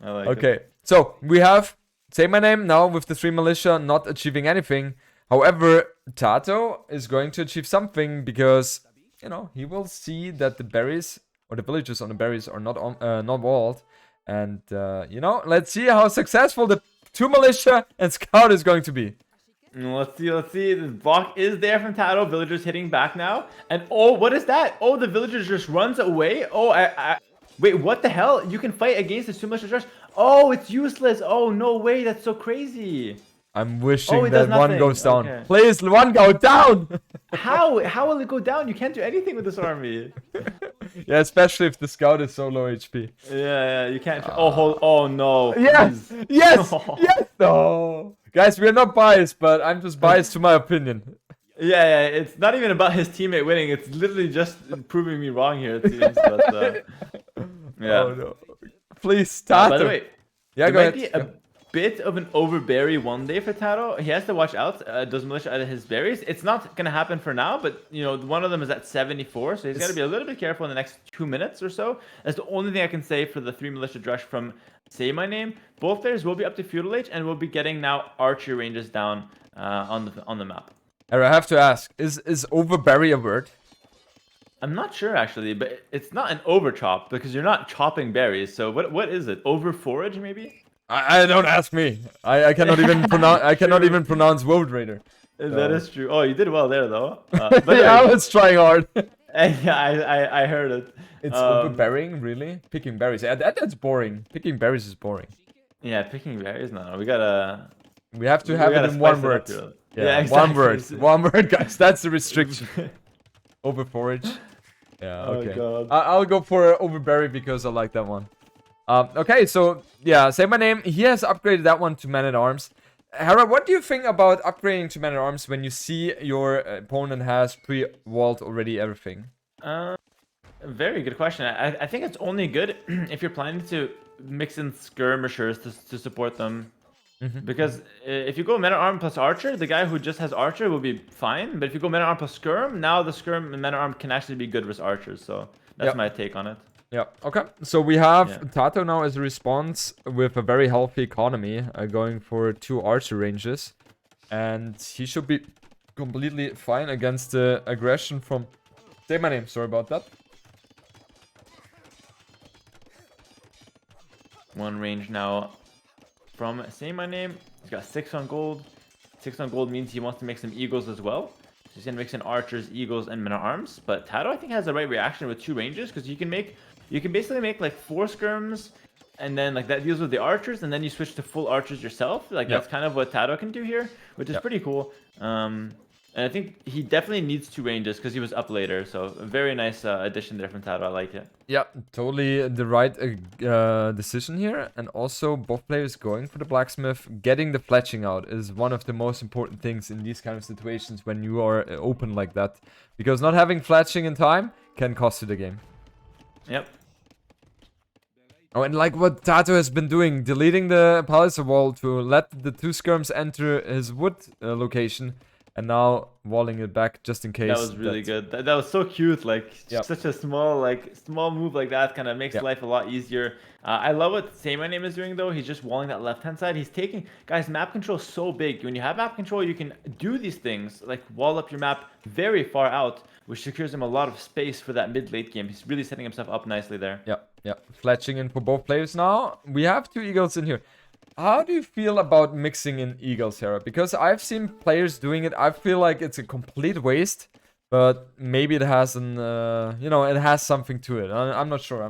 I like it. So we have Say My Name now with the 3 militia not achieving anything. However, TaToH is going to achieve something because, you know, he will see that the berries or the villages on the berries are not walled. And you know, let's see how successful the 2 militia and scout is going to be. Let's see, let's see. This block is there from TaToH. Villagers hitting back now. And oh, what is that? Oh, the villagers just runs away. Oh, wait, what the hell? You can fight against the two militia rush. Oh, it's useless. Oh, no way. That's so crazy. I'm wishing it that does one nothing. goes down. Okay. Please, one go down! How? How will it go down? You can't do anything with this army. Yeah, especially if the scout is so low HP. Yeah, you can't. Oh no. Yes! Please. Yes! No. Yes! No! Guys, we're not biased, but I'm just biased to my opinion. Yeah, it's not even about his teammate winning. It's literally just proving me wrong here, it seems. But, yeah. Oh no. Please, By the TaToH. way, Yeah, there go might ahead. be a bit of an overberry one day for TaToH. He has to watch out. Those militia out of his berries. It's not gonna happen for now, but you know, one of them is at 74, so he's got to be a little bit careful in the next 2 minutes or so. That's the only thing I can say for the 3 militia drush from Saymyname. Both players will be up to feudal age, and will be getting now archer ranges down on the map. Hera, I have to ask, is overberry a word? I'm not sure actually, but it's not an over chop because you're not chopping berries. So what is it? Over forage maybe? I don't ask me. I cannot even pronounce. I cannot even pronounce World Raider. That is true. Oh, you did well there though. But Yeah, I was trying hard. yeah, I heard it. It's overbearing, really. Picking berries. Yeah, that's boring. Picking berries is boring. Yeah, picking berries. No, we gotta. We have to have it in one word. Yeah, exactly. one word. One word, guys. That's the restriction. Over forage. Yeah, okay. Oh, God. I'll go for overberry because I like that one. Okay, so yeah, Saymyname. He has upgraded that one to Man at Arms. Hera, what do you think about upgrading to Man at Arms when you see your opponent has pre-walled already everything? Very good question. I think it's only good if you're planning to mix in skirmishers to support them. Because if you go Men at Arm plus Archer, the guy who just has Archer will be fine. But if you go Men at Arm plus Skirm, now the Skirm and Men at Arm can actually be good with Archers. So that's my take on it. Yeah, okay. So we have TaToH now as a response with a very healthy economy, going for 2 Archer ranges. And he should be completely fine against the aggression from Saymyname. Sorry about that. One range now from Saymyname. He's got 6 on gold. 6 on gold means he wants to make some eagles as well. So he's gonna mix in archers, eagles, and men at arms. But TaToH I think has the right reaction with 2 ranges because you can basically make like 4 skirms, and then like that deals with the archers, and then you switch to full archers yourself. Like that's kind of what TaToH can do here, which is pretty cool. And I think he definitely needs 2 ranges because he was up later. So a very nice addition there from TaToH. I like it. Yeah, totally the right decision here. And also both players going for the blacksmith. Getting the fletching out is one of the most important things in these kind of situations when you are open like that. Because not having fletching in time can cost you the game. Yep. Oh, and like what TaToH has been doing, deleting the palace wall to let the 2 skirms enter his wood location. And now walling it back just in case. That was really good. That was so cute. Like such a small move like that kind of makes life a lot easier. I love what Saymyname is doing though. He's just walling that left hand side. He's taking, guys, map control is so big. When you have map control, you can do these things like wall up your map very far out, which secures him a lot of space for that mid-late game. He's really setting himself up nicely there. Yeah. Fletching in for both players now. We have 2 eagles in here. How do you feel about mixing in eagles, Hera? Because I've seen players doing it. I feel like it's a complete waste, but maybe it has an, it has something to it. I'm not sure.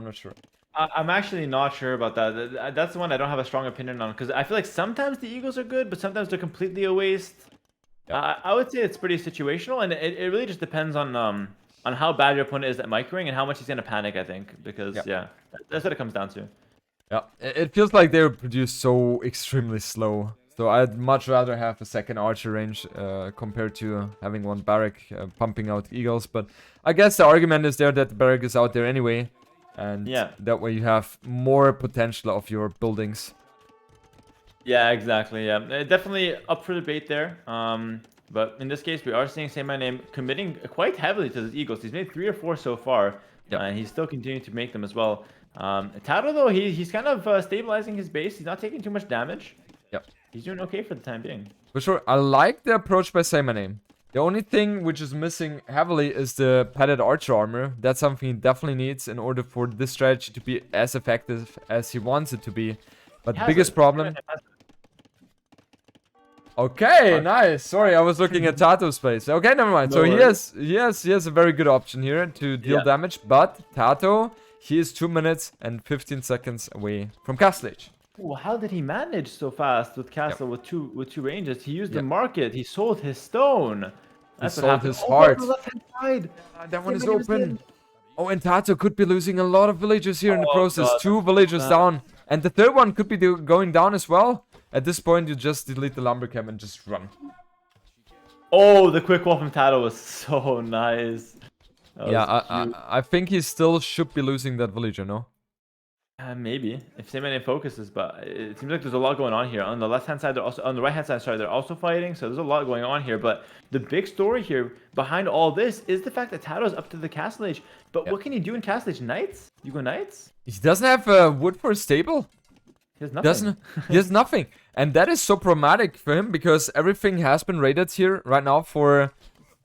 I'm actually not sure about that. That's the one I don't have a strong opinion on because I feel like sometimes the eagles are good, but sometimes they're completely a waste. I would say it's pretty situational, and it really just depends on how bad your opponent is at microing and how much he's gonna panic. I think because that's what it comes down to. Yeah, it feels like they were produced so extremely slow. So I'd much rather have a second archer range compared to having one barrack pumping out eagles. But I guess the argument is there that the barrack is out there anyway. And that way you have more potential of your buildings. Yeah, exactly. Yeah, definitely up for debate there. But in this case, we are seeing Saymyname committing quite heavily to the eagles. He's made 3 or 4 so far. And he's still continuing to make them as well. TaToH though, he's kind of stabilizing his base. He's not taking too much damage. Yep. He's doing okay for the time being. For sure. I like the approach by Saymyname. The only thing which is missing heavily is the padded archer armor. That's something he definitely needs in order for this strategy to be as effective as he wants it to be. But He the has biggest it. problem... Okay, nice. Sorry, I was looking at TaToH's place. Okay, never mind. No So worries. he has a very good option here to deal Yeah. damage. But TaToH, he is 2 minutes and 15 seconds away from Castle Age. Well, how did he manage so fast with Castle with two ranges? He used the market. He sold his stone. That's what sold happened. his Oh, heart. on the left-hand side. That one is Saymyname open. in. Oh, and TaToH could be losing a lot of villagers here in the Oh, process. God, 2 villagers bad. down. And the third one could be going down as well. At this point, you just delete the lumber camp and just run. Oh, the quick wall from TaToH was so nice. That Yeah, was cute. I think he still should be losing that villager, no? Maybe if Saymyname focuses, but it seems like there's a lot going on here. On the left-hand side, they're also on the right-hand side. Sorry, they're also fighting. So there's a lot going on here. But the big story here behind all this is the fact that TaToH's up to the Castle Age. But what can he do in Castle Age? Knights? You go Knights? He doesn't have wood for a stable. He has nothing. He has nothing. And that is so problematic for him because everything has been raided here right now for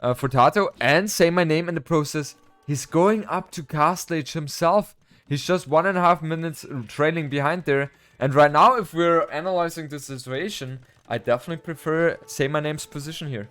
TaToH and Saymyname in the process. He's going up to Castle Age himself. He's just 1.5 minutes trailing behind there. And right now, if we're analyzing the situation, I definitely prefer Saymyname's position here.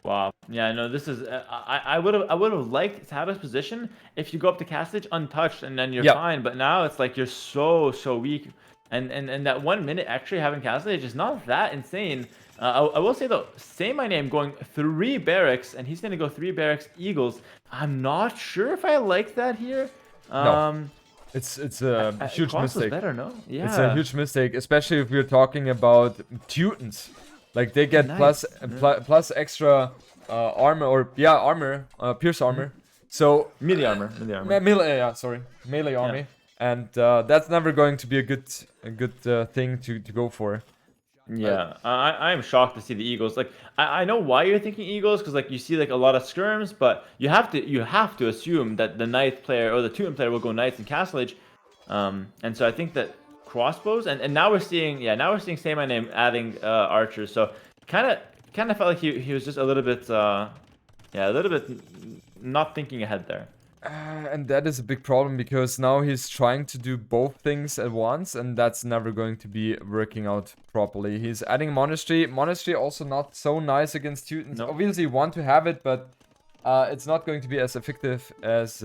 Wow. Yeah, no, this is I would have liked TaToH's position if you go up to Castle Age untouched and then you're fine. But now it's like you're so weak. And that 1 minute actually having Castle Age is not that insane. I will say though, Saymyname going 3 barracks and he's gonna go 3 barracks Eagles. I'm not sure if I like that here. No. It's a huge Cross was mistake. better, no? Yeah. It's a huge mistake, especially if we're talking about TaToHs. Like they get plus extra armor or armor, pierce armor. So melee armor. Melee army, and that's never going to be a good thing to go for. Yeah, I am shocked to see the Eagles. Like I know why you're thinking Eagles because like you see like a lot of skirms, but you have to assume that the Knight player or the TaToH player will go Knights in Castle Age, and so I think that crossbows and now we're seeing Saymyname adding archers. So kind of felt like he was just a little bit not thinking ahead there. And that is a big problem because now he's trying to do both things at once, and that's never going to be working out properly. He's adding Monastery. Monastery also not so nice against TaToHs. No. Obviously, you want to have it, but it's not going to be as effective as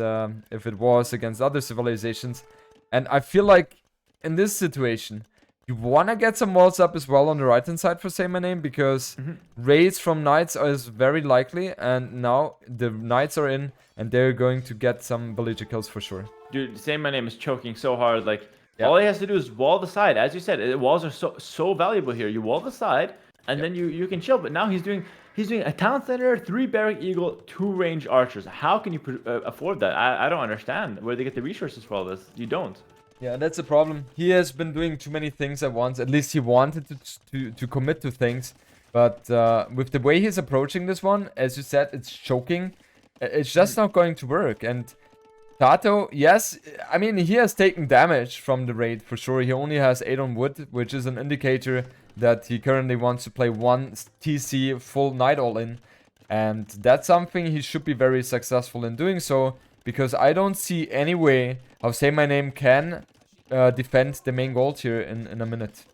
if it was against other civilizations. And I feel like in this situation, you want to get some walls up as well on the right-hand side for Saymyname because raids from Knights is very likely, and now the Knights are in, and they're going to get some villager kills for sure. Dude, Saymyname is choking so hard. Like all he has to do is wall the side. As you said, walls are so valuable here. You wall the side, and then you can chill. But now he's doing a town center, 3 barrack eagle, 2 range archers. How can you afford that? I don't understand where they get the resources for all this. You don't. Yeah, that's a problem. He has been doing too many things at once. At least he wanted to commit to things. But with the way he's approaching this one, as you said, it's choking. It's just not going to work. And TaToH, yes, I mean, he has taken damage from the raid for sure. He only has 8 on wood, which is an indicator that he currently wants to play 1 TC full Night All-In. And that's something he should be very successful in doing so. Because I don't see any way how Saymyname can defend the main gold here in a minute.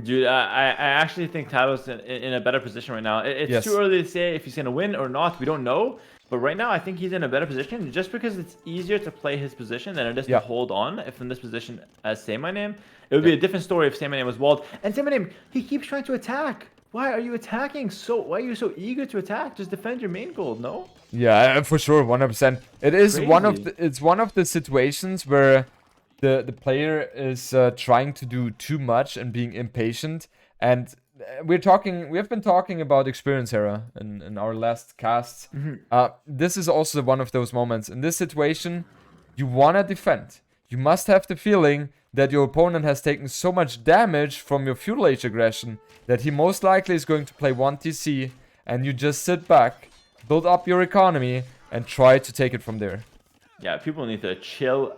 Dude, I actually think TaToH's in a better position right now. It's too early to say if he's going to win or not. We don't know. But right now, I think he's in a better position just because it's easier to play his position than it is to hold on if in this position as Saymyname. It would be a different story if Saymyname was walled. And Saymyname, he keeps trying to attack. Why are you attacking? Why are you so eager to attack? Just defend your main gold, no? Yeah, for sure, 100%. It is Crazy. it's one of the situations where the player is trying to do too much and being impatient. And we have been talking about experience Hera in our last casts. This is also one of those moments. In this situation, you wanna defend. You must have the feeling that your opponent has taken so much damage from your feudal age aggression that he most likely is going to play 1 TC, and you just sit back, build up your economy, and try to take it from there. Yeah, people need to chill.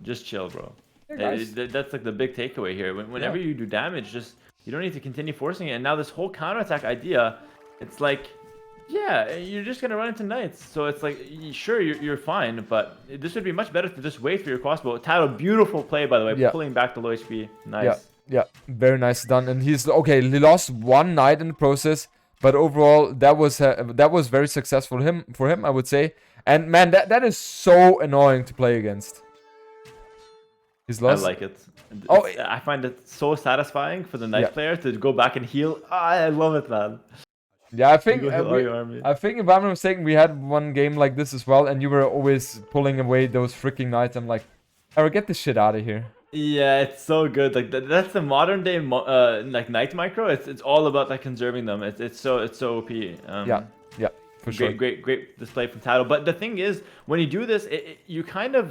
Just chill, bro. That's like the big takeaway here. Whenever you do damage, you don't need to continue forcing it. And now this whole counterattack idea it's like, yeah, you're just gonna run into knights. So it's like, sure, you're fine, but this would be much better to just wait for your crossbow. TaToH, beautiful play by the way, Yeah. pulling back the low HP. Nice. Yeah, yeah, very nice done. And he's okay. He lost one knight in the process, but overall that was very successful for him, I would say. And man, that is so annoying to play against. He's lost. I like it. Oh, I find it so satisfying for the knight Yeah. player to go back and heal. I love it, man. Yeah, I think You go heal all your army. I think if I'm not mistaken, we had one game like this as well, and you were always pulling away those freaking knights. I'm like, Hera, get this shit out of here. Yeah, it's so good. Like that's the modern day like knight micro. It's all about like conserving them. It's so OP. Yeah, for sure. Great display from TaToH. But the thing is, when you do this, you kind of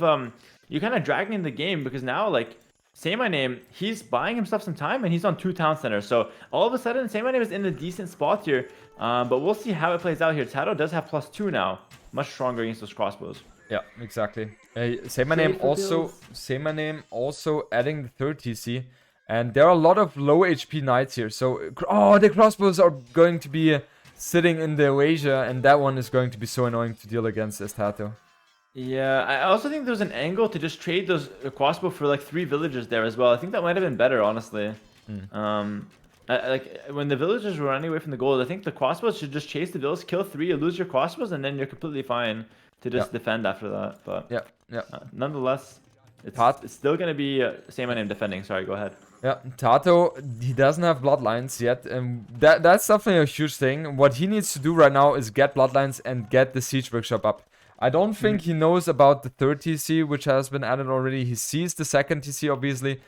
dragging the game because now like Saymyname, he's buying himself some time and he's on 2 town centers. So all of a sudden, Saymyname is in a decent spot here. But we'll see how it plays out here. TaToH does have +2 now, much stronger against those crossbows. Yeah, exactly. Saymyname also adding the 3rd TC, and there are a lot of low HP knights here. So the crossbows are going to be sitting in the Oasia, and that one is going to be so annoying to deal against as TaToH. Yeah, I also think there's an angle to just trade those crossbow for like 3 villagers there as well. I think that might have been better, honestly. Like when the villagers were running away from the gold, I think the crossbows should just chase the villagers, kill 3, you lose your crossbows, and then you're completely fine to just defend after that. But yeah. Nonetheless, it's still gonna be Saymyname defending. Sorry, go ahead. Yeah, TaToH, he doesn't have bloodlines yet, and that's definitely a huge thing. What he needs to do right now is get bloodlines and get the siege workshop up. I don't think he knows about the 3rd TC, which has been added already. He sees the 2nd TC, obviously.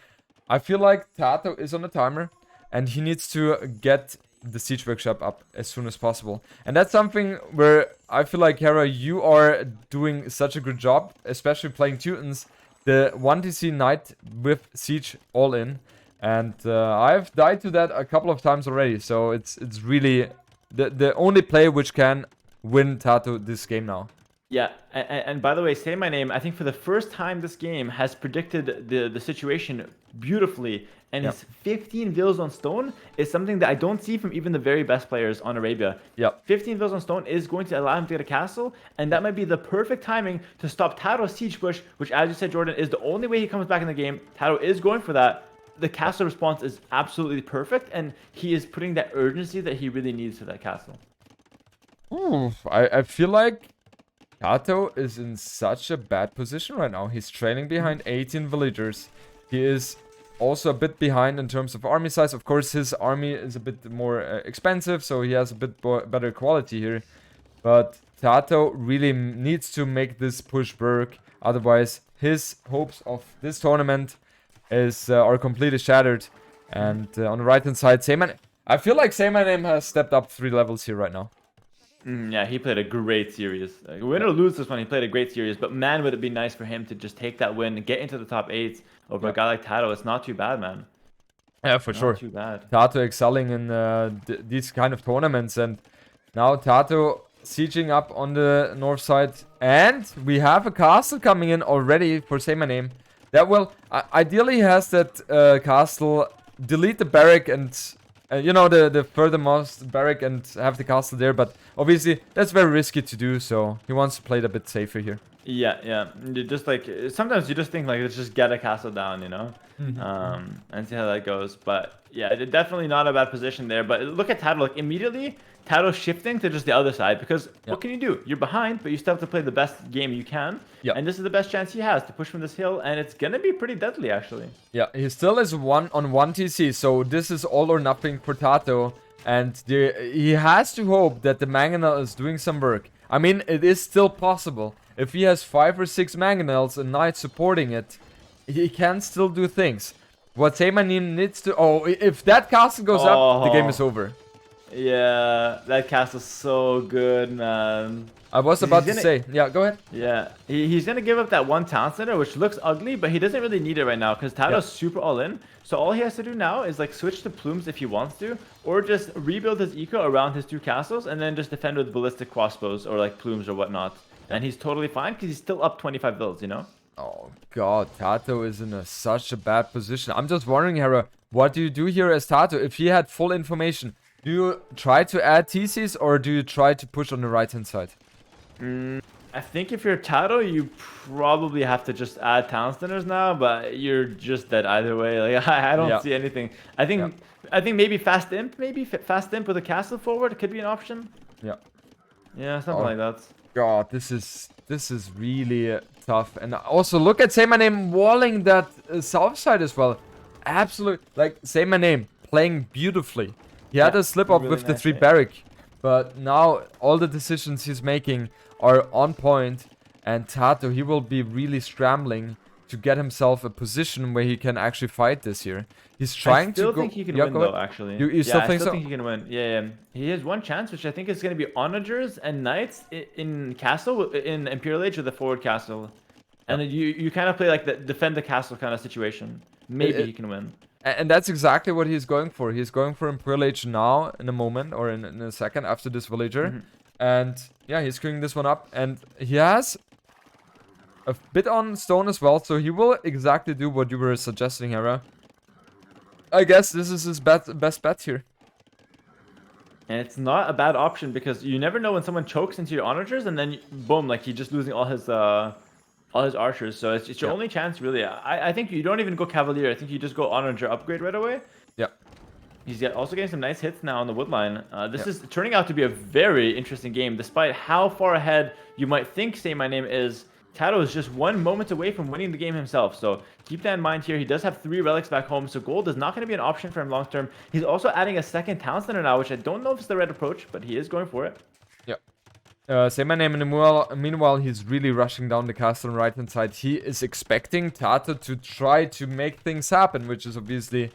I feel like TaToH is on a timer, and he needs to get the siege workshop up as soon as possible. And that's something where I feel like, Hera, you are doing such a good job, especially playing TaToH's. The 1 TC knight with siege all in. And I've died to that a couple of times already, so it's really the only play which can win TaToH this game now. Yeah, and by the way, Saymyname, I think for the first time this game has predicted the situation beautifully, and his 15 vills on stone is something that I don't see from even the very best players on Arabia. 15 vills on stone is going to allow him to get a castle, and that might be the perfect timing to stop TaToH's siege push, which, as you said, Jordan, is the only way he comes back in the game. TaToH is going for that. The castle response is absolutely perfect, and he is putting that urgency that he really needs to that castle. I feel like TaToH is in such a bad position right now. He's trailing behind 18 villagers. He is also a bit behind in terms of army size. Of course, his army is a bit more expensive, so he has a bit better quality here. But TaToH really needs to make this push work. Otherwise, his hopes of this tournament are completely shattered. And on the right-hand side, Saymyname. I feel like Saymyname has stepped up 3 levels here right now. Yeah, he played a great series. Win or lose this one, he played a great series. But man, would it be nice for him to just take that win and get into the top 8 over a guy like TaToH. It's not too bad, man. Yeah, for sure. Not too bad. TaToH excelling in these kind of tournaments. And now TaToH sieging up on the north side. And we have a castle coming in already for Saymyname. That will... ideally, he has that castle delete the barrack and... you know, the furthermost barrack and have the castle there, but obviously that's very risky to do, so he wants to play it a bit safer here. Yeah. You just like, sometimes you just think like, let's just get a castle down, you know, and see how that goes. But yeah, definitely not a bad position there. But look at TaToH, like immediately TaToH shifting to just the other side, because what can you do? You're behind, but you still have to play the best game you can. And this is the best chance he has to push from this hill, and it's gonna be pretty deadly actually. Yeah, he still is 1 on 1 TC, so this is all or nothing for TaToH, and he has to hope that the Mangonel is doing some work. I mean, it is still possible. If he has 5 or 6 Mangonels and Knights supporting it, he can still do things. What Saymyname needs to... Oh, if that castle goes up, the game is over. Yeah, that castle's so good, man. I was about to say. Yeah, go ahead. Yeah, he's going to give up that 1 town center, which looks ugly, but he doesn't really need it right now because TaToH's super all in. So all he has to do now is like switch to plumes if he wants to, or just rebuild his eco around his 2 castles and then just defend with ballistic crossbows or like plumes or whatnot. And he's totally fine because he's still up 25 builds, you know? Oh god, TaToH is in such a bad position. I'm just wondering, Hera, what do you do here as TaToH? If he had full information, Do you try to add TCs or do you try to push on the right-hand side? I think if you're TaToH, you probably have to just add town centers now, but you're just dead either way. Like I don't see anything. I think maybe fast imp, fast imp with a castle forward could be an option. Yeah. Yeah, something like that. God, this is really tough. And also look at Saymyname walling that south side as well. Absolute, like Saymyname playing beautifully. He had a slip up with the 3 barrack, but now all the decisions he's making are on point, and TaToH, he will be really scrambling to get himself a position where he can actually fight this year. He's trying to go... I still think he can win though, actually. You still think so? I still think he can win. Yeah. He has one chance, which I think is going to be onagers and knights in castle, in Imperial Age with the forward castle. And you kind of play like the defend the castle kind of situation. Maybe he can win. And that's exactly what he's going for. He's going for Imperial Age now, in a moment, or in a second after this villager. And yeah, he's screwing this one up. And he has a bit on stone as well, so he will exactly do what you were suggesting, Hera. I guess this is his best bet here. And it's not a bad option because you never know when someone chokes into your onagers and then boom, like he's just losing all his archers. So it's your only chance, really. I think you don't even go cavalier. I think you just go onager upgrade right away. Yeah. He's also getting some nice hits now on the woodline. This is turning out to be a very interesting game, despite how far ahead you might think Saymyname is. TaToH is just one moment away from winning the game himself, so keep that in mind here. He does have 3 relics back home, so gold is not going to be an option for him long term. He's also adding a second town center now, which I don't know if it's the right approach, but he is going for it. Yeah. Saymyname, meanwhile, he's really rushing down the castle on the right hand side. He is expecting TaToH to try to make things happen, which is obviously,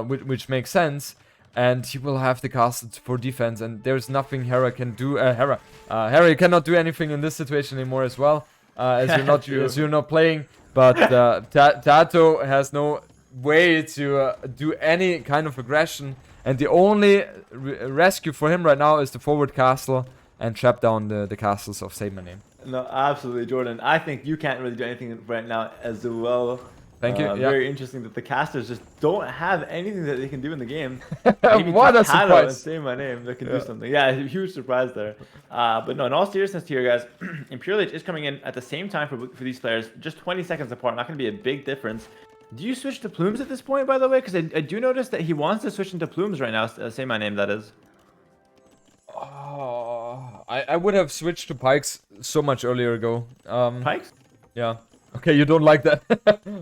which makes sense. And he will have the castle for defense, and there's nothing Hera can do. Hera, you cannot do anything in this situation anymore as well. As you're not playing, but TaToH has no way to do any kind of aggression, and the only rescue for him right now is the forward castle and trap down the castles of Saymyname. No, absolutely, Jordan. I think you can't really do anything right now as well. Thank you. Very interesting that the casters just don't have anything that they can do in the game. What a surprise! Say my name. They can do something. Yeah, a huge surprise there. But no, in all seriousness here, guys, Imperial Age is coming in at the same time for these players, just 20 seconds apart. Not going to be a big difference. Do you switch to plumes at this point, by the way? Because I do notice that he wants to switch into plumes right now. Say my name, that is. Oh, I would have switched to pikes so much earlier ago. Pikes? Yeah. Okay, you don't like that.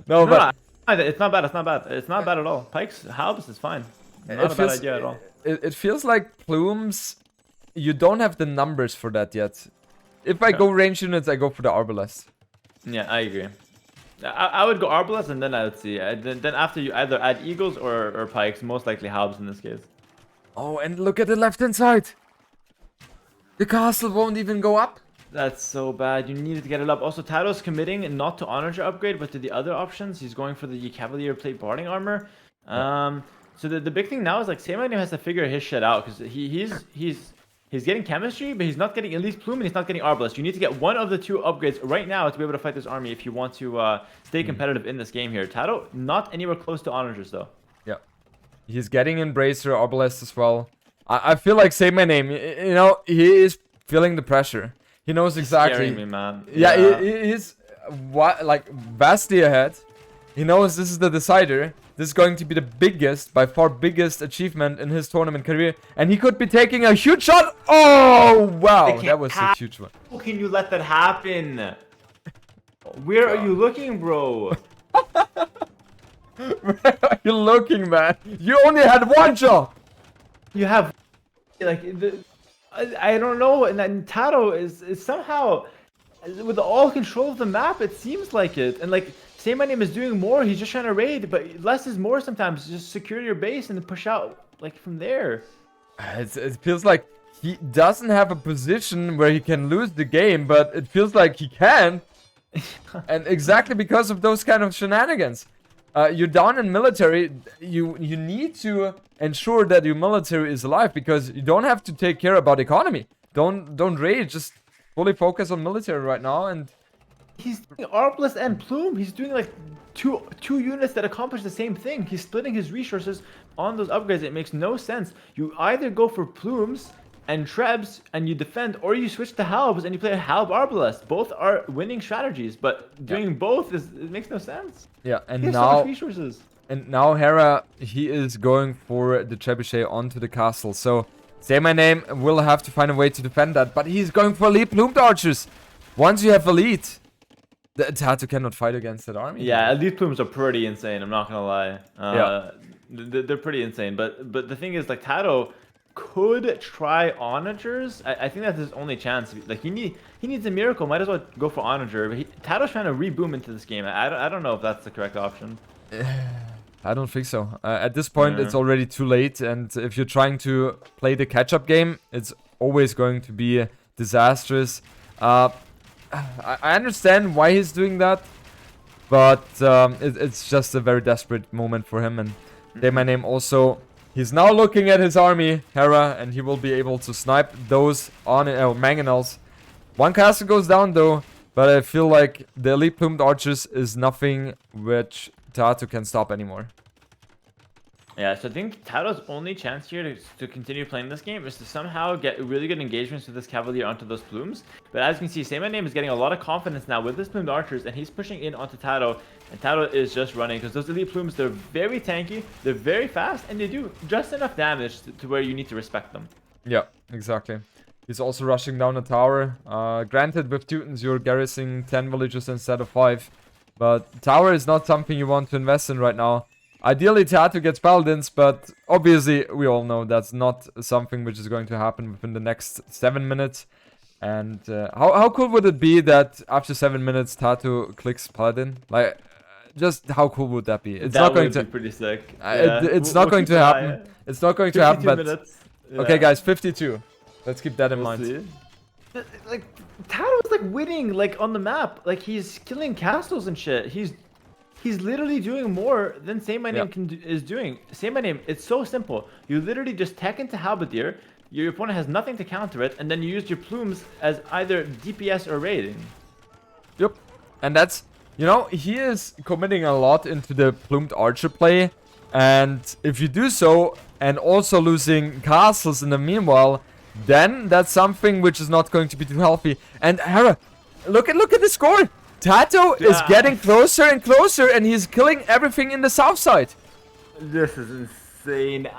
no, but it's not bad. It's not bad. It's not bad at all. Pikes, halbs is fine. Not a bad idea at all. It feels like plumes. You don't have the numbers for that yet. If I go range units, I go for the arbalest. Yeah, I agree. I would go arbalest and then I would see. Then after you either add eagles or pikes, most likely halbs in this case. Oh, and look at the left hand side. The castle won't even go up. That's so bad. You needed to get it up. Also, TaToH's committing not to onager upgrade, but to the other options. He's going for the Cavalier plate barding armor. So the big thing now is like Saymyname has to figure his shit out because he's getting chemistry, but he's not getting at least plume and he's not getting arbalest. You need to get one of the 2 upgrades right now to be able to fight this army if you want to stay competitive in this game here. TaToH not anywhere close to onagers though. Yeah, he's getting Embracer arbalest as well. I feel like Saymyname, you know, he is feeling the pressure. He knows exactly. Scaring me, man. Yeah, he's like vastly ahead. He knows this is the decider. This is going to be the biggest, by far biggest achievement in his tournament career, and he could be taking a huge shot. Oh wow, that was a huge one. How can you let that happen? Where are you looking, bro? Where are you looking, man? You only had one shot. You have like I don't know, and then TaToH is somehow with all control of the map. It seems like it, and like Saymyname is doing more. He's just trying to raid, but less is more sometimes. Just secure your base and then push out like from there. It feels like he doesn't have a position where he can lose the game, but it feels like he can, and exactly because of those kind of shenanigans. You're down in military. You need to ensure that your military is alive because you don't have to take care about economy. Don't raid. Just fully focus on military right now, and He's doing Arbalest and Plume. He's doing like two units that accomplish the same thing. He's splitting his resources on those upgrades. It makes no sense. You either go for Plumes and Trebs and you defend, or you switch to Halbs and you play a Halb Arbalest. Both are winning strategies, but doing both it makes no sense. Yeah, and He has now so much resources. and now Hera, he is going for the trebuchet onto the castle. So Saymyname will have to find a way to defend that, but he's going for elite plumed archers. Once you have elite, the TaToH cannot fight against that army. Yeah, elite plumes are pretty insane. I'm not gonna lie. Yeah. They're pretty insane. But the thing is, like TaToH could try onagers. I think that's his only chance. Like he needs a miracle. Might as well go for onager. But TaToH's trying to reboom into this game. I don't know if that's the correct option. I don't think so. At this point, it's already too late. And if you're trying to play the catch-up game, it's always going to be disastrous. I understand why he's doing that, but it's just a very desperate moment for him. And Saymyname also, he's now looking at his army, Hera, and he will be able to snipe those on mangonels. One castle goes down though, but I feel like the elite plumed archers is nothing which TaToH can stop anymore. Yeah, so I think TaToH's only chance here to continue playing this game is to somehow get really good engagements with this Cavalier onto those plumes. But as you can see, Saymyname is getting a lot of confidence now with his plumed archers, and he's pushing in onto TaToH, and TaToH is just running because those elite plumes, they're very tanky, they're very fast, and they do just enough damage to where you need to respect them. Yeah, exactly. He's also rushing down a tower. Granted, with Teutons, you're garrisoning 10 villages instead of 5. But tower is not something you want to invest in right now. Ideally, TaToH gets paladins, but obviously, we all know that's not something which is going to happen within the next 7 minutes. And how cool would it be that after 7 minutes, TaToH clicks paladin? Like, just how cool would that be? It's not going to be pretty sick. It's not going to happen. It's not going to happen. But minutes. Yeah. Okay, guys, 52. Let's keep that in mind. See. Like TaToH is like winning like on the map. Like he's killing castles and shit. He's literally doing more than Saymyname is doing. Saymyname, it's so simple. You literally just tech into Halberdier, your opponent has nothing to counter it, and then you use your plumes as either DPS or raiding. Yep. And that's, you know, he is committing a lot into the plumed archer play. And if you do so, and also losing castles in the meanwhile, then that's something which is not going to be too healthy. And Hera, look at the score. TaToH is getting closer and closer, and he's killing everything in the south side. This is insane.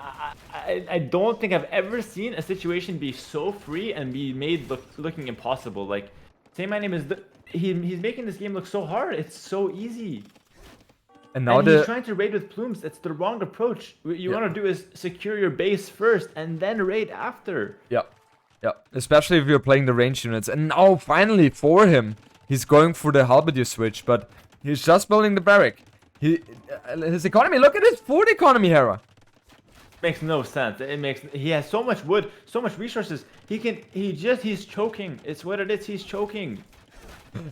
I don't think I've ever seen a situation be so free and be made looking impossible. Like, Saymyname is he's making this game look so hard. It's so easy. And now he's trying to raid with plumes. It's the wrong approach. What you want to do is secure your base first and then raid after. Yeah. Yeah. Especially if you're playing the range units. And now, finally, for him, he's going for the halberdier switch, but he's just building the barrack. His economy, look at his food economy, Hera. Makes no sense. He has so much wood, so much resources. He's choking. It's what it is. He's choking.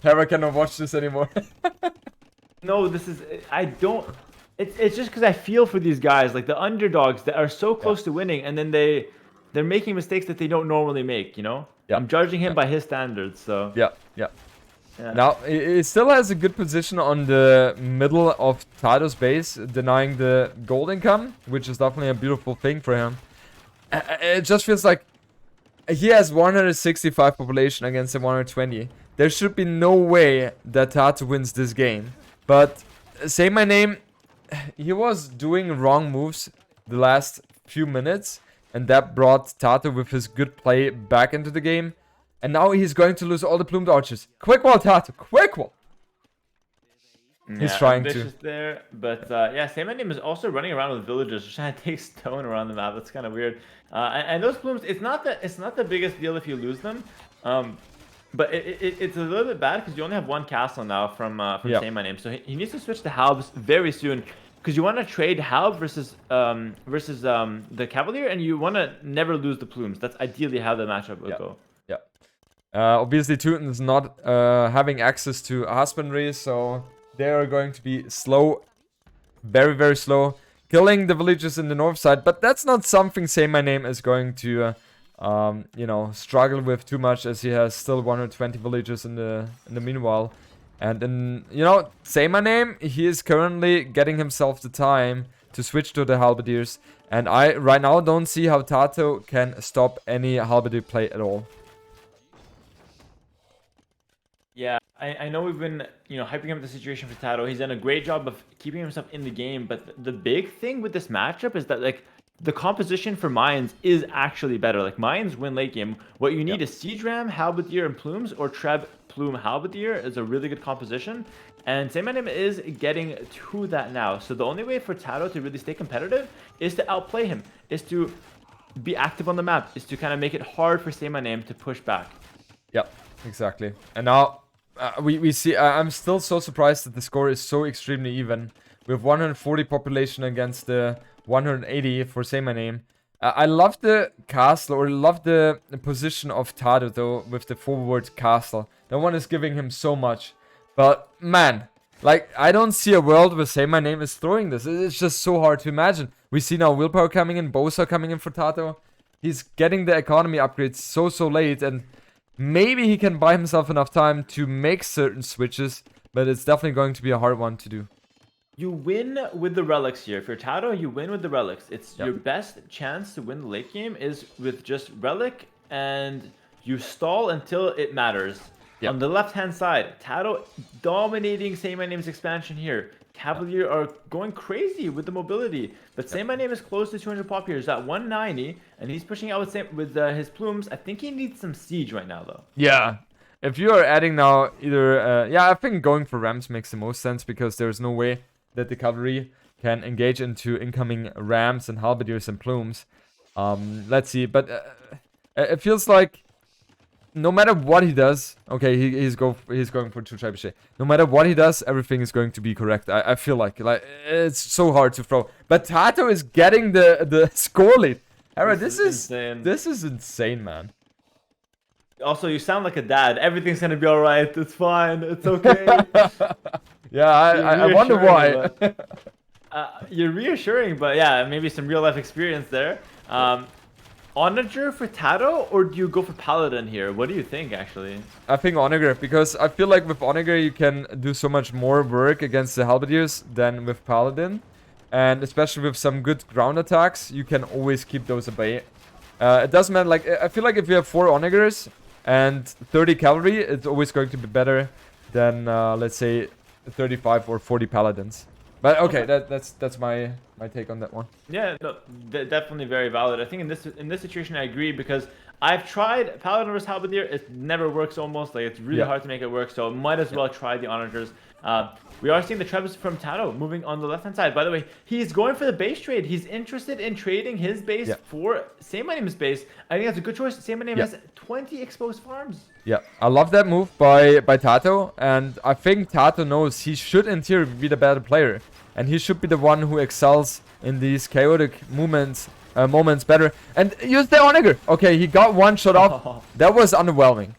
Hera cannot watch this anymore. No, it's just because I feel for these guys, like the underdogs that are so close to winning, and then they're making mistakes that they don't normally make, you know? Yeah. I'm judging him by his standards, so. Yeah. Now, he still has a good position on the middle of TaToH's base, denying the gold income, which is definitely a beautiful thing for him. It just feels like he has 165 population against the 120. There should be no way that TaToH wins this game. But Saymyname, he was doing wrong moves the last few minutes, and that brought TaToH with his good play back into the game. And now he's going to lose all the plumed archers. Quick wall, TaToH, quick wall. He's trying to. There, but Saymyname is also running around with villagers, trying to take stone around the map. That's kind of weird. And those plumes, it's not the biggest deal if you lose them. But it's a little bit bad because you only have one castle now from Saymyname. So he needs to switch to Halbs very soon because you want to trade Halb versus the Cavalier, and you want to never lose the plumes. That's ideally how the matchup will go. Yeah. Obviously, Teutons not having access to husbandry, so they are going to be slow, very, very slow, killing the villages in the north side. But that's not something Saymyname is going to struggle with too much, as he has still 120 villages in the meanwhile. And in, you know, Saymyname, he is currently getting himself the time to switch to the Halberdiers. And I right now don't see how TaToH can stop any Halberdier play at all. Yeah, I know we've been, hyping up the situation for TaToH. He's done a great job of keeping himself in the game, but the big thing with this matchup is that, like, the composition for Mines is actually better. Like, Mines win late game. What you need is Siege Ram, Halberdier, and Plumes, or Treb, Plume, Halberdier is a really good composition. And Saymyname is getting to that now. So the only way for TaToH to really stay competitive is to outplay him, is to be active on the map, is to kind of make it hard for Saymyname to push back. Yep, exactly. And now we see. I'm still so surprised that the score is so extremely even. We have 140 population against the 180 for Saymyname. I love the castle, or love the position of TaToH though, with the forward castle. That one is giving him so much. But man, like, I don't see a world where Saymyname is throwing this. It's just so hard to imagine. We see now Willpower coming in, Bosa coming in for TaToH. He's getting the economy upgrades so late, and maybe he can buy himself enough time to make certain switches, but it's definitely going to be a hard one to do. You win with the relics here. If you're TaToH, you win with the relics. It's your best chance to win the late game is with just relic, and you stall until it matters. On the left-hand side, TaToH dominating Saymyname's expansion here. Cavalier are going crazy with the mobility, but Saymyname is close to 200 pop here. He's at 190, and he's pushing out with his plumes. I think he needs some siege right now, though. Yeah. If you are adding now either... I think going for Rams makes the most sense, because there's no way that the cavalry can engage into incoming Rams and Halberdiers and plumes. Let's see, but it feels like no matter what he does, okay, he's going for 2 trebuchet. No matter what he does, everything is going to be correct. I feel like it's so hard to throw. But TaToH is getting the score lead. Hera, this is insane, man. Also, you sound like a dad. Everything's gonna be all right. It's fine. It's okay. Yeah, I wonder why. You're reassuring, but yeah, maybe some real life experience there. Onager for TaToH, or do you go for Paladin here? What do you think, actually? I think Onager, because I feel like with Onager you can do so much more work against the Halberdiers than with Paladin. And especially with some good ground attacks, you can always keep those at bay. It doesn't matter, like, I feel like if you have 4 Onagers and 30 cavalry, it's always going to be better than, let's say, 35 or 40 Paladins. But okay, that's my take on that one. Yeah, no, definitely very valid. I think in this situation I agree, because I've tried Paladin vs Halberdier. It never works almost. Like, it's really hard to make it work. So might as well try the Onagers. We are seeing the Trebs from TaToH moving on the left-hand side. By the way, he's going for the base trade. He's interested in trading his base for Saymyname's base. I think that's a good choice. Saymyname has 20 exposed farms. Yeah, I love that move by TaToH, and I think TaToH knows he should in theory be the better player, and he should be the one who excels in these chaotic moments better. And use the Onager. Okay, he got one shot off. That was underwhelming.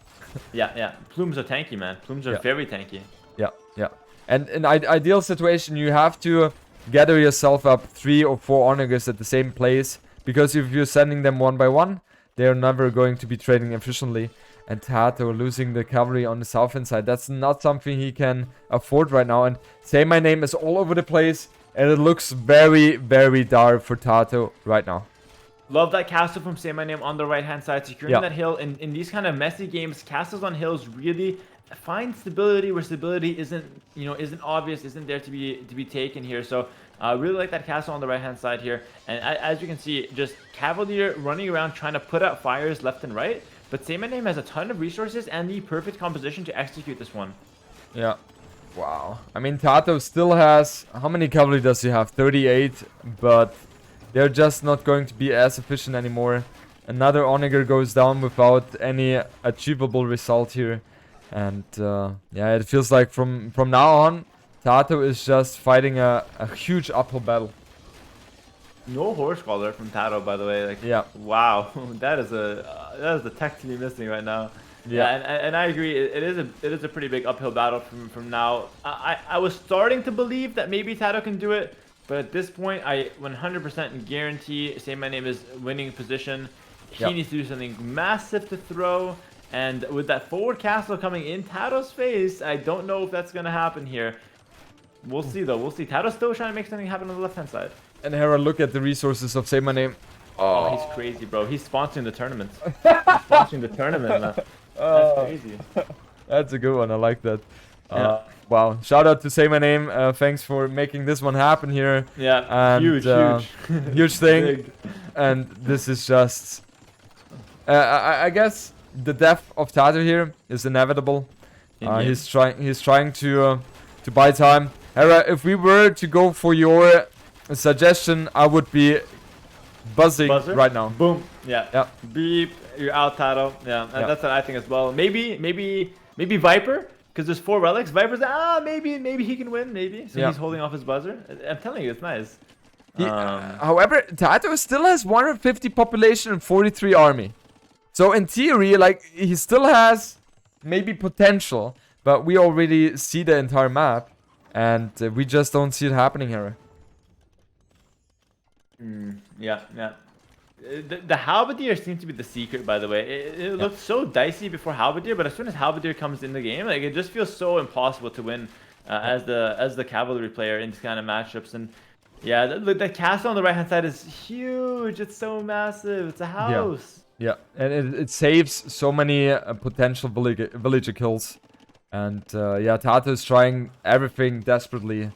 Yeah. Plumes are tanky, man. Plumes are very tanky. Yeah. And in an ideal situation, you have to gather yourself up 3 or 4 Onagers at the same place, because if you're sending them one by one, they're never going to be trading efficiently. And TaToH losing the cavalry on the southern side, that's not something he can afford right now. And Saymyname is all over the place, and it looks very, very dark for TaToH right now. Love that castle from Saymyname on the right-hand side, securing that hill. In these kind of messy games, castles on hills really find stability where stability isn't obvious, isn't there to be taken here. So I really like that castle on the right-hand side here. And as you can see, just Cavalier running around trying to put out fires left and right. But Saymyname has a ton of resources and the perfect composition to execute this one. Yeah. Wow. I mean, TaToH still has... How many cavalry does he have? 38. But they're just not going to be as efficient anymore. Another Onager goes down without any achievable result here. And yeah, it feels like from now on, TaToH is just fighting a huge uphill battle. No horse collar from TaToH, by the way. Like, yeah. Wow, that is the tech to be missing right now. Yeah, and I agree. It is a pretty big uphill battle from now. I was starting to believe that maybe TaToH can do it, but at this point, I 100% guarantee Saymyname is winning position. He needs to do something massive to throw. And with that forward castle coming in TaToH's face, I don't know if that's gonna happen here. We'll see though. We'll see. TaToH's still trying to make something happen on the left-hand side. And Hera, look at the resources of Saymyname. Oh, he's crazy, bro. He's sponsoring the tournament. He's sponsoring the tournament, man. That's crazy. That's a good one. I like that. Yeah. Wow. Shout out to Saymyname. Thanks for making this one happen here. Yeah. And, huge. Huge thing. Big. And this is just... I guess the death of TaToH here is inevitable. He's trying to buy time. Hera, if we were to go for your suggestion, I would be buzzing right now. Boom. Yeah. Yeah. Beep. You're out, TaToH. Yeah. That's what I think as well. Maybe Viper, because there's 4 relics. Viper's maybe he can win. Maybe. So he's holding off his buzzer. I'm telling you, it's nice. However, TaToH still has 150 population and 43 army. So in theory, like, he still has maybe potential, but we already see the entire map, and we just don't see it happening here. Yeah. The Halberdier seems to be the secret, by the way. It looked so dicey before Halberdier, but as soon as Halberdier comes in the game, like, it just feels so impossible to win as the cavalry player in these kind of matchups. And yeah, the castle on the right hand side is huge. It's so massive. It's a house. Yeah, and it saves so many potential villager kills. And yeah, TaToH is trying everything desperately.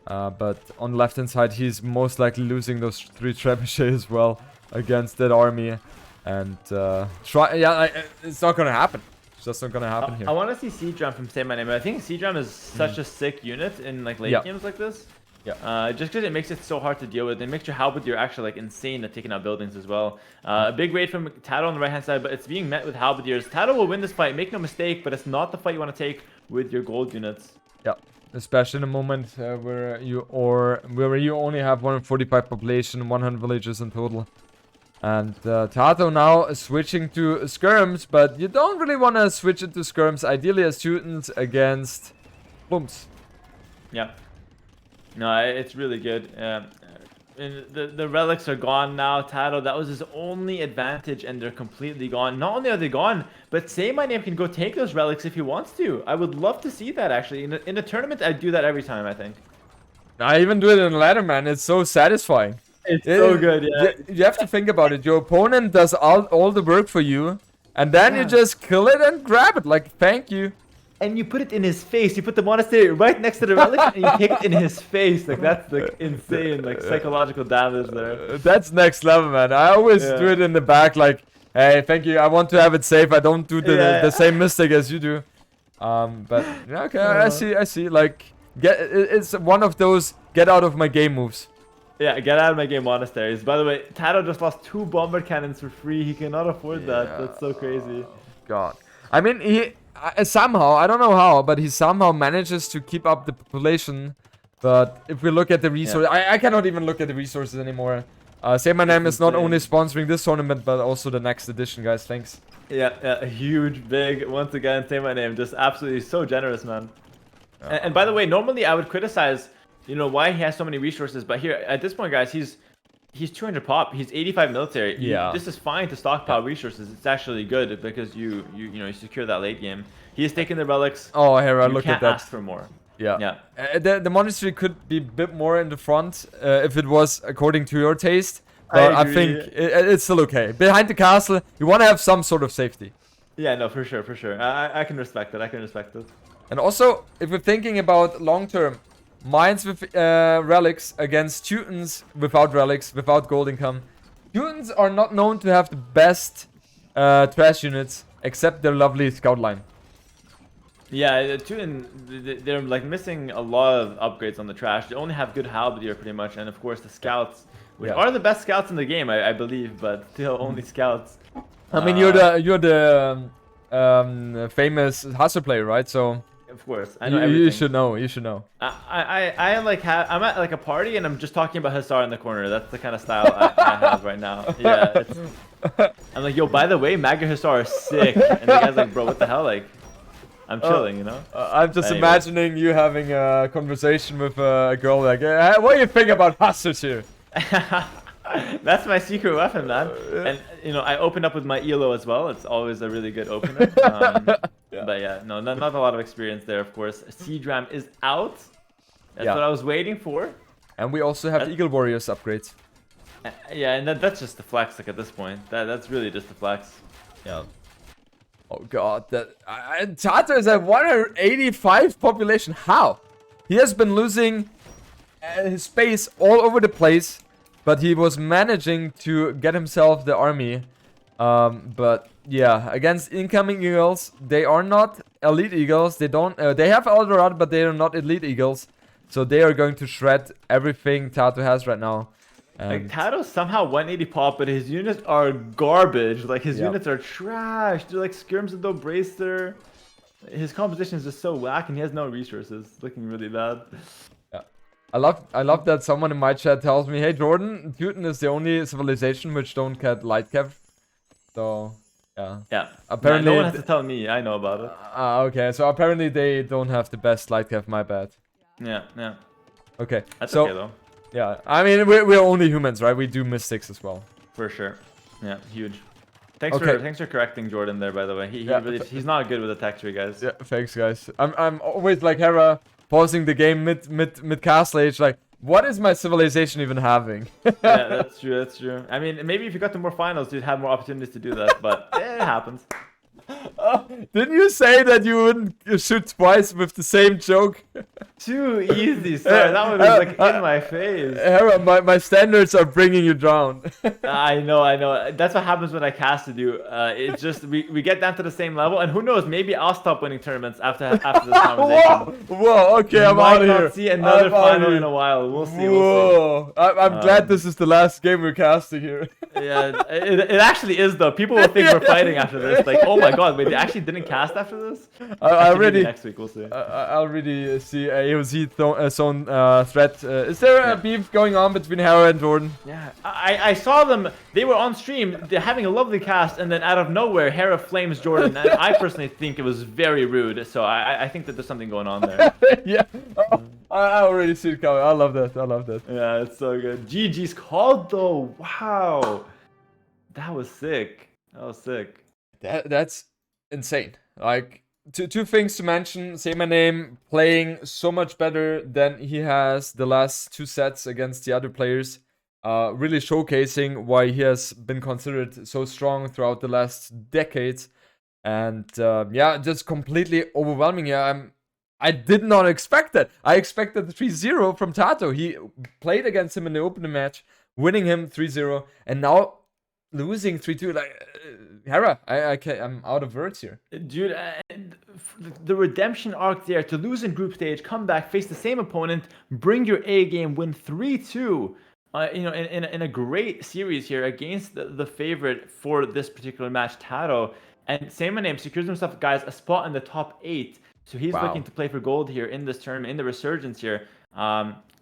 But on the left hand side, he's most likely losing those 3 trebuchets as well against that army. And it's not gonna happen. It's just not gonna happen here. I want to see Siege Drum from Saymyname. I think Siege Drum is such a sick unit in like late games like this. Yeah. Just because it makes it so hard to deal with. It makes your Halberdier actually like insane at taking out buildings as well. A big raid from TaToH on the right hand side, but it's being met with Halberdiers. TaToH will win this fight, make no mistake, but it's not the fight you want to take with your gold units. Yeah, especially in a moment where you only have 145 population, 100 villagers in total. And TaToH now is switching to skirms, but you don't really want to switch it to skirms. Ideally as students against booms. Yeah. No, it's really good. And the relics are gone now. TaToH, that was his only advantage, and they're completely gone. Not only are they gone, but Saymyname can go take those relics if he wants to. I would love to see that, actually. In a tournament, I'd do that every time, I think. I even do it in ladder, man. It's so satisfying. It's so good, yeah. You have to think about it. Your opponent does all the work for you, and then you just kill it and grab it. Like, thank you. And you put it in his face. You put the monastery right next to the relic, and you take it in his face. Like, that's like insane, like psychological damage there. That's next level, man. I always do it in the back, like, hey, thank you. I want to have it safe. I don't do the same mistake as you do. But yeah, okay, I see. Like, it's one of those get out of my game moves. Yeah, get out of my game monasteries. By the way, TaToH just lost 2 bomber cannons for free. He cannot afford that. That's so crazy. God. I mean, he somehow, I don't know how, but he somehow manages to keep up the population. But if we look at the resources, I cannot even look at the resources anymore. Saymyname is not only sponsoring this tournament, but also the next edition, guys. Thanks. Yeah, a huge, big, once again, Saymyname, just absolutely so generous, man. And by the way, normally I would criticize, you know, why he has so many resources, but here, at this point, guys, he's 200 pop. He's 85 military. This is fine to stockpile resources. It's actually good because you secure that late game. He has taken the relics. Oh, Hera, look at that. You can't ask for more. Yeah. The monastery could be a bit more in the front if it was according to your taste. But I think it's still okay. Behind the castle, you want to have some sort of safety. Yeah, no, for sure. I can respect it. And also, if we're thinking about long term, mines with relics against Teutons without relics, without gold income. Teutons are not known to have the best trash units, except their lovely scout line. Yeah, Teuton, they're like missing a lot of upgrades on the trash. They only have good halberdier pretty much, and of course the scouts, which are the best scouts in the game, I believe, but still only scouts. I mean, you're the famous Hustle player, right? So. Of course, I know everything. You should know. I like I'm at like a party and I'm just talking about Hussar in the corner. That's the kind of style I have right now. Yeah, I'm like, yo, by the way, Magger Hussar is sick, and the guy's like, bro, what the hell? Like, I'm chilling, you know. I'm just imagining you having a conversation with a girl like, what do you think about Hussars here? That's my secret weapon, man. And you know, I opened up with my ELO as well. It's always a really good opener. Yeah. But yeah, no, not a lot of experience there, of course. Siege Ram is out. That's Yeah. what I was waiting for. And we also have Eagle Warriors upgrades. Yeah, and that's just the flex. Like at this point, that's really just the flex. Yeah. Oh god, TaToH is at 185 population. How? He has been losing his space all over the place, but he was managing to get himself the army. But yeah, against incoming eagles, they are not elite eagles. They don't. They have Eldorado, but they are not elite eagles. So they are going to shred everything TaToH has right now. Like TaToH somehow 180 pop, but his units are garbage. Like his units are trash. They're like skirms with no bracer. His composition is just so whack, and he has no resources. It's looking really bad. Yeah, I love that someone in my chat tells me, "Hey Jordan, Teuton is the only civilization which don't get light cap." So yeah. Yeah. Apparently, no one has to tell me. I know about it. Okay, so apparently they don't have the best light cap. My bad. Yeah. Yeah. Okay. That's so, okay though. Yeah, I mean we're only humans, right? We do mistakes as well. For sure. Yeah, huge. Thanks for correcting Jordan there, by the way. He's not good with the tech tree, guys. Yeah, thanks guys. I'm always like Hera, pausing the game mid castle age, like what is my civilization even having? Yeah, that's true. That's true. I mean, maybe if you got to more finals, you'd have more opportunities to do that. But it happens. Didn't you say that you wouldn't shoot twice with the same joke? Too easy, sir. That one was like in my face. Hera, my standards are bringing you down. I know. That's what happens when I casted you. It's just we get down to the same level, and who knows? Maybe I'll stop winning tournaments after this conversation. Whoa, okay, I'm out of here. Might see another final in a while. We'll see. Whoa, I'm glad this is the last game we're casting here. Yeah, it actually is though. People will think we're fighting after this. Like, oh my god, wait, they actually didn't cast after this? I already next week we'll see. I already see a AOZ zone threat. Is there a beef going on between Hera and Jordan? Yeah, I saw them. They were on stream. They're having a lovely cast, and then out of nowhere, Hera flames Jordan. And I personally think it was very rude. So I think that there's something going on there. Yeah, I already see it coming. I love that. I love that. Yeah, it's so good. GG's called though. Wow, that was sick. That was sick. That's insane. Like two things to mention. Saymyname playing so much better than he has the last two sets against the other players. Really showcasing why he has been considered so strong throughout the last decades. And yeah, just completely overwhelming. Yeah, I did not expect that. I expected the 3-0 from TaToH. He played against him in the opening match, winning him 3-0, and now losing 3-2. Like Hera, I'm out of words here. Dude, the redemption arc there, to lose in group stage, come back, face the same opponent, bring your A game, win 3-2. You know, in a great series here against the favorite for this particular match, TaToH. And Saymyname secures himself, guys, a spot in the top 8. So he's looking to play for gold here in this tournament, in the Resurgence here.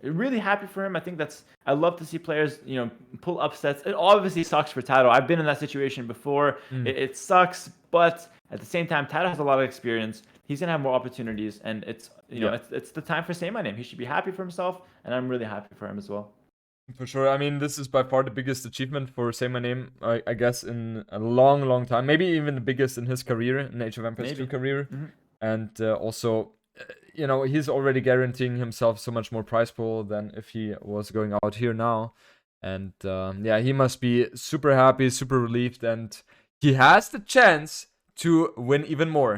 Really happy for him. I think I love to see players, you know, pull upsets. It obviously sucks for TaToH. I've been in that situation before. It sucks, but at the same time, TaToH has a lot of experience. He's gonna have more opportunities, and it's it's the time for Saymyname. He should be happy for himself, and I'm really happy for him as well. For sure. I mean, this is by far the biggest achievement for Saymyname, I guess, in a long time. Maybe even the biggest in his career, in Age of Empires 2 career. And also, you know, he's already guaranteeing himself so much more prize pool than if he was going out here now. And yeah, he must be super happy, super relieved, and he has the chance to win even more.